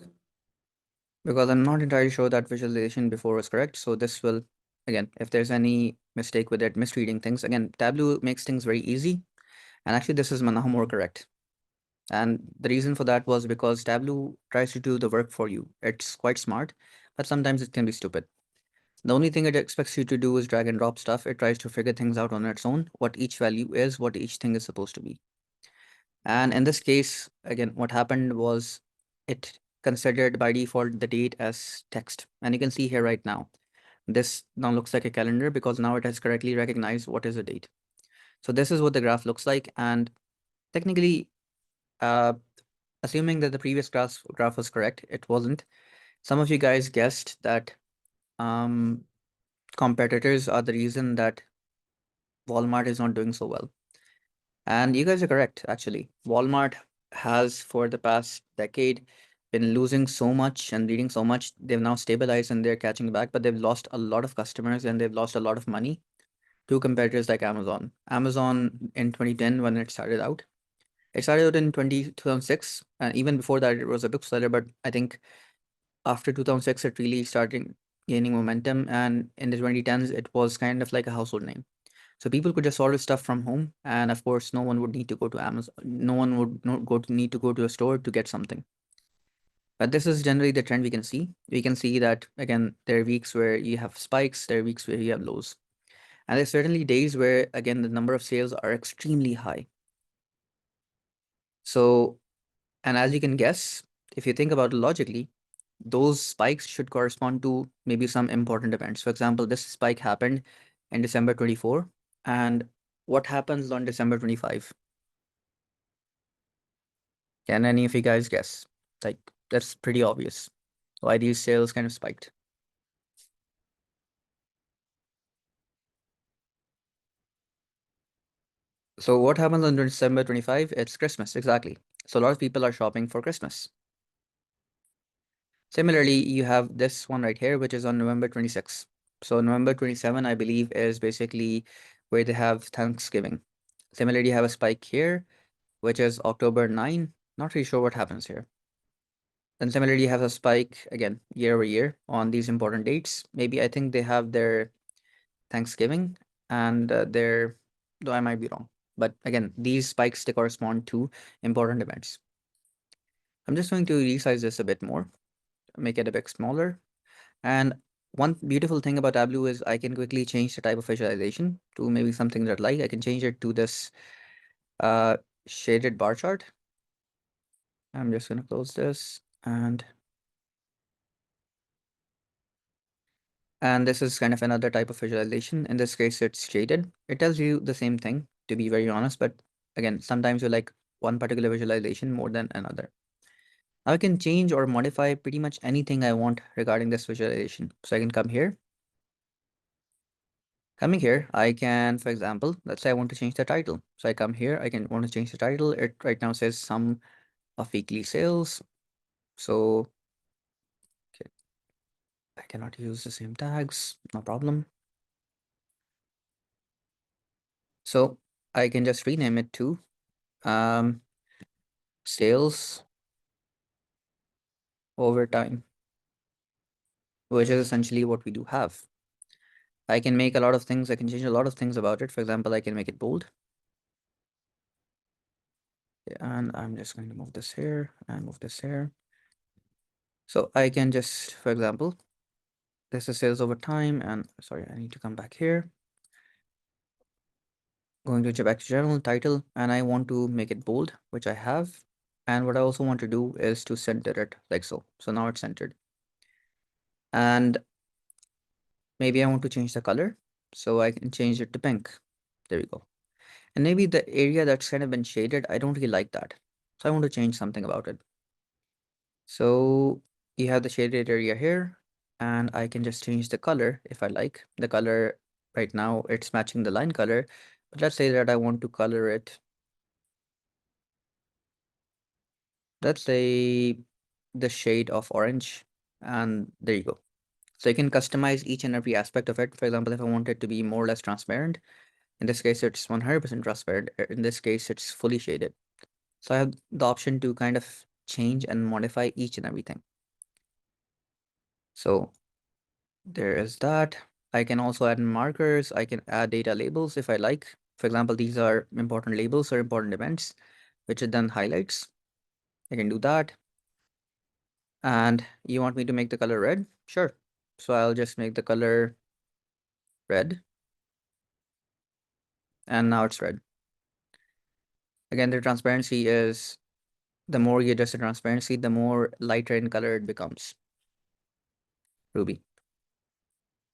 because I'm not entirely sure that visualization before was correct. So this will, again, if there's any mistake with it, misreading things, again, Tableau makes things very easy. And actually, this is now more correct. And the reason for that was because Tableau tries to do the work for you. It's quite smart, but sometimes it can be stupid. The only thing it expects you to do is drag and drop stuff. It tries to figure things out on its own, what each value is, what each thing is supposed to be. And in this case, again, what happened was it considered by default the date as text. And you can see here right now, this now looks like a calendar because now it has correctly recognized what is a date. So this is what the graph looks like. And technically, uh, assuming that the previous graph was correct, it wasn't. Some of you guys guessed that um, competitors are the reason that Walmart is not doing so well. And you guys are correct, actually. Walmart has, for the past decade, been losing so much and bleeding so much. They've now stabilized and they're catching back, but they've lost a lot of customers and they've lost a lot of money to competitors like Amazon. Amazon in 2010, when it started out in 2006. And even before that, it was a bookseller, but I think after 2006, it really started gaining momentum. And in the 2010s, it was kind of like a household name. So people could just order stuff from home, and of course, no one would need to go to Amazon. No one would not go to need to go to a store to get something. But this is generally the trend we can see. We can see that again, there are weeks where you have spikes, there are weeks where you have lows. And there's certainly days where again the number of sales are extremely high. So, and as you can guess, if you think about it logically, those spikes should correspond to maybe some important events. For example, this spike happened in December 24, and what happens on December 25? Can any of you guys guess? Like, that's pretty obvious why these sales kind of spiked. So what happens on December 25? It's Christmas, exactly. So a lot of people are shopping for Christmas. Similarly, you have this one right here, which is on November 26th. So November 27, I believe, is basically where they have Thanksgiving. Similarly, you have a spike here, which is October 9. Not really sure what happens here. Then similarly, you have a spike again year over year on these important dates. Maybe I think they have their Thanksgiving and their, though I might be wrong. But again, these spikes they correspond to important events. I'm just going to resize this a bit more, make it a bit smaller. And one beautiful thing about Tableau is I can quickly change the type of visualization to maybe something that I like. I can change it to this uh, shaded bar chart. I'm just going to close this and this is kind of another type of visualization. In this case, it's shaded. It tells you the same thing, to be very honest, but again, sometimes you like one particular visualization more than another. Now I can change or modify pretty much anything I want regarding this visualization. So I can come here. Coming here, I can, for example, let's say I want to change the title. So I come here, I can want to change the title. It right now says sum of weekly sales. So okay, I cannot use the same tags, no problem. So I can just rename it to um, sales over time, which is essentially what we do have. I can make a lot of things, I can change a lot of things about it. For example, I can make it bold. And I'm just going to move this here and move this here. So I can just, for example, this is sales over time. And sorry, I need to come back here. Going to back to general title, and I want to make it bold, which I have. And what I also want to do is to center it like so. So now it's centered. And Maybe I want to change the color, so I can change it to pink. There we go. And maybe the area that's kind of been shaded, I don't really like that. So I want to change something about it. So you have the shaded area here, and I can just change the color if I like. The color right now, it's matching the line color, but let's say that I want to color it, let's say the shade of orange, and there you go. So you can customize each and every aspect of it. For example, if I want it to be more or less transparent, in this case, it's 100% transparent. In this case, it's fully shaded. So I have the option to kind of change and modify each and everything. So there is that. I can also add markers. I can add data labels if I like. For example, these are important labels or important events, which it then highlights. I can do that. And you want me to make the color red? Sure. So I'll just make the color red. And now it's red. Again, the transparency is, the more you adjust the transparency, the more lighter in color it becomes. Ruby.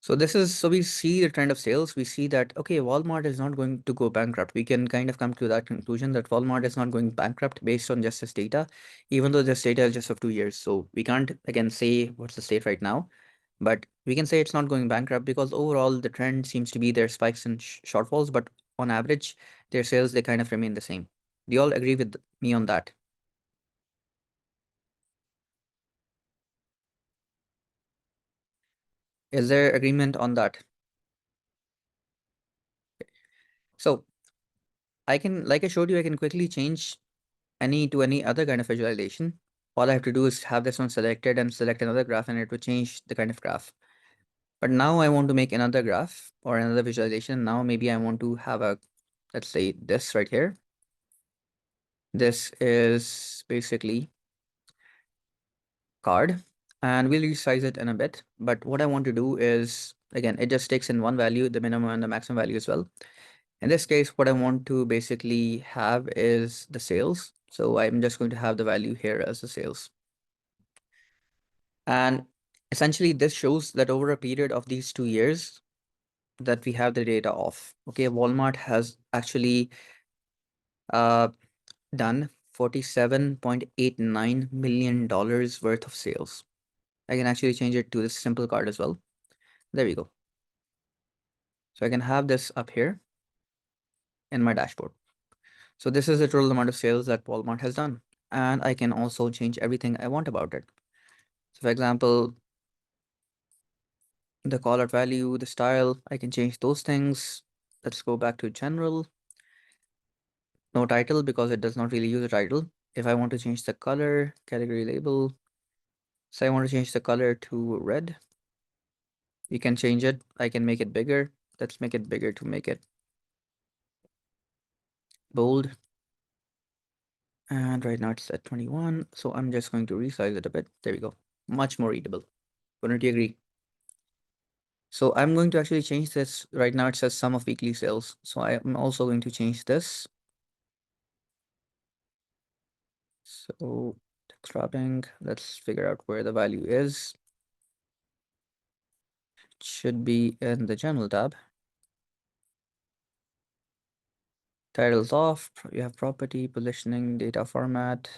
So this is, so we see the trend of sales. We see that, okay, Walmart is not going to go bankrupt. We can kind of come to that conclusion that Walmart is not going bankrupt based on just this data, even though this data is just of 2 years. So we can't again say what's the state right now, but we can say it's not going bankrupt because overall the trend seems to be their spikes and shortfalls, but on average, their sales, they kind of remain the same. Do you all agree with me on that? Is there agreement on that? So I can, like I showed you, I can quickly change any other kind of visualization. All I have to do is have this one selected and select another graph, and it will change the kind of graph. But now I want to make another graph or another visualization. Now maybe I want to have a, let's say this right here. This is basically card, and we'll resize it in a bit. But what I want to do is, again, it just takes in one value, the minimum and the maximum value as well. In this case, what I want to basically have is the sales. So I'm just going to have the value here as the sales. And essentially, this shows that over a period of these 2 years that we have the data of, okay, Walmart has actually uh, done $47.89 million worth of sales. I can actually change it to this simple card as well. There we go. So I can have this up here in my dashboard. So this is the total amount of sales that Walmart has done. And I can also change everything I want about it. So for example, the call out value, the style, I can change those things. Let's go back to general. No title because it does not really use a title. If I want to change the color, category label, say I want to change the color to red, you can change it. I can make it bigger. Let's make it bigger to make it bold. And right now it's at 21. So I'm just going to resize it a bit. There we go. Much more readable. Wouldn't you agree? So I'm going to actually change this. Right now it says sum of weekly sales. So I am also going to change this. So text wrapping, let's figure out where the value is. It should be in the general tab. Titles off, you have property, positioning, data format.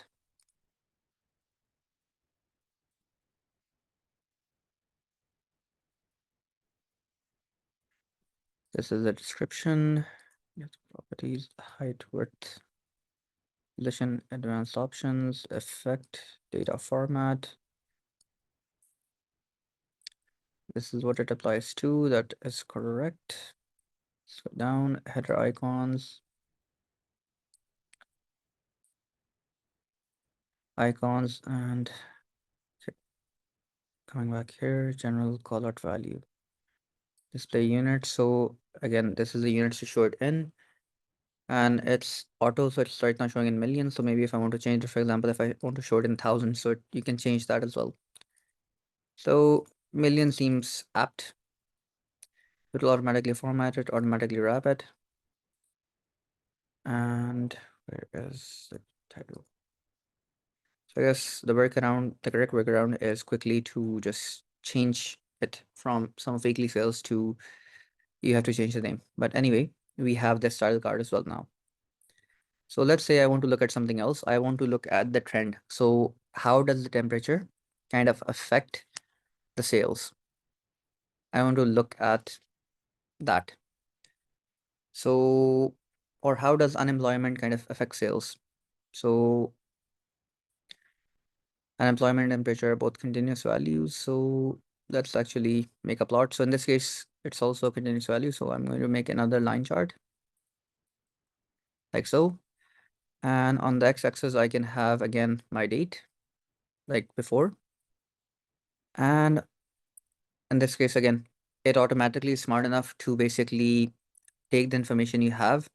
This is the description. Properties, height, width, position, advanced options, effect, data format. This is what it applies to. That is correct. Let's go down, header icons. Icons and coming back here, general callout value. Display unit. So again, this is the units to show it in. And it's auto, so it's right now showing in millions. So maybe if I want to change it, for example, if I want to show it in thousands, so you can change that as well. So million seems apt. It will automatically format it, automatically wrap it. And where is the title? So I guess the workaround, the correct workaround is quickly to just change it from some weekly sales to you have to change the name. But anyway, we have this title card as well now. So let's say I want to look at something else. I want to look at the trend. So how does the temperature kind of affect the sales? I want to look at that. So, or how does unemployment kind of affect sales? So unemployment and temperature are both continuous values. So let's actually make a plot. So in this case, it's also a continuous value. So I'm going to make another line chart like so. And on the x-axis, I can have again my date like before. And in this case, again, it automatically is smart enough to basically take the information you have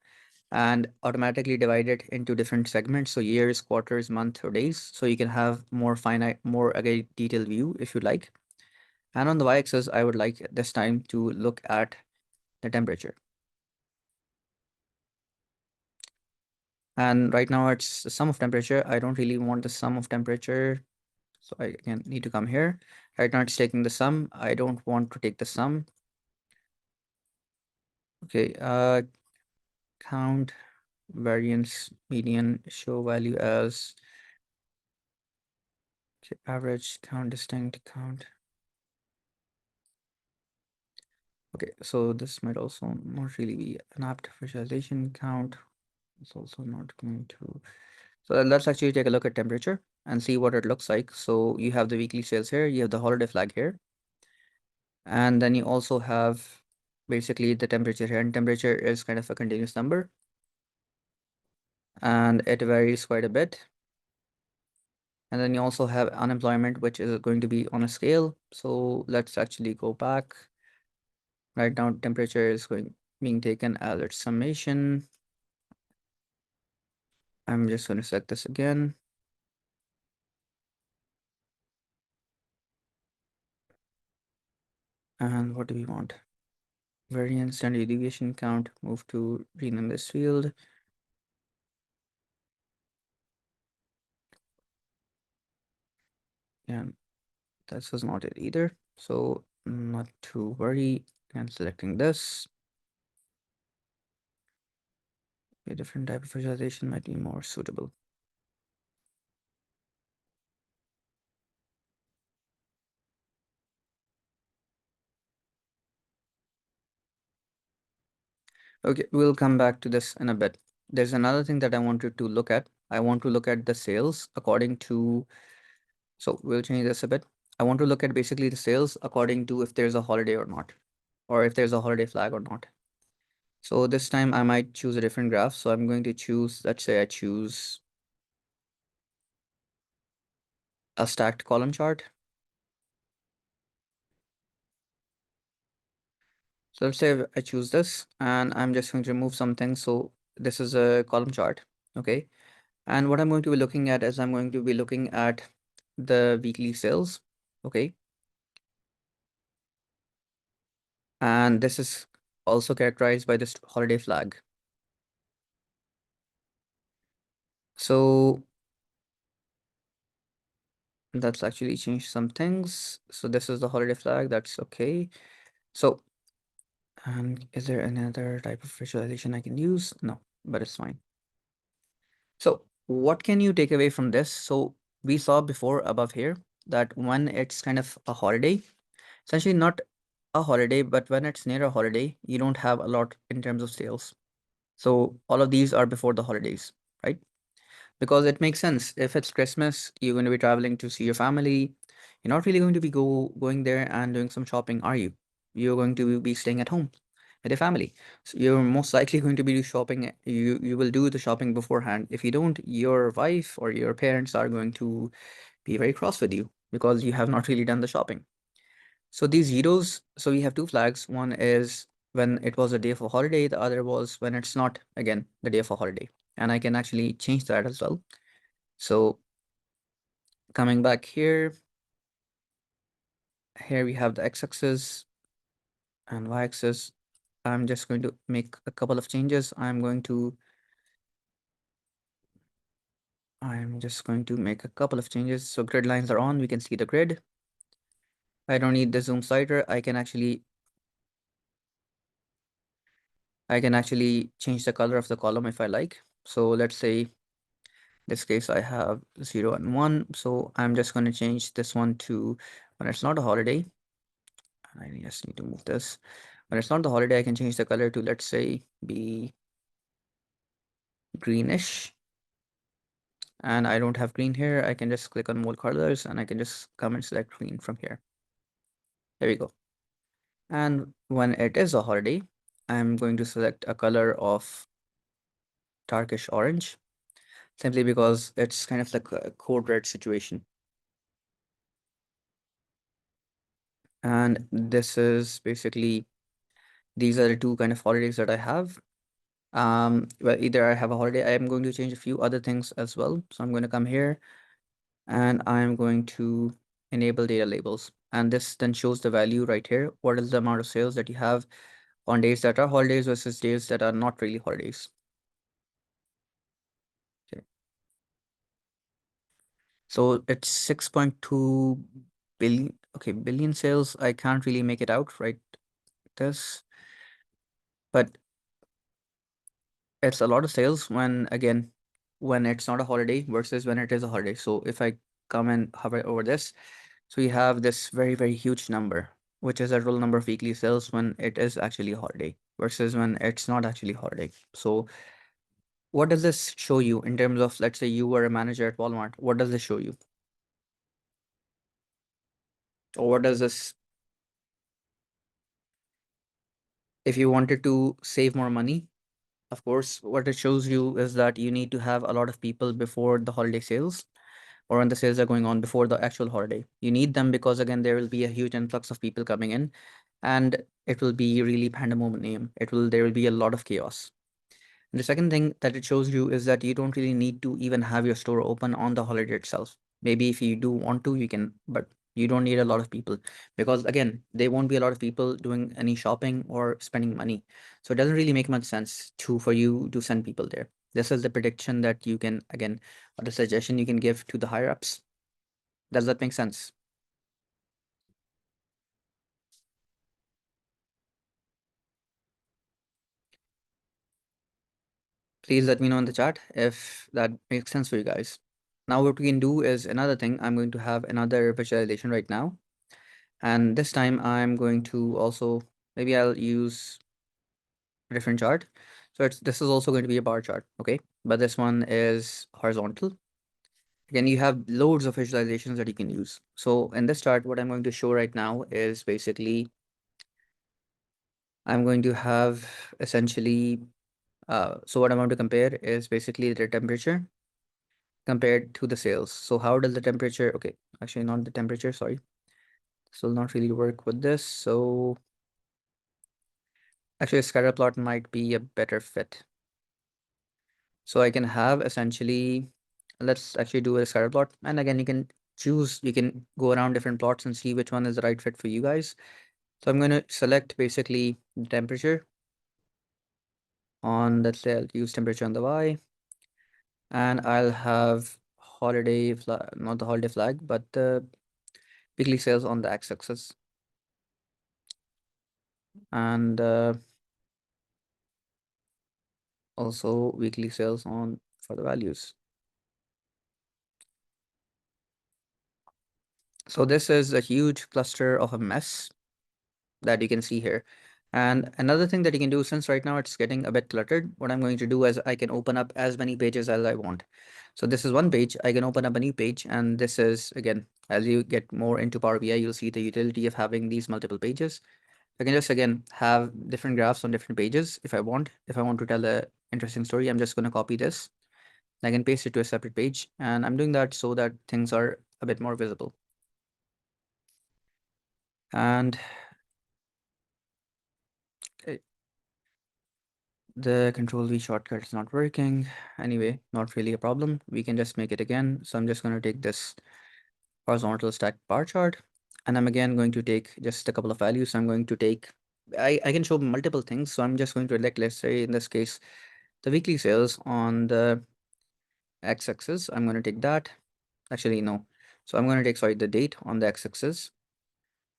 and automatically divide it into different segments. So years, quarters, month, or days. So you can have more finite, more again, detailed view if you like. And on the y-axis, I would like this time to look at the temperature. And right now it's the sum of temperature. I don't really want the sum of temperature. So I again need to come here. Right now it's taking the sum. I don't want to take the sum. Okay, count variance median show value as okay, average count distinct count. Okay, so this might also not really be an apt visualization count. It's also not going to. So let's actually take a look at temperature and see what it looks like. So you have the weekly sales here, you have the holiday flag here, and then you also have basically the temperature here. And temperature is kind of a continuous number, and it varies quite a bit. And then you also have unemployment, which is going to be on a scale. So let's actually go back. Right now, temperature is being taken as its summation. I'm just going to select this again. And what do we want? Variance, standard deviation count, move to rename this field. And this was not it either. So not to worry. And selecting this. A different type of visualization might be more suitable. Okay, we'll come back to this in a bit. There's another thing that I wanted to look at. I want to look at the sales according to, so we'll change this a bit. I want to look at basically the sales according to if there's a holiday or not, or if there's a holiday flag or not. So this time I might choose a different graph. So I'm going to choose, let's say I choose a stacked column chart. So let's say I choose this and I'm just going to remove something. So this is a column chart. Okay. And what I'm going to be looking at is I'm going to be looking at the weekly sales. Okay. And this is also characterized by this holiday flag. So that's actually changed some things. So this is the holiday flag. That's okay. So, and is there another type of visualization I can use? No, but it's fine. So what can you take away from this? So we saw before above here that when it's kind of a holiday, essentially not a holiday, but when it's near a holiday, you don't have a lot in terms of sales. So all of these are before the holidays, right? Because it makes sense. If it's Christmas, you're going to be traveling to see your family. You're not really going to be going there and doing some shopping, are you? You're going to be staying at home with your family. So you're most likely going to be shopping. You will do the shopping beforehand. If you don't, your wife or your parents are going to be very cross with you because you have not really done the shopping. So these zeros, so we have two flags. One is when it was a day of a holiday, the other was when it's not, again, the day of a holiday. And I can actually change that as well. So coming back here, here we have the x-axis and y-axis. I'm just going to make a couple of changes. I'm just going to make a couple of changes. So grid lines are on, we can see the grid. I don't need the zoom slider. I can actually change the color of the column if I like. So let's say this case I have 0 and 1. So I'm just going to change this one to when it's not a holiday. I just need to move this. When it's not the holiday, I can change the color to, let's say, be greenish. And I don't have green here. I can just click on more colors and I can just come and select green from here. There we go. And when it is a holiday, I'm going to select a color of darkish orange, simply because it's kind of like a code red situation. And this is basically, these are the two kind of holidays that I have. Well, either I have a holiday, I am going to change a few other things as well. So I'm going to come here and I'm going to enable data labels. And this then shows the value right here. What is the amount of sales that you have on days that are holidays versus days that are not really holidays. Okay. So it's 6.2 billion. Okay, billion sales. I can't really make it out right this, but it's a lot of sales when again when it's not a holiday versus when it is a holiday. So if I come and hover over this, so you have this very, very huge number, which is a total number of weekly sales when it is actually a holiday versus when it's not actually a holiday. So what does this show you in terms of, let's say you were a manager at Walmart, what does this show you? Or what does this, if you wanted to save more money, of course, what it shows you is that you need to have a lot of people before the holiday sales or when the sales are going on before the actual holiday. You need them because again, there will be a huge influx of people coming in and it will be really pandemonium. There will be a lot of chaos. And the second thing that it shows you is that you don't really need to even have your store open on the holiday itself. Maybe if you do want to, you can, but you don't need a lot of people because again, there won't be a lot of people doing any shopping or spending money. So it doesn't really make much sense for you to send people there. This is the prediction that you can, again, or the suggestion you can give to the higher ups. Does that make sense? Please let me know in the chat if that makes sense for you guys. Now what we can do is another thing. I'm going to have another visualization right now. And this time I'm going to also, maybe I'll use a different chart. So this is also going to be a bar chart, okay? But this one is horizontal. Again, you have loads of visualizations that you can use. So in this chart, what I'm going to show right now is basically, I'm going to have essentially, so what I'm going to compare is basically the temperature compared to the sales. So how does the temperature, okay, actually not the temperature, sorry. This will not really work with this. So actually a scatter plot might be a better fit. So I can have essentially, let's actually do a scatter plot. And again, you can choose, you can go around different plots and see which one is the right fit for you guys. So I'm going to select basically the temperature on, let's say I'll use temperature on the Y, and I'll have holiday flag, not the holiday flag, but the weekly sales on the x-axis. And also weekly sales on for the values. So this is a huge cluster of a mess that you can see here. And another thing that you can do, since right now it's getting a bit cluttered, what I'm going to do is I can open up as many pages as I want. So this is one page, I can open up a new page, and this is, again, as you get more into Power BI, you'll see the utility of having these multiple pages. I can just, again, have different graphs on different pages if I want. If I want to tell a interesting story, I'm just going to copy this. I can paste it to a separate page, and I'm doing that so that things are a bit more visible. And the Control V shortcut is not working. Anyway, not really a problem. We can just make it again. So I'm just going to take this horizontal stack bar chart, and I'm again going to take just a couple of values. So I'm going to take, I can show multiple things. So I'm just going to elect, let's say in this case, the weekly sales on the x-axis. I'm going to take that. Actually, no. So I'm going to take, sorry, the date on the x-axis.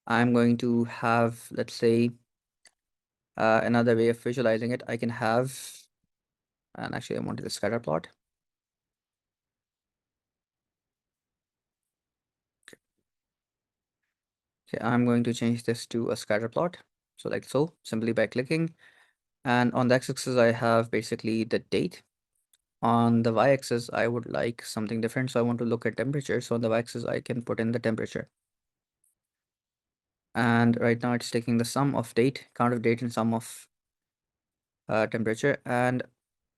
I'm going to have, let's say, another way of visualizing it. I can have, and actually I wanted a scatter plot. Okay, I'm going to change this to a scatter plot. So like so, simply by clicking. And on the x-axis, I have basically the date. On the y-axis, I would like something different. So I want to look at temperature. So on the y-axis, I can put in the temperature. And right now it's taking the sum of date, count of date and sum of temperature. And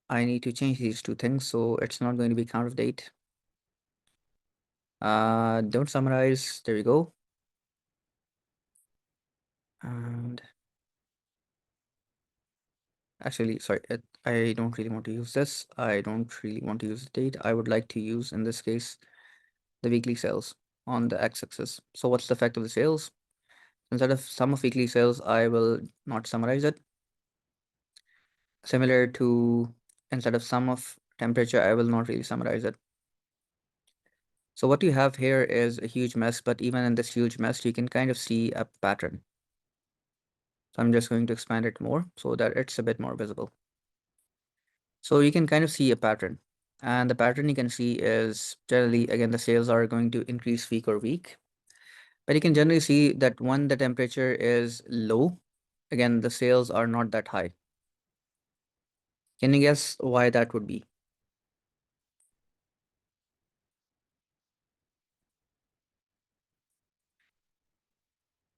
I need to change these two things. So it's not going to be count of date. Don't summarize. There we go. And actually, sorry, I don't really want to use this. I don't really want to use the date. I would like to use, in this case, the weekly sales on the x-axis. So what's the effect of the sales? Instead of sum of weekly sales, I will not summarize it. Similar to instead of sum of temperature, I will not really summarize it. So what you have here is a huge mess, but even in this huge mess, you can kind of see a pattern. So I'm just going to expand it more so that it's a bit more visible. So you can kind of see a pattern. And the pattern you can see is generally, again, the sales are going to increase week or week. But you can generally see that when the temperature is low, again, the sales are not that high. Can you guess why that would be?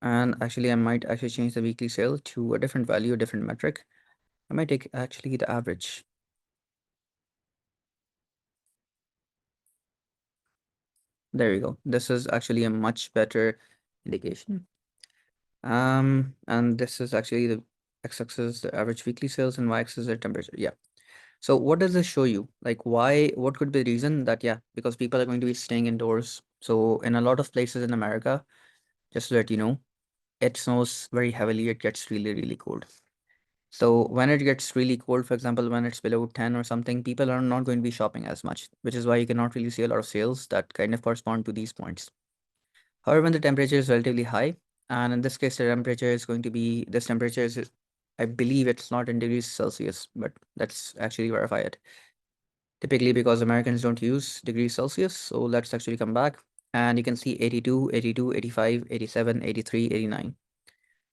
And actually, I might actually change the weekly sale to a different value, a different metric. I might take actually the average. There we go. This is actually a much better indication. And this is actually the x-axis, the average weekly sales, and y-axis the temperature. Yeah. So what does this show you? Like why, what could be the reason that, yeah, because people are going to be staying indoors. So in a lot of places in America, just to let you know, it snows very heavily. It gets really, really cold. So when it gets really cold, for example, when it's below 10 or something, people are not going to be shopping as much, which is why you cannot really see a lot of sales that kind of correspond to these points. However, when the temperature is relatively high, and in this case, the temperature is going to be, this temperature is, I believe it's not in degrees Celsius, but let's actually verify it. Typically, because Americans don't use degrees Celsius, so let's actually come back. And you can see 82, 82, 85, 87, 83, 89.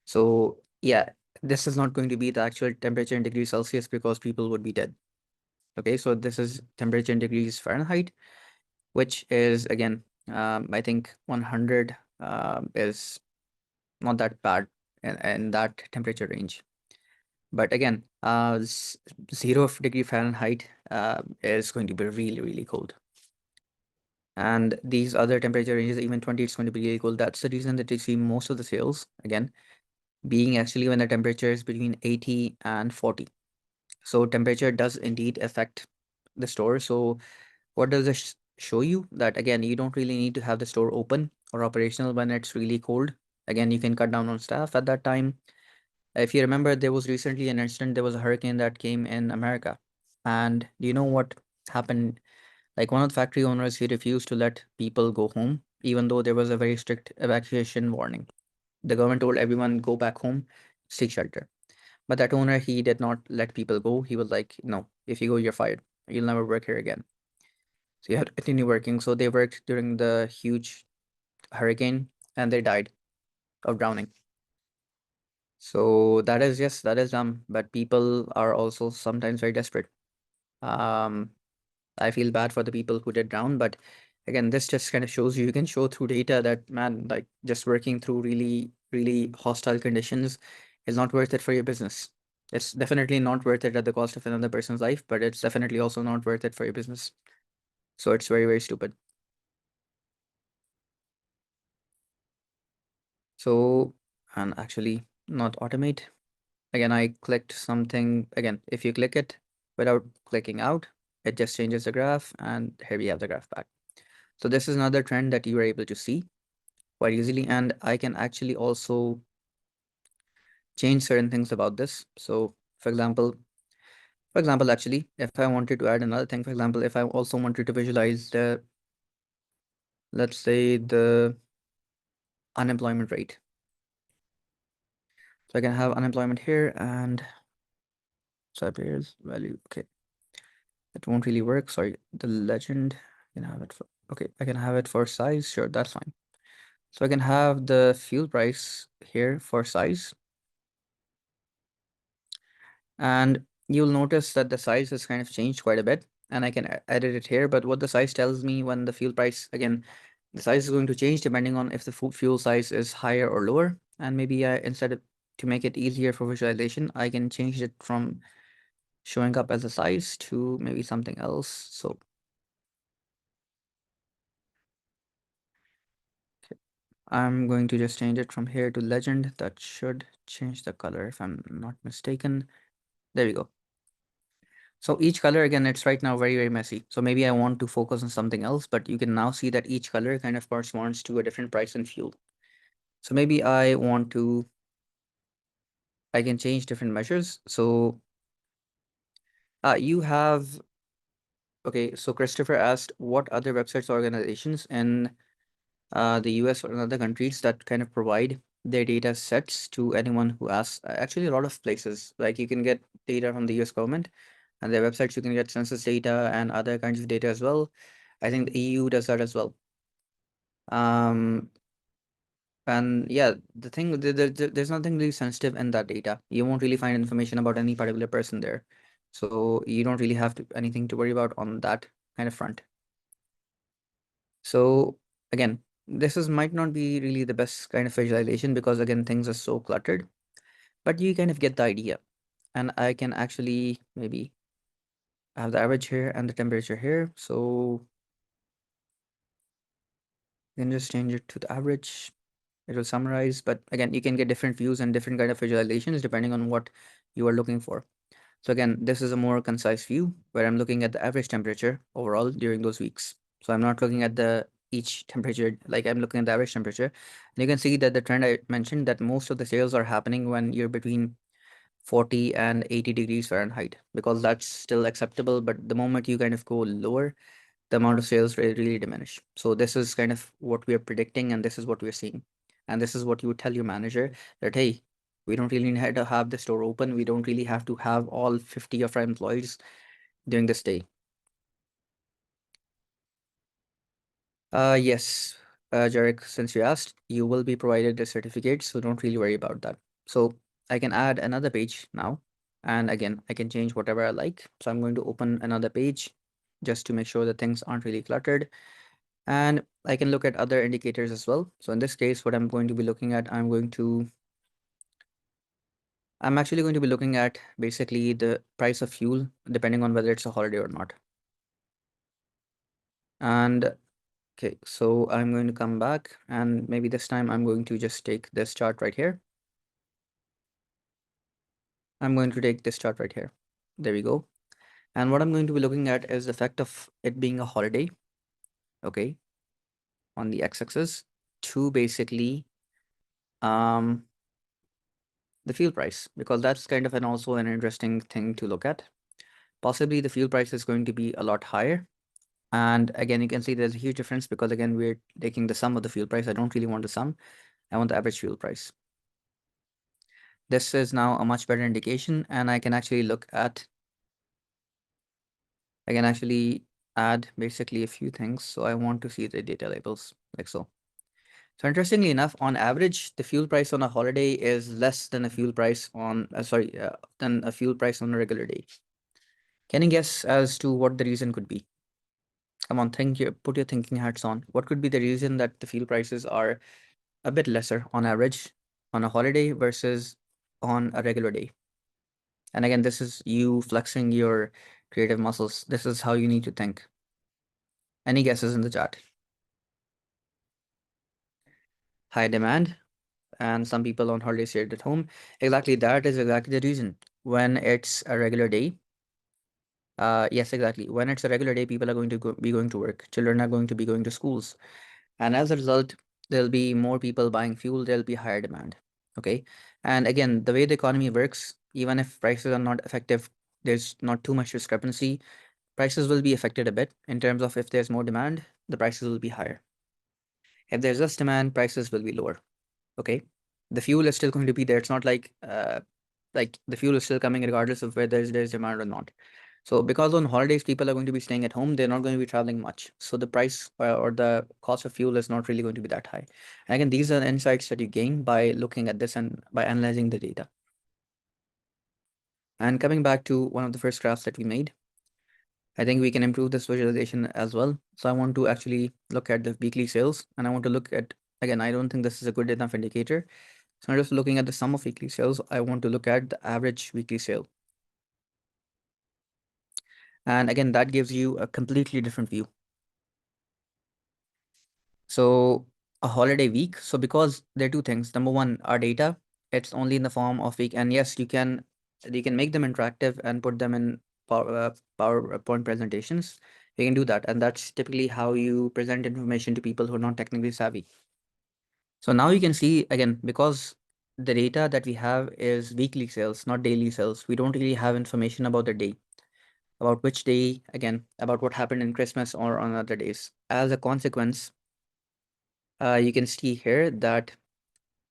So yeah, this is not going to be the actual temperature in degrees Celsius because people would be dead. Okay, so this is temperature in degrees Fahrenheit, which is again, I think 100 is not that bad in that temperature range. But again, 0 degree Fahrenheit is going to be really, really cold. And these other temperature ranges, even 20, it's going to be really cold. That's the reason that you see most of the sales, again, being actually when the temperature is between 80 and 40. So temperature does indeed affect the store. So what does this show you? That again, you don't really need to have the store open or operational when it's really cold. Again, you can cut down on staff at that time. If you remember, there was recently an incident, there was a hurricane that came in America. And do you know what happened? Like one of the factory owners, he refused to let people go home, even though there was a very strict evacuation warning. The government told everyone go back home, seek shelter. But that owner, he did not let people go. He was like, no, if you go, you're fired. You'll never work here again. So you have to continue working. So they worked during the huge hurricane and they died of drowning. So that is, yes, that is but people are also sometimes very desperate. Um, I feel bad for the people who did drown, but again, this just kind of shows you can show through data that man, like just working through really, really hostile conditions is not worth it for your business. It's definitely not worth it at the cost of another person's life, but it's definitely also not worth it for your business. So it's very, very stupid. So, and actually not automate. Again, I clicked something. Again, if you click it without clicking out, it just changes the graph, and here we have the graph back. So this is another trend that you are able to see quite easily, and I can actually also change certain things about this. So for example, actually, if I wanted to add another thing, for example, if I also wanted to visualize the, let's say the unemployment rate. So I can have unemployment here and appears value. Okay, it won't really work. Sorry, the legend. I can have it for, okay, I can have it for size. Sure, that's fine. So I can have the fuel price here for size. And you'll notice that the size has kind of changed quite a bit, and I can edit it here. But what the size tells me when the fuel price, again, the size is going to change depending on if the fuel size is higher or lower. And maybe instead of, to make it easier for visualization, I can change it from showing up as a size to maybe something else. So okay, I'm going to just change it from here to legend. That should change the color if I'm not mistaken. There we go. So each color, again, it's right now very, very messy. So maybe I want to focus on something else, but you can now see that each color kind of corresponds to a different price and fuel. So maybe I can change different measures. So you have, okay, so Christopher asked what other websites or organizations in the US or in other countries that kind of provide their data sets to anyone who asks. Actually, a lot of places, like you can get data from the US government and their websites, you can get census data and other kinds of data as well. I think the EU does that as well. Um, and yeah, the thing, there's nothing really sensitive in that data. You won't really find information about any particular person there. So you don't really have anything to worry about on that kind of front. So again, this is might not be really the best kind of visualization because again, things are so cluttered, but you kind of get the idea. And I can actually maybe have the average here and the temperature here. So you can just change it to the average. It will summarize, but again, you can get different views and different kind of visualizations depending on what you are looking for. So again, this is a more concise view where I'm looking at the average temperature overall during those weeks. So I'm not looking at the each temperature, like I'm looking at the average temperature. And you can see that the trend I mentioned that most of the sales are happening when you're between 40 and 80 degrees Fahrenheit because that's still acceptable. But the moment you kind of go lower, the amount of sales really diminish. So this is kind of what we are predicting, and this is what we're seeing. And this is what you would tell your manager that, hey, we don't really need to have the store open. We don't really have to have all 50 of our employees during this day. Yes, Jarek, since you asked, you will be provided the certificate, so don't really worry about that. So I can add another page now. And again, I can change whatever I like. So I'm going to open another page just to make sure that things aren't really cluttered. And I can look at other indicators as well. So in this case, what I'm going to be looking at, I'm actually going to be looking at basically the price of fuel, depending on whether it's a holiday or not. And okay, so I'm going to come back and maybe this time I'm going to just take this chart right here. I'm going to take this chart right here. There we go. And what I'm going to be looking at is the fact of it being a holiday, okay, on the x-axis to basically um the fuel price, because that's kind of an also an interesting thing to look at. Possibly the fuel price is going to be a lot higher. And again, you can see there's a huge difference because again, we're taking the sum of the fuel price. I don't really want the sum. I want the average fuel price. This is now a much better indication, and I can actually I can actually add basically a few things. So I want to see the data labels like so. So interestingly enough, on average, the fuel price on a holiday is less than a fuel price on, than a fuel price on a regular day. Can you guess as to what the reason could be? Come on, put your thinking hats on. What could be the reason that the fuel prices are a bit lesser on average on a holiday versus on a regular day? And again, this is you flexing your creative muscles. This is how you need to think. Any guesses in the chat? High demand, and some people on holiday stayed at home. Exactly, that is exactly the reason. When it's a regular day, yes, exactly. When it's a regular day, people are going to be going to work. Children are going to be going to schools. And as a result, there'll be more people buying fuel, there'll be higher demand. Okay. And again, the way the economy works, even if prices are not effective, there's not too much discrepancy. Prices will be affected a bit in terms of if there's more demand, the prices will be higher. If there's less demand, prices will be lower. Okay. The fuel is still going to be there. It's not like the fuel is still coming regardless of whether there's demand or not. So because on holidays people are going to be staying at home, they're not going to be traveling much. So the price or the cost of fuel is not really going to be that high. And again, these are insights that you gain by looking at this and by analyzing the data. And coming back to one of the first graphs that we made, I think we can improve this visualization as well. So I want to actually look at the weekly sales, and I want to look at, again, I don't think this is a good enough indicator. So I'm just looking at the sum of weekly sales. I want to look at the average weekly sale. And again, that gives you a completely different view. So a holiday week. So because there are two things. Number one, our data, it's only in the form of week. And yes, you can make them interactive and put them in PowerPoint presentations. You can do that. And that's typically how you present information to people who are not technically savvy. So now you can see again, because the data that we have is weekly sales, not daily sales. We don't really have information about the day, about which day, again, about what happened in Christmas or on other days. As a consequence, you can see here that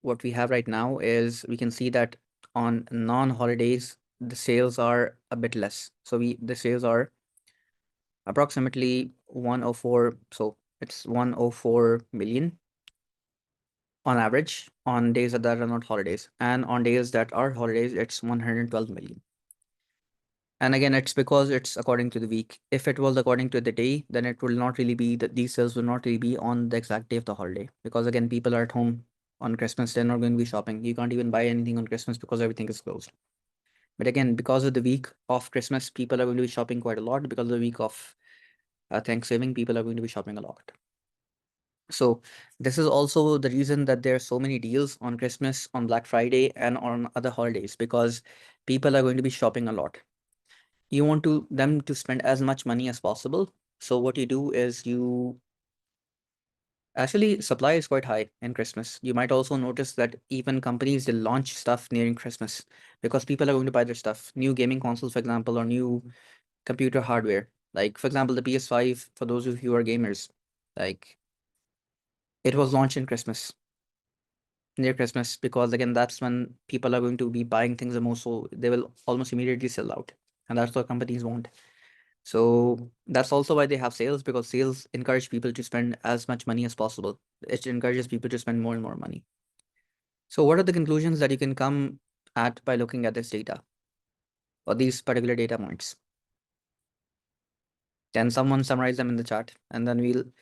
what we have right now is we can see that on non-holidays, the sales are a bit less. So the sales are approximately 104. So it's 104 million on average on days that are not holidays. And on days that are holidays, it's 112 million. And again, it's because it's according to the week. If it was according to the day, then it will not really be that these sales will not really be on the exact day of the holiday. Because again, people are at home on Christmas, they're not going to be shopping. You can't even buy anything on Christmas because everything is closed. But again, because of the week of Christmas, people are going to be shopping quite a lot. Because of the week of Thanksgiving, people are going to be shopping a lot. So this is also the reason that there are so many deals on Christmas, on Black Friday, and on other holidays, because people are going to be shopping a lot. You want them to spend as much money as possible. So what you do is you actually supply is quite high in Christmas. You might also notice that even companies they launch stuff nearing Christmas because people are going to buy their stuff. New gaming consoles, for example, or new computer hardware. Like for example, the PS5 for those of you who are gamers, like it was launched in Christmas, near Christmas, because again that's when people are going to be buying things the most, so they will almost immediately sell out, and that's what companies want. So that's also why they have sales, because sales encourage people to spend as much money as possible. It encourages people to spend more and more money. So what are the conclusions that you can come at by looking at this data or these particular data points? Can someone summarize them in the chat? And then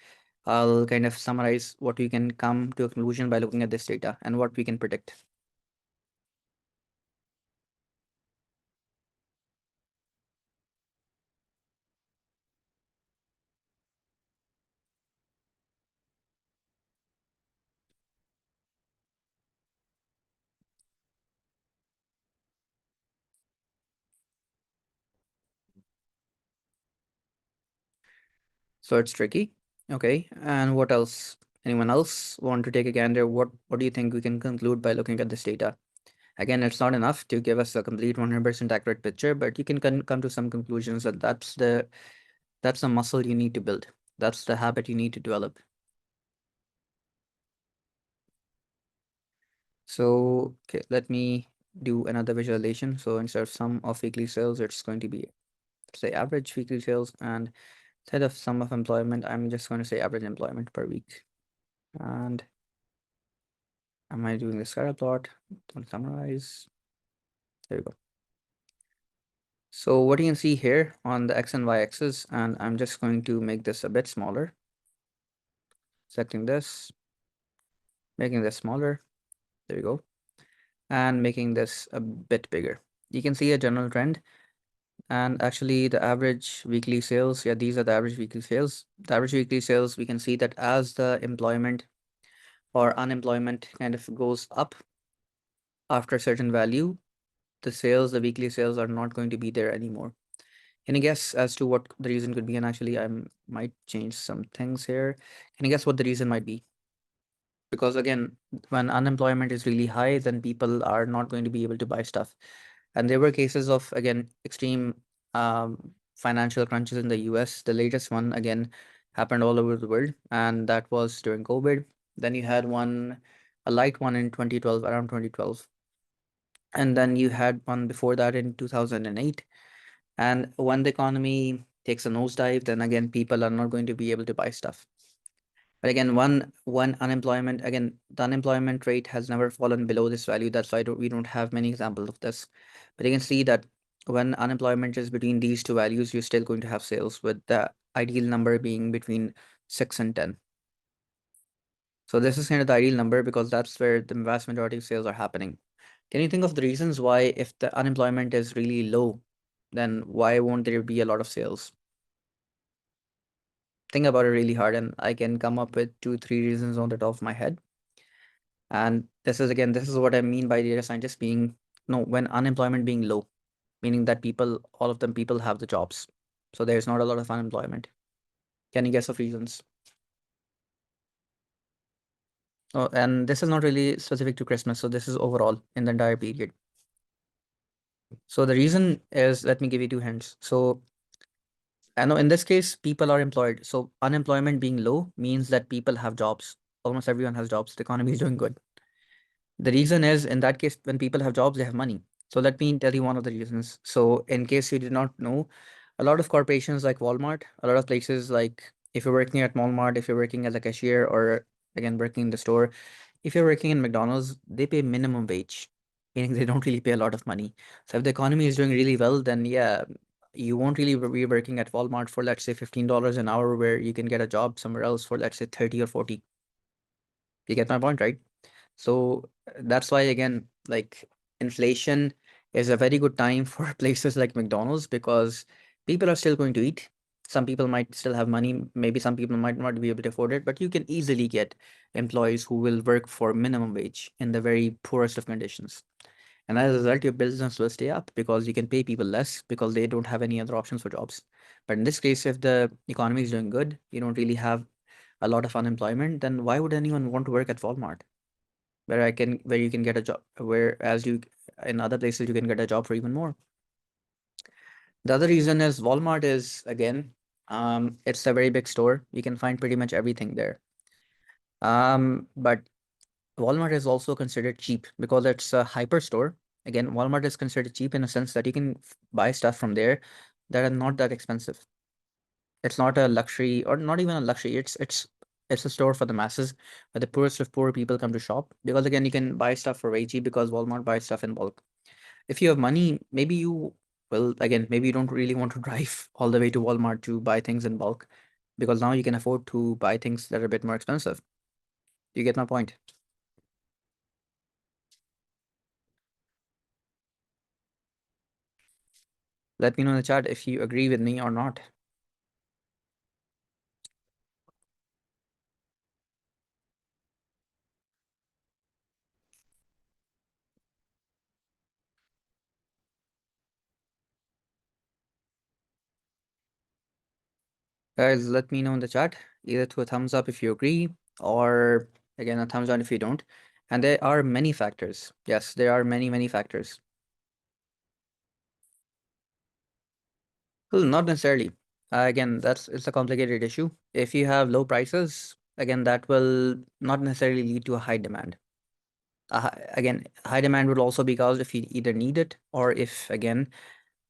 I'll kind of summarize what we can come to a conclusion by looking at this data and what we can predict. So it's tricky. Okay. And what else? Anyone else want to take a gander? What do you think we can conclude by looking at this data? Again, it's not enough to give us a complete 100% accurate picture, but you can come to some conclusions that that's the muscle you need to build. That's the habit you need to develop. So, okay, let me do another visualization. So instead of sum of weekly sales, it's going to be, say, average weekly sales, and instead of sum of employment, I'm just going to say average employment per week. And am I doing the scatter plot? Don't summarize. There we go. So what you can see here on the X and Y axis, and I'm just going to make this a bit smaller. Selecting this, making this smaller. There we go. And making this a bit bigger. You can see a general trend. And actually the average weekly sales, yeah, these are the average weekly sales. The average weekly sales, we can see that as the employment or unemployment kind of goes up after a certain value, the weekly sales are not going to be there anymore. Any guess as to what the reason could be? And actually, might change some things here. Can you guess what the reason might be? Because again, when unemployment is really high, then people are not going to be able to buy stuff. And there were cases of, again, extreme financial crunches in the US. The latest one, again, happened all over the world, and that was during COVID. Then you had one a light one in 2012, around 2012. And then you had one before that in 2008. And when the economy takes a nosedive, then again, people are not going to be able to buy stuff. But again, one unemployment, again, the unemployment rate has never fallen below this value. That's why we don't have many examples of this. But you can see that when unemployment is between these two values, you're still going to have sales, with the ideal number being between 6 and 10. So this is kind of the ideal number because that's where the vast majority of sales are happening. Can you think of the reasons why, if the unemployment is really low, then why won't there be a lot of sales? Think about it really hard, and I can come up with two, three reasons on the top of my head. And this is, again, this is what I mean by data scientists being, no, when unemployment being low, meaning that people, all of them people have the jobs. So there's not a lot of unemployment. Can you guess of reasons? Oh, and this is not really specific to Christmas. So this is overall in the entire period. So the reason is, let me give you two hints. So I know in this case, people are employed. So unemployment being low means that people have jobs. Almost everyone has jobs. The economy is doing good. The reason is, in that case, when people have jobs, they have money. So let me tell you one of the reasons. So in case you did not know, a lot of corporations like Walmart, a lot of places, like if you're working at Walmart, if you're working as a cashier, or again working in the store, if you're working in McDonald's, they pay minimum wage, meaning they don't really pay a lot of money. So if the economy is doing really well, then yeah, you won't really be working at Walmart for, let's say, $15 an hour, where you can get a job somewhere else for, let's say, 30 or 40. You get my point, right? So that's why, again, like, inflation is a very good time for places like McDonald's, because people are still going to eat. Some people might still have money. Maybe some people might not be able to afford it, but you can easily get employees who will work for minimum wage in the very poorest of conditions. And as a result, your business will stay up because you can pay people less because they don't have any other options for jobs. But in this case, if the economy is doing good, you don't really have a lot of unemployment, then why would anyone want to work at Walmart? Where you can get a job, whereas you in other places you can get a job for even more. The other reason is Walmart is, again, it's a very big store. You can find pretty much everything there. But Walmart is also considered cheap because it's a hyper store. Again, Walmart is considered cheap in a sense that you can buy stuff from there that are not that expensive. It's not a luxury, or not even a luxury. It's a store for the masses, where the poorest of poor people come to shop, because again, you can buy stuff for very cheap because Walmart buys stuff in bulk. If you have money, maybe you well, again, maybe you don't really want to drive all the way to Walmart to buy things in bulk, because now you can afford to buy things that are a bit more expensive. You get my point? Let me know in the chat if you agree with me or not. Guys, let me know in the chat, either through a thumbs up if you agree, or again, a thumbs down if you don't. And there are many factors. Yes, there are many, many factors. Well, not necessarily. Again, it's a complicated issue. If you have low prices, again, that will not necessarily lead to a high demand. Again, high demand would also be caused if you either need it, or if, again,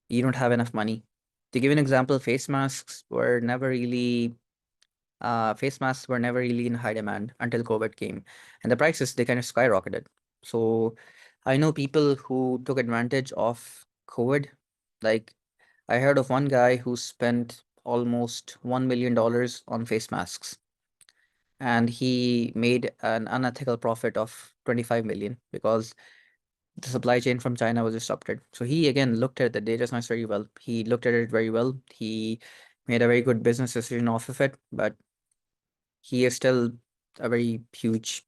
you don't have enough money. To give an example, face masks were never really in high demand until COVID came, and the prices, they kind of skyrocketed. So I know people who took advantage of COVID. Like, I heard of one guy who spent almost $1 million on face masks, and he made an unethical profit of 25 million because the supply chain from China was disrupted. So he, again, looked at the data science very well. He looked at it very well. He made a very good business decision off of it, but he is still a very huge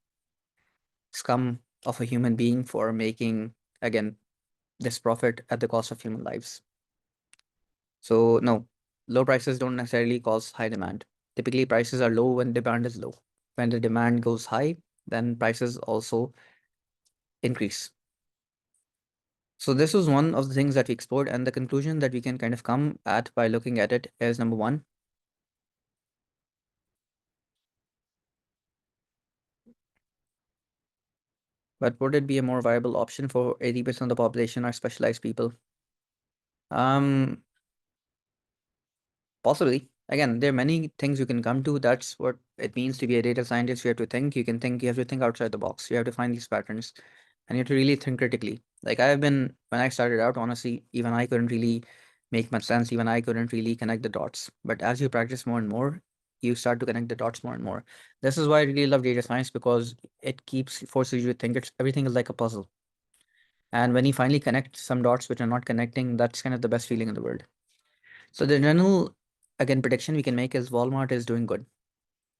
scum of a human being for making, again, this profit at the cost of human lives. So no, low prices don't necessarily cause high demand. Typically, prices are low when demand is low. When the demand goes high, then prices also increase. So this was one of the things that we explored, and the conclusion that we can kind of come at by looking at it is, number one, But would it be a more viable option for 80% of the population are specialized people? Um, Possibly. Again, there are many things you can come to. That's what it means to be a data scientist. You have to think, you can think, you have to think outside the box. You have to find these patterns and you have to really think critically. Like I've been, when I started out, honestly, even I couldn't really make much sense. Even I couldn't really connect the dots. But as you practice more and more, you start to connect the dots more and more. This is why I really love data science because it keeps forces you to think it's everything is like a puzzle. And when you finally connect some dots which are not connecting, that's kind of the best feeling in the world. So the general, again, prediction we can make is Walmart is doing good.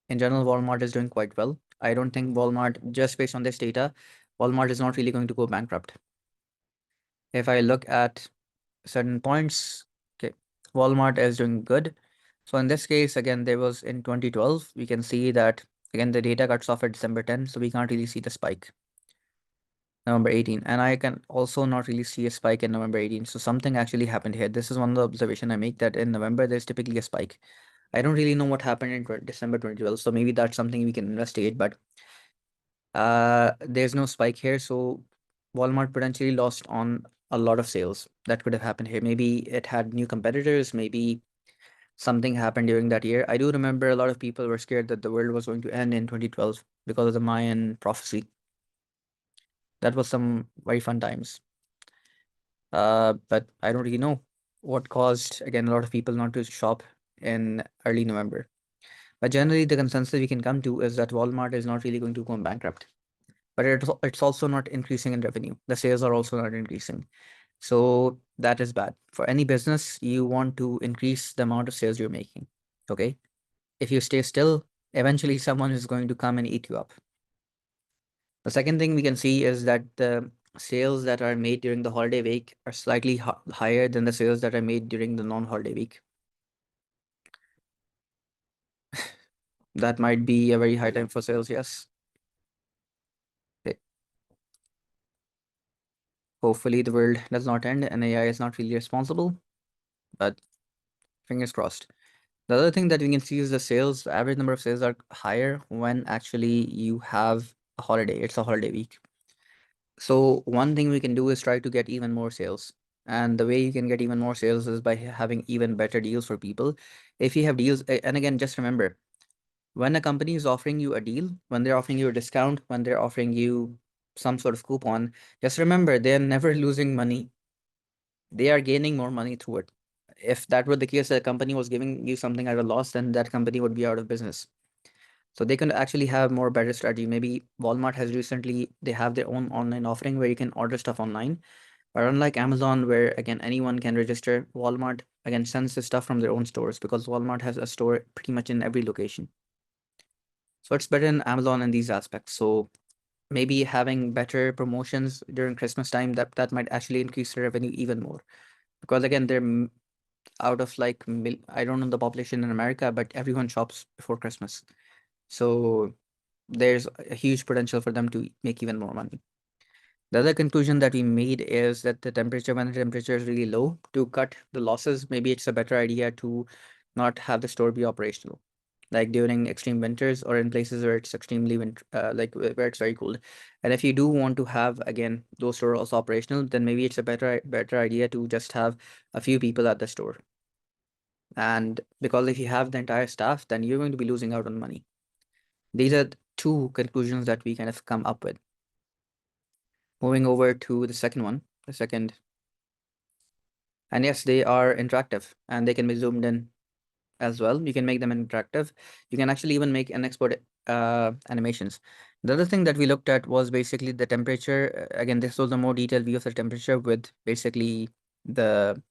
In general, Walmart is doing quite well. I don't think Walmart, just based on this data, Walmart is not really going to go bankrupt. If I look at certain points, okay, Walmart is doing good. So in this case, again, there was in 2012, we can see that again the data cuts off at December 10, so we can't really see the spike. November 18, and I can also not really see a spike in November 18. So something actually happened here. This is one of the observation I make that in November there's typically a spike. I don't really know what happened in December 2012, so maybe that's something we can investigate. But there's no spike here, so Walmart potentially lost on a lot of sales. That could have happened here. Maybe it had new competitors. Maybe something happened during that year. I do remember a lot of people were scared that the world was going to end in 2012 because of the Mayan prophecy. That was some very fun times. But I don't really know what caused, again, a lot of people not to shop in early November. But generally, the consensus we can come to is that Walmart is not really going to go bankrupt. But it's also not increasing in revenue. The sales are also not increasing. So that is bad. For any business, you want to increase the amount of sales you're making. Okay. If you stay still, eventually someone is going to come and eat you up. The second thing we can see is that the sales that are made during the holiday week are slightly higher than the sales that are made during the non-holiday week. That might be a very high time for sales, yes. Okay. Hopefully the world does not end and AI is not really responsible, but fingers crossed. The other thing that we can see is the sales, the average number of sales are higher when actually you have a holiday. It's a holiday week. So one thing we can do is try to get even more sales. And the way you can get even more sales is by having even better deals for people. If you have deals, and again, just remember, when a company is offering you a deal, when they're offering you a discount, when they're offering you some sort of coupon, just remember they're never losing money. They are gaining more money through it. If that were the case, a company was giving you something at a loss, then that company would be out of business. So they can actually have more better strategy. Maybe Walmart has recently, they have their own online offering where you can order stuff online. But unlike Amazon, where again anyone can register, Walmart again sends the stuff from their own stores because Walmart has a store pretty much in every location. So it's better than Amazon in these aspects. So maybe having better promotions during Christmas time that might actually increase the revenue even more. Because again, they're out of like I don't know the population in America, but everyone shops before Christmas. So there's a huge potential for them to make even more money. The other conclusion that we made is that when the temperature is really low, to cut the losses, maybe it's a better idea to not have the store be operational, like during extreme winters or in places where it's extremely winter, like where it's very cold. And if you do want to have again those stores operational, then maybe it's a better idea to just have a few people at the store. And because if you have the entire staff, then you're going to be losing out on money. These are two conclusions that we kind of come up with. Moving over to the second one, the second, and yes, they are interactive and they can be zoomed in as well. You can make them interactive. You can actually even make and export animations. The other thing that we looked at was basically the temperature. Again, this was a more detailed view of the temperature with basically the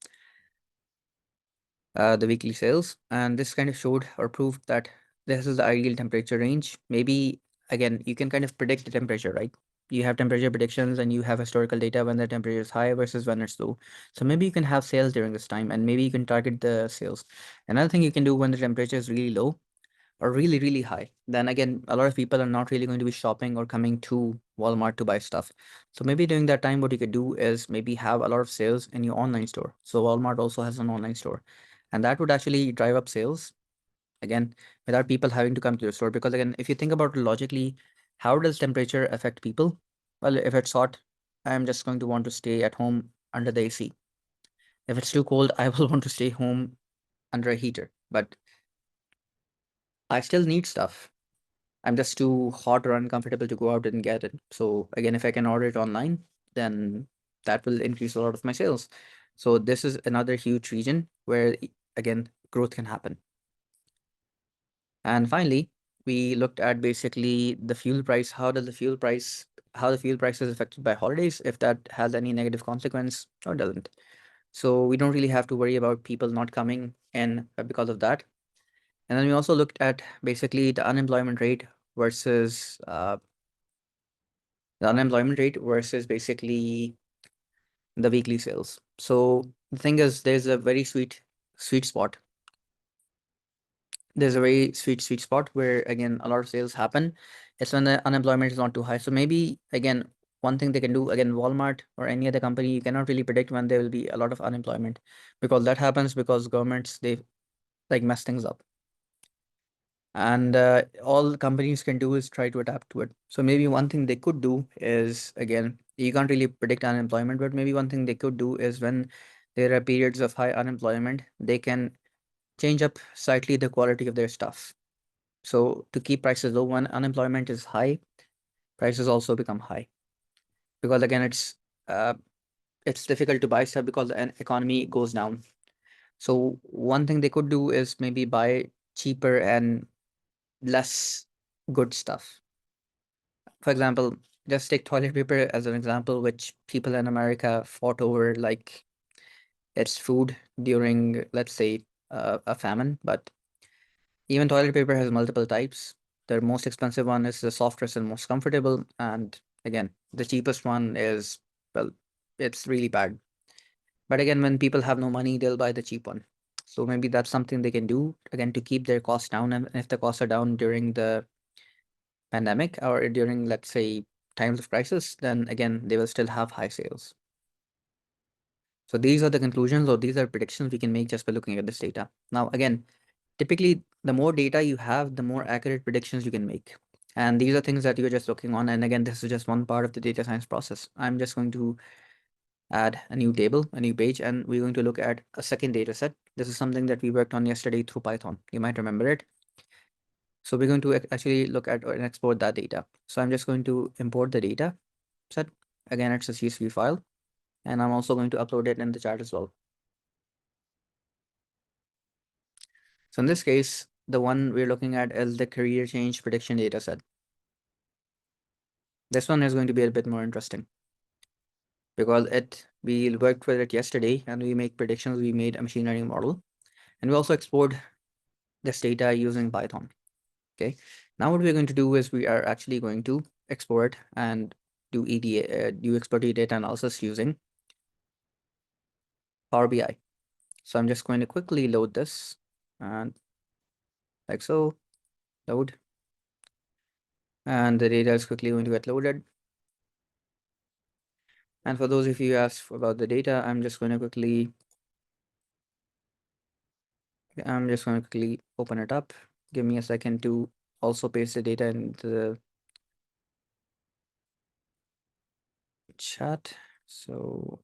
the weekly sales, and this kind of showed or proved that this is the ideal temperature range. Maybe again, you can kind of predict the temperature, right? You have temperature predictions and you have historical data when the temperature is high versus when it's low. So maybe you can have sales during this time and maybe you can target the sales. Another thing you can do when the temperature is really low or really, really high, then again, a lot of people are not really going to be shopping or coming to Walmart to buy stuff. So maybe during that time, what you could do is maybe have a lot of sales in your online store. So Walmart also has an online store, and that would actually drive up sales again without people having to come to your store. Because again, if you think about it logically, how does temperature affect people? Well, if it's hot, I'm just going to want to stay at home under the AC. If it's too cold, I will want to stay home under a heater. But I still need stuff. I'm just too hot or uncomfortable to go out and get it. So again, if I can order it online, then that will increase a lot of my sales. So this is another huge region where again growth can happen. And finally, we looked at basically the fuel price. How the fuel price is affected by holidays, if that has any negative consequence or doesn't. So we don't really have to worry about people not coming in because of that. And then we also looked at basically versus the unemployment rate versus basically the weekly sales. So the thing is, there's a very sweet spot. There's a very sweet spot where again a lot of sales happen. It's when the unemployment is not too high. So maybe again one thing they can do, again Walmart or any other company, you cannot really predict when there will be a lot of unemployment, because that happens because governments, they like mess things up. And all companies can do is try to adapt to it. So maybe one thing they could do is, again, you can't really predict unemployment, but maybe one thing they could do is when there are periods of high unemployment, they can change up slightly the quality of their stuff. So to keep prices low when unemployment is high, prices also become high, because again uh, it's difficult to buy stuff because the economy goes down. So one thing they could do is maybe buy cheaper and less good stuff. For example, just take toilet paper as an example, which people in America fought over like it's food during, let's say, a famine. But even toilet paper has multiple types. The most expensive one is the softest and most comfortable. And again, the cheapest one is, well, it's really bad. But again, when people have no money, they'll buy the cheap one. So maybe that's something they can do again to keep their costs down. And if the costs are down during the pandemic or during, let's say, times of crisis, then again, they will still have high sales. So these are the conclusions, or these are predictions we can make just by looking at this data. Now, again, typically, the more data you have, the more accurate predictions you can make. And these are things that you're just looking on. And again, this is just one part of the data science process. I'm just going to add a new table, a new page, and we're going to look at a second data set. This is something that we worked on yesterday through Python. You might remember it. So we're going to actually look at and export that data. So I'm just going to import the data set. Again, it's a CSV file, and I'm also going to upload it in the chat as well. So in this case, the one we're looking at is the career change prediction data set. This one is going to be a bit more interesting because we worked with it yesterday and we make predictions. We made a machine learning model, and we also export this data using Python. Okay. Now what we're going to do is we are actually going to export and do do expert data analysis using Power BI. So I'm just going to quickly load this and like so, load. And the data is quickly going to get loaded. And for those of you who asked about the data, I'm just going to quickly open it up. Give me a second to also paste the data in the chat. So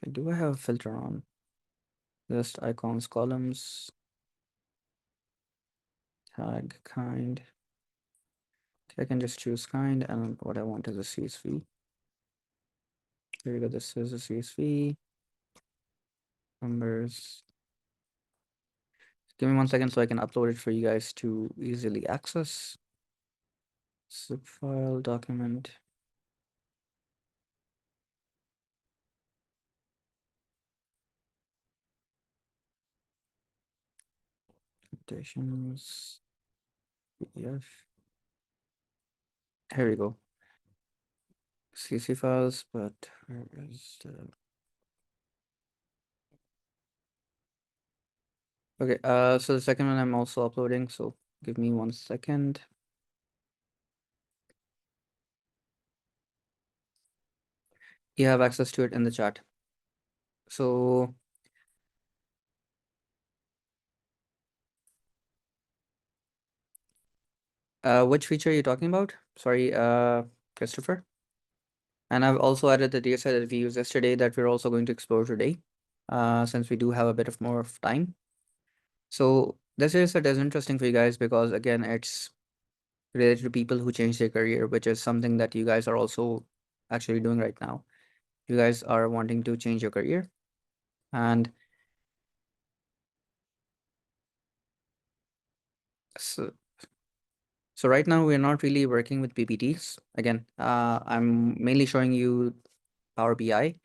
do I have a filter on? Just icons, columns, tag, kind. I can just choose kind, and what I want is a CSV. Here we go. This is a CSV. Numbers. Give me 1 second so I can upload it for you guys to easily access. Zip file, document. Annotations, PDF. Here we go. CC files, but where is the... Okay, so the second one I'm also uploading, so give me 1 second. You have access to it in the chat. So Which feature are you talking about? Sorry, Christopher. And I've also added the dataset that we used yesterday that we're also going to explore today, since we do have a bit of more of time. So this dataset is interesting for you guys because again, it's related to people who change their career, which is something that you guys are also actually doing right now. You guys are wanting to change your career, and so, so right now we're not really working with PPTs. Again, I'm mainly showing you Power BI.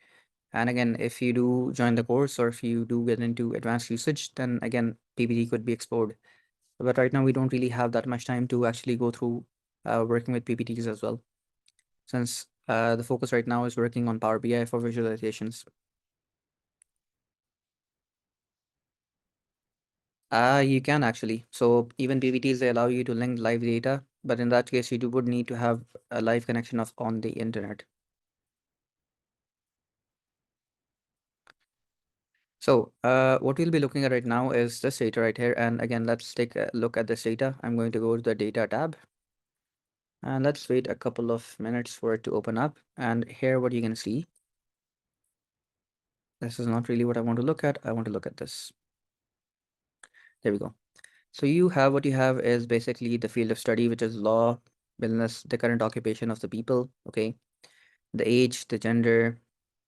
And again, if you do join the course or if you do get into advanced usage, then again, PPT could be explored. But right now, we don't really have that much time to actually go through working with PPTs as well, since the focus right now is working on Power BI for visualizations. You can actually. So even PPTs, they allow you to link live data, but in that case, would need to have a live connection of on the internet. So what we'll be looking at right now is this data right here. And again, let's take a look at this data. I'm going to go to the data tab and let's wait a couple of minutes for it to open up. And here, what you can see, this is not really what I want to look at. I want to look at this. There we go. So you have what you have is basically the field of study, which is law, business, the current occupation of the people, okay? The age, the gender,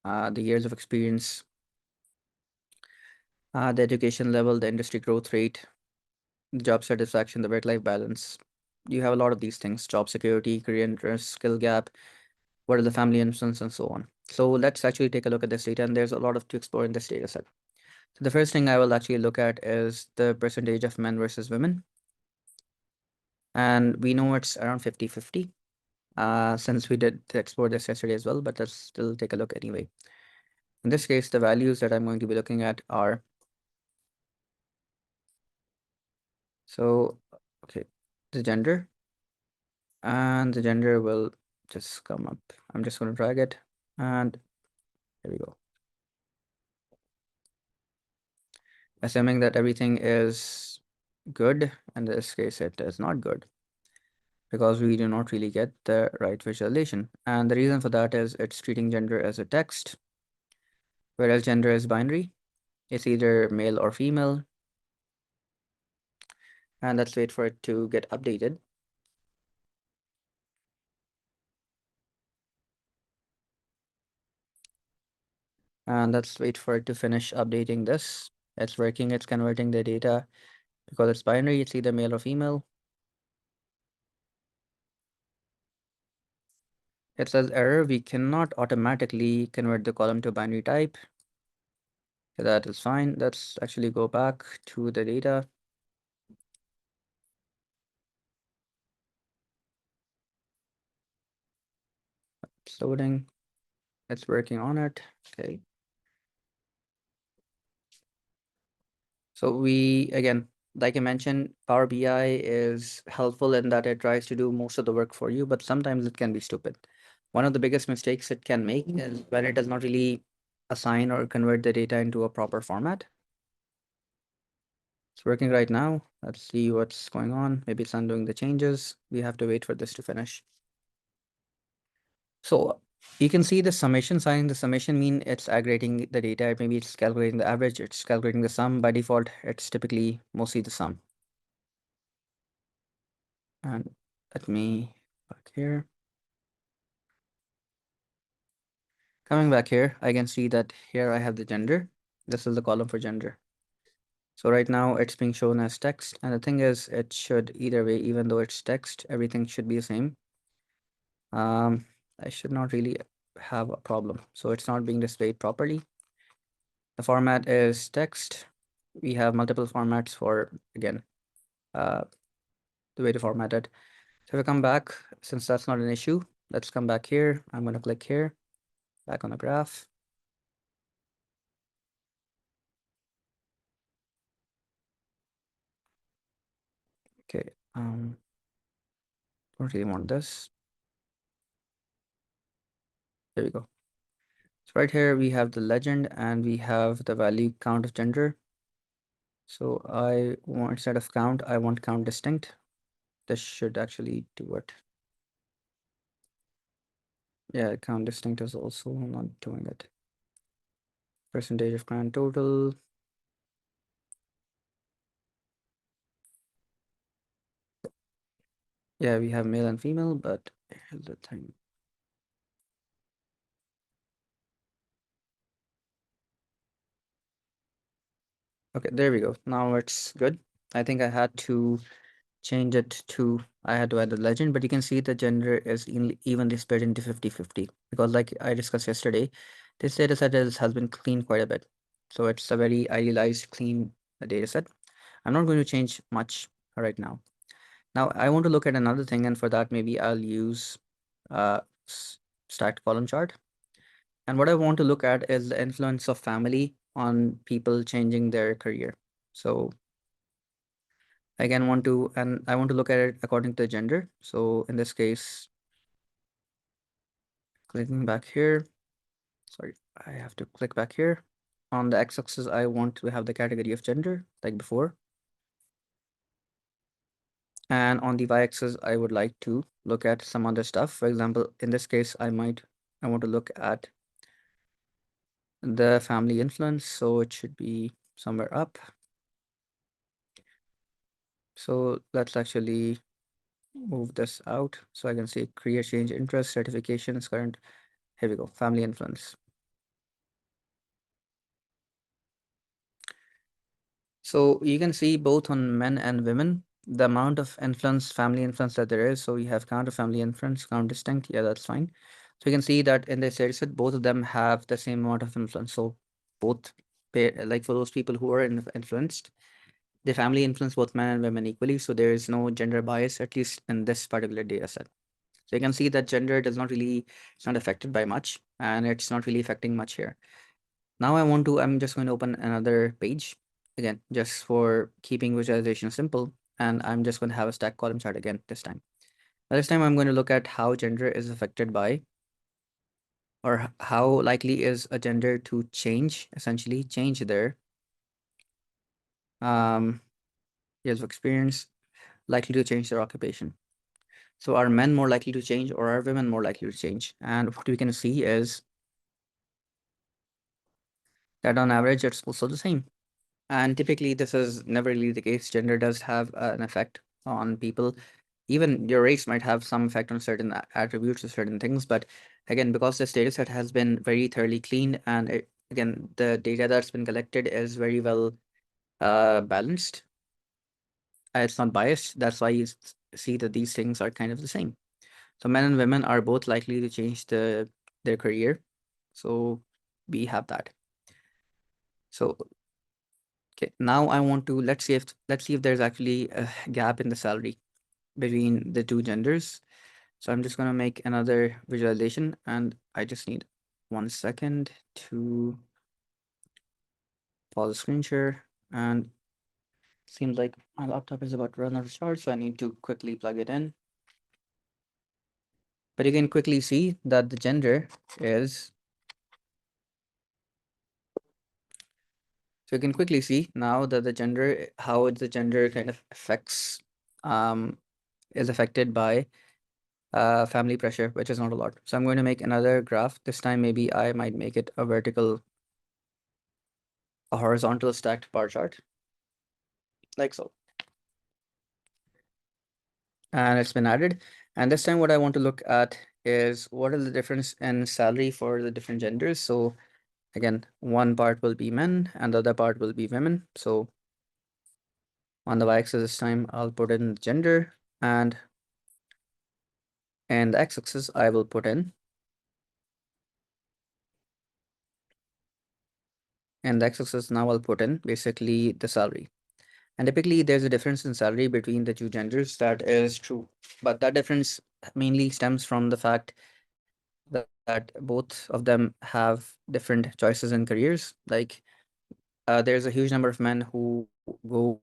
the years of experience, the education level, the industry growth rate, the job satisfaction, the work-life balance. You have a lot of these things, job security, career interest, skill gap, what are the family influence, and so on. So let's actually take a look at this data, and there's a lot of to explore in this data set. So the first thing I will actually look at is the percentage of men versus women. And we know it's around 50-50, since we did explore this yesterday as well, but let's still take a look anyway. In this case, the values that I'm going to be looking at are, so, okay, the gender, and the gender will just come up. I'm just going to drag it, and there we go. Assuming that everything is good, in this case, it is not good because we do not really get the right visualization. And the reason for that is it's treating gender as a text, whereas gender is binary. It's either male or female. And let's wait for it to get updated. And let's wait for it to finish updating this. It's working, it's converting the data because it's binary, it's either male or female. It says error, we cannot automatically convert the column to binary type. So that is fine. Let's actually go back to the data. It's loading. It's working on it. Okay. So we, again, like I mentioned, Power BI is helpful in that it tries to do most of the work for you, but sometimes it can be stupid. One of the biggest mistakes it can make is when it does not really assign or convert the data into a proper format. It's working right now. Let's see what's going on. Maybe it's undoing the changes. We have to wait for this to finish. So you can see the summation sign. The summation mean it's aggregating the data. Maybe it's calculating the average. It's calculating the sum. By default, it's typically mostly the sum. And let me back here. Coming back here, I can see that here I have the gender. This is the column for gender. So right now it's being shown as text. And the thing is, it should either way, even though it's text, everything should be the same. I should not really have a problem. So it's not being displayed properly. The format is text. We have multiple formats for, again, uh, the way to format it. So if I come back, since that's not an issue, let's come back here. I'm going to click here, back on the graph. Okay, don't really want this. There we go. So right here we have the legend and we have the value count of gender. So I want, instead of count, I want count distinct. this should actually do it. Yeah, count distinct is also not doing it. Percentage of grand total. Yeah, we have male and female, but here's the thing. Okay, there we go. Now it's good. I think I had to change it to, I had to add the legend, but you can see the gender is evenly split into 50-50 because like I discussed yesterday, this data set has been cleaned quite a bit. So it's a very idealized, clean data set. I'm not going to change much right now. Now I want to look at another thing, and for that maybe I'll use uh, stacked column chart. And what I want to look at is the influence of family on people changing their career. So again, I want to look at it according to gender. So in this case, clicking back here, sorry, I have to click back here. On the x-axis, I want to have the category of gender, like before. And on the y-axis, I would like to look at some other stuff. For example, in this case, I want to look at the family influence. So it should be somewhere up. So let's actually move this out so I can see career change, interest, certifications, current. Here we go, family influence. So you can see both on men and women, the amount of influence, family influence that there is. So you have count of family influence, count distinct. Yeah, that's fine. So you can see that in this data set, both of them have the same amount of influence. So both like for those people who are influenced, the family influence both men and women equally. So there is no gender bias, at least in this particular data set. So you can see that gender does not really, it's not affected by much, and it's not really affecting much here. Now I'm just going to open another page again, just for keeping visualization simple. And I'm just going to have a stack column chart again this time. Now this time I'm going to look at how gender is affected by, or how likely is a gender to change, essentially change their um, years of experience, likely to change their occupation. So are men more likely to change or are women more likely to change? And what we can see is that on average, it's also the same. And typically, this is never really the case. Gender does have an effect on people. Even your race might have some effect on certain attributes or certain things. But again, because this data set has been very thoroughly cleaned, and again, the data that's been collected is very well balanced. It's not biased. That's why you see that these things are kind of the same. So men and women are both likely to change their career. So we have that. So okay, now I want to let's see if there's actually a gap in the salary between the two genders. So I'm just gonna make another visualization, and I just need 1 second to pause the screen share. And seems like my laptop is about to run out of charge, so I need to quickly plug it in. But you can quickly see that the gender is, so you can quickly see now that the gender, how the gender kind of affects, um, is affected by family pressure, which is not a lot. So I'm going to make another graph. This time, maybe I might make it a vertical, a horizontal stacked bar chart, like so. And it's been added. And this time, what I want to look at is what are the difference in salary for the different genders. So again, one part will be men and the other part will be women. So on the y-axis this time, I'll put in gender, and in the x-axis, I will put in, and the x-axis now I'll put in basically the salary. And typically, there's a difference in salary between the two genders. That is true. But that difference mainly stems from the fact that both of them have different choices in careers. Like, there's a huge number of men who go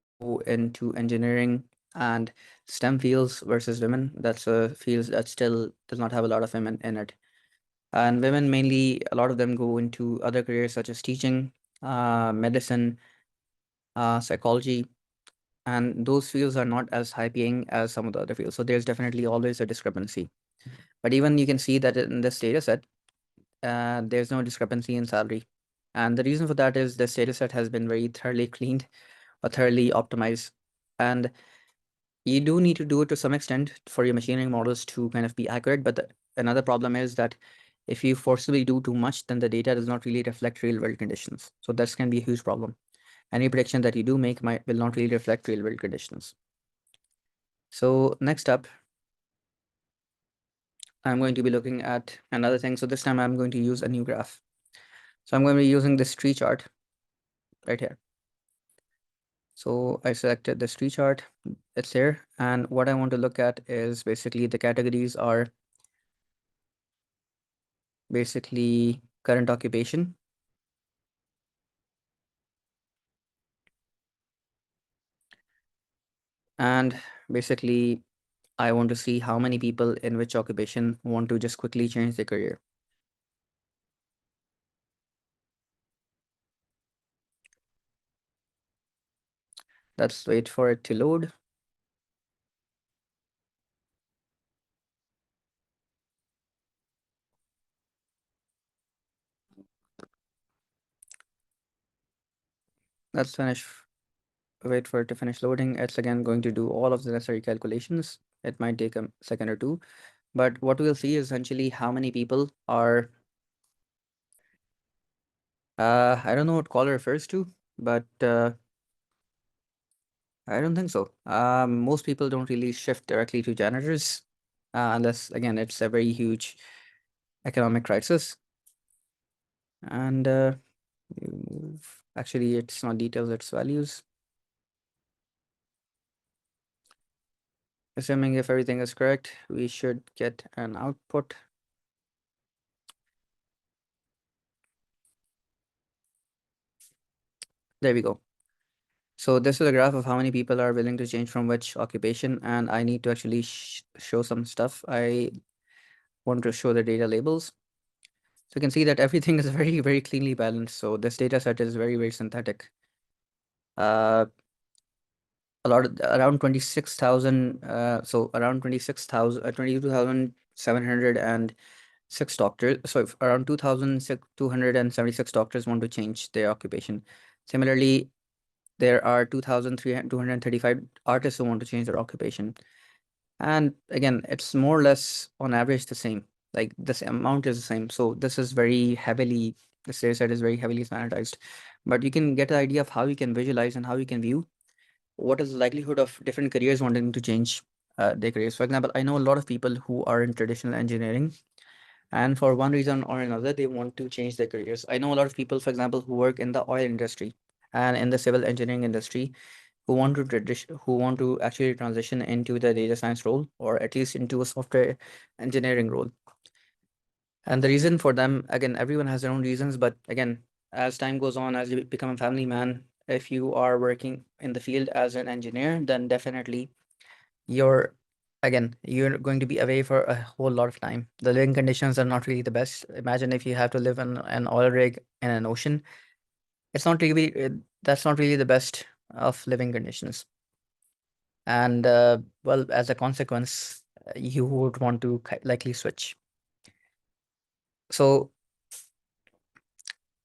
into engineering and STEM fields versus women. That's a field that still does not have a lot of women in it. And women mainly, a lot of them go into other careers such as teaching, medicine, psychology. and those fields are not as high paying as some of the other fields. So there's definitely always a discrepancy. But even you can see that in this data set, there's no discrepancy in salary. And the reason for that is this data set has been very thoroughly cleaned or thoroughly optimized. And you do need to do it to some extent for your machine learning models to kind of be accurate. But another problem is that if you forcibly do too much, then the data does not really reflect real world conditions. So that's can be a huge problem. Any prediction that you do make will not really reflect real world conditions. So next up, I'm going to be looking at another thing. So this time I'm going to use a new graph. So I'm going to be using this tree chart right here. So I selected this tree chart, it's there. And what I want to look at is basically the categories are basically current occupation, and basically I want to see how many people in which occupation want to just quickly change their career. Let's wait for it to load. Let's wait for it to finish loading. It's again going to do all of the necessary calculations. It might take a second or two, but what we'll see is essentially how many people are, I don't know what caller refers to, but I don't think so. Most people don't really shift directly to janitors, unless again it's a very huge economic crisis. And actually, it's not details, it's values. Assuming if everything is correct, we should get an output. There we go. So this is a graph of how many people are willing to change from which occupation, and I need to actually show some stuff. I want to show the data labels. So you can see that everything is very, very cleanly balanced. So this data set is very, very synthetic. Uh, around 26,000, so around 26,000, 22,706 doctors, so around 2,276 doctors want to change their occupation. Similarly, there are 2,235 artists who want to change their occupation. And again, it's more or less on average the same. Like this amount is the same. So this is very heavily, this data set is very heavily sanitized. But you can get the idea of how you can visualize and how you can view what is the likelihood of different careers wanting to change their careers. For example, I know a lot of people who are in traditional engineering, and for one reason or another, they want to change their careers. I know a lot of people, for example, who work in the oil industry and in the civil engineering industry who want to actually transition into the data science role or at least into a software engineering role. And the reason for them, again, everyone has their own reasons, but again, as time goes on, as you become a family man, if you are working in the field as an engineer, then definitely you're you're going to be away for a whole lot of time. The living conditions are not really the best. Imagine if you have to live in an oil rig in an ocean. It's not really that's not really the best of living conditions. And well, as a consequence, you would want to likely switch. So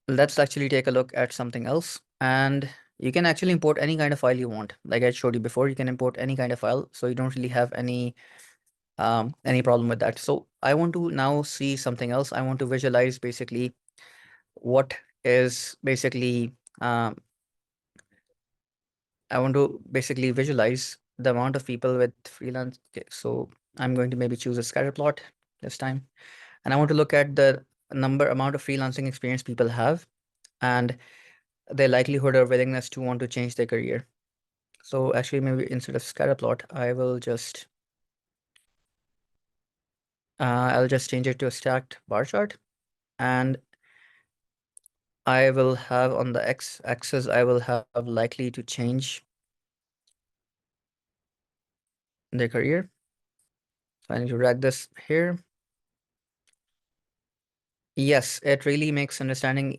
let's actually take a look at something else. And you can actually import any kind of file you want. Like I showed you before, you can import any kind of file. So you don't really have any problem with that. So I want to now see something else. I want to visualize basically what is basically I want to basically visualize the amount of people with freelance. Okay, so I'm going to maybe choose a scatter plot this time. And I want to look at the amount of freelancing experience people have and their likelihood or willingness to want to change their career. So actually, maybe instead of scatter plot, I'll just change it to a stacked bar chart. And I will have on the x-axis, I will have likely to change their career. So I need to drag this here. Yes, it really makes understanding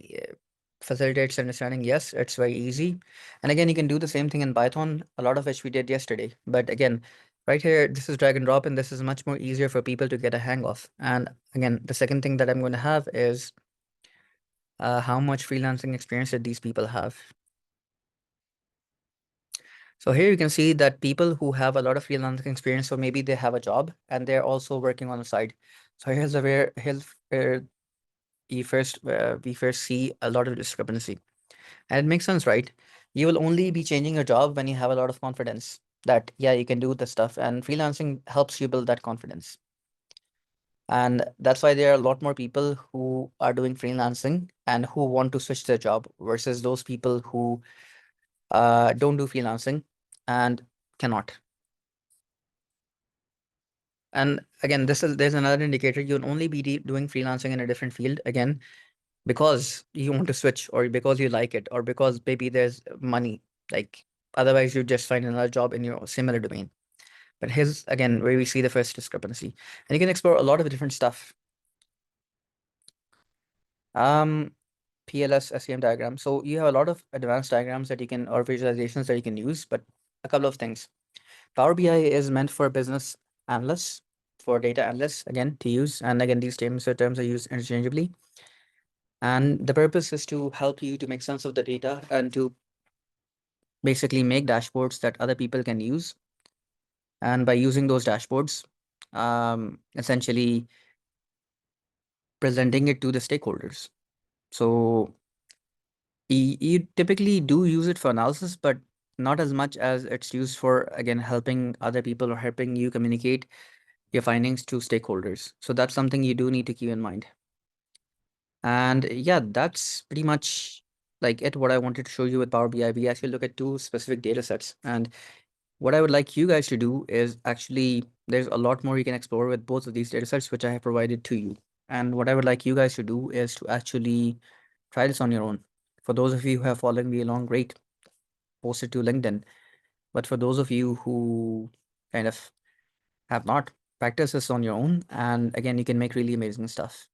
facilitates understanding. Yes, it's very easy. And again, you can do the same thing in Python, a lot of which we did yesterday. But again, right here, this is drag and drop, and this is much more easier for people to get a hang of. And again, the second thing that I'm going to have is how much freelancing experience did these people have? So here you can see that people who have a lot of freelancing experience, so maybe they have a job and they're also working on the side. So here's where we first see a lot of discrepancy. And it makes sense, right? You will only be changing your job when you have a lot of confidence that, yeah, you can do this stuff. And freelancing helps you build that confidence. And that's why there are a lot more people who are doing freelancing and who want to switch their job versus those people who don't do freelancing and cannot. And again, there's another indicator. You'll only be doing freelancing in a different field again because you want to switch or because you like it or because maybe there's money. Like otherwise you just find another job in your similar domain. But here's again where we see the first discrepancy. And you can explore a lot of different stuff. Um PLS SEM diagram. So you have a lot of advanced diagrams that you can or visualizations that you can use, but a couple of things. Power BI is meant for business analysts, for data analysts, again, to use. And again, these terms are used interchangeably. And the purpose is to help you to make sense of the data and to basically make dashboards that other people can use. And by using those dashboards, essentially presenting it to the stakeholders. So you typically do use it for analysis, but not as much as it's used for, again, helping other people or helping you communicate your findings to stakeholders. So that's something you do need to keep in mind. And yeah, that's pretty much like it, what I wanted to show you with Power BI. We actually look at two specific data sets. And what I would like you guys to do is actually, there's a lot more you can explore with both of these data sets, which I have provided to you. And what I would like you guys to do is to actually try this on your own. For those of you who have followed me along, great, post it to LinkedIn. But for those of you who kind of have not, practice this on your own. And again, you can make really amazing stuff.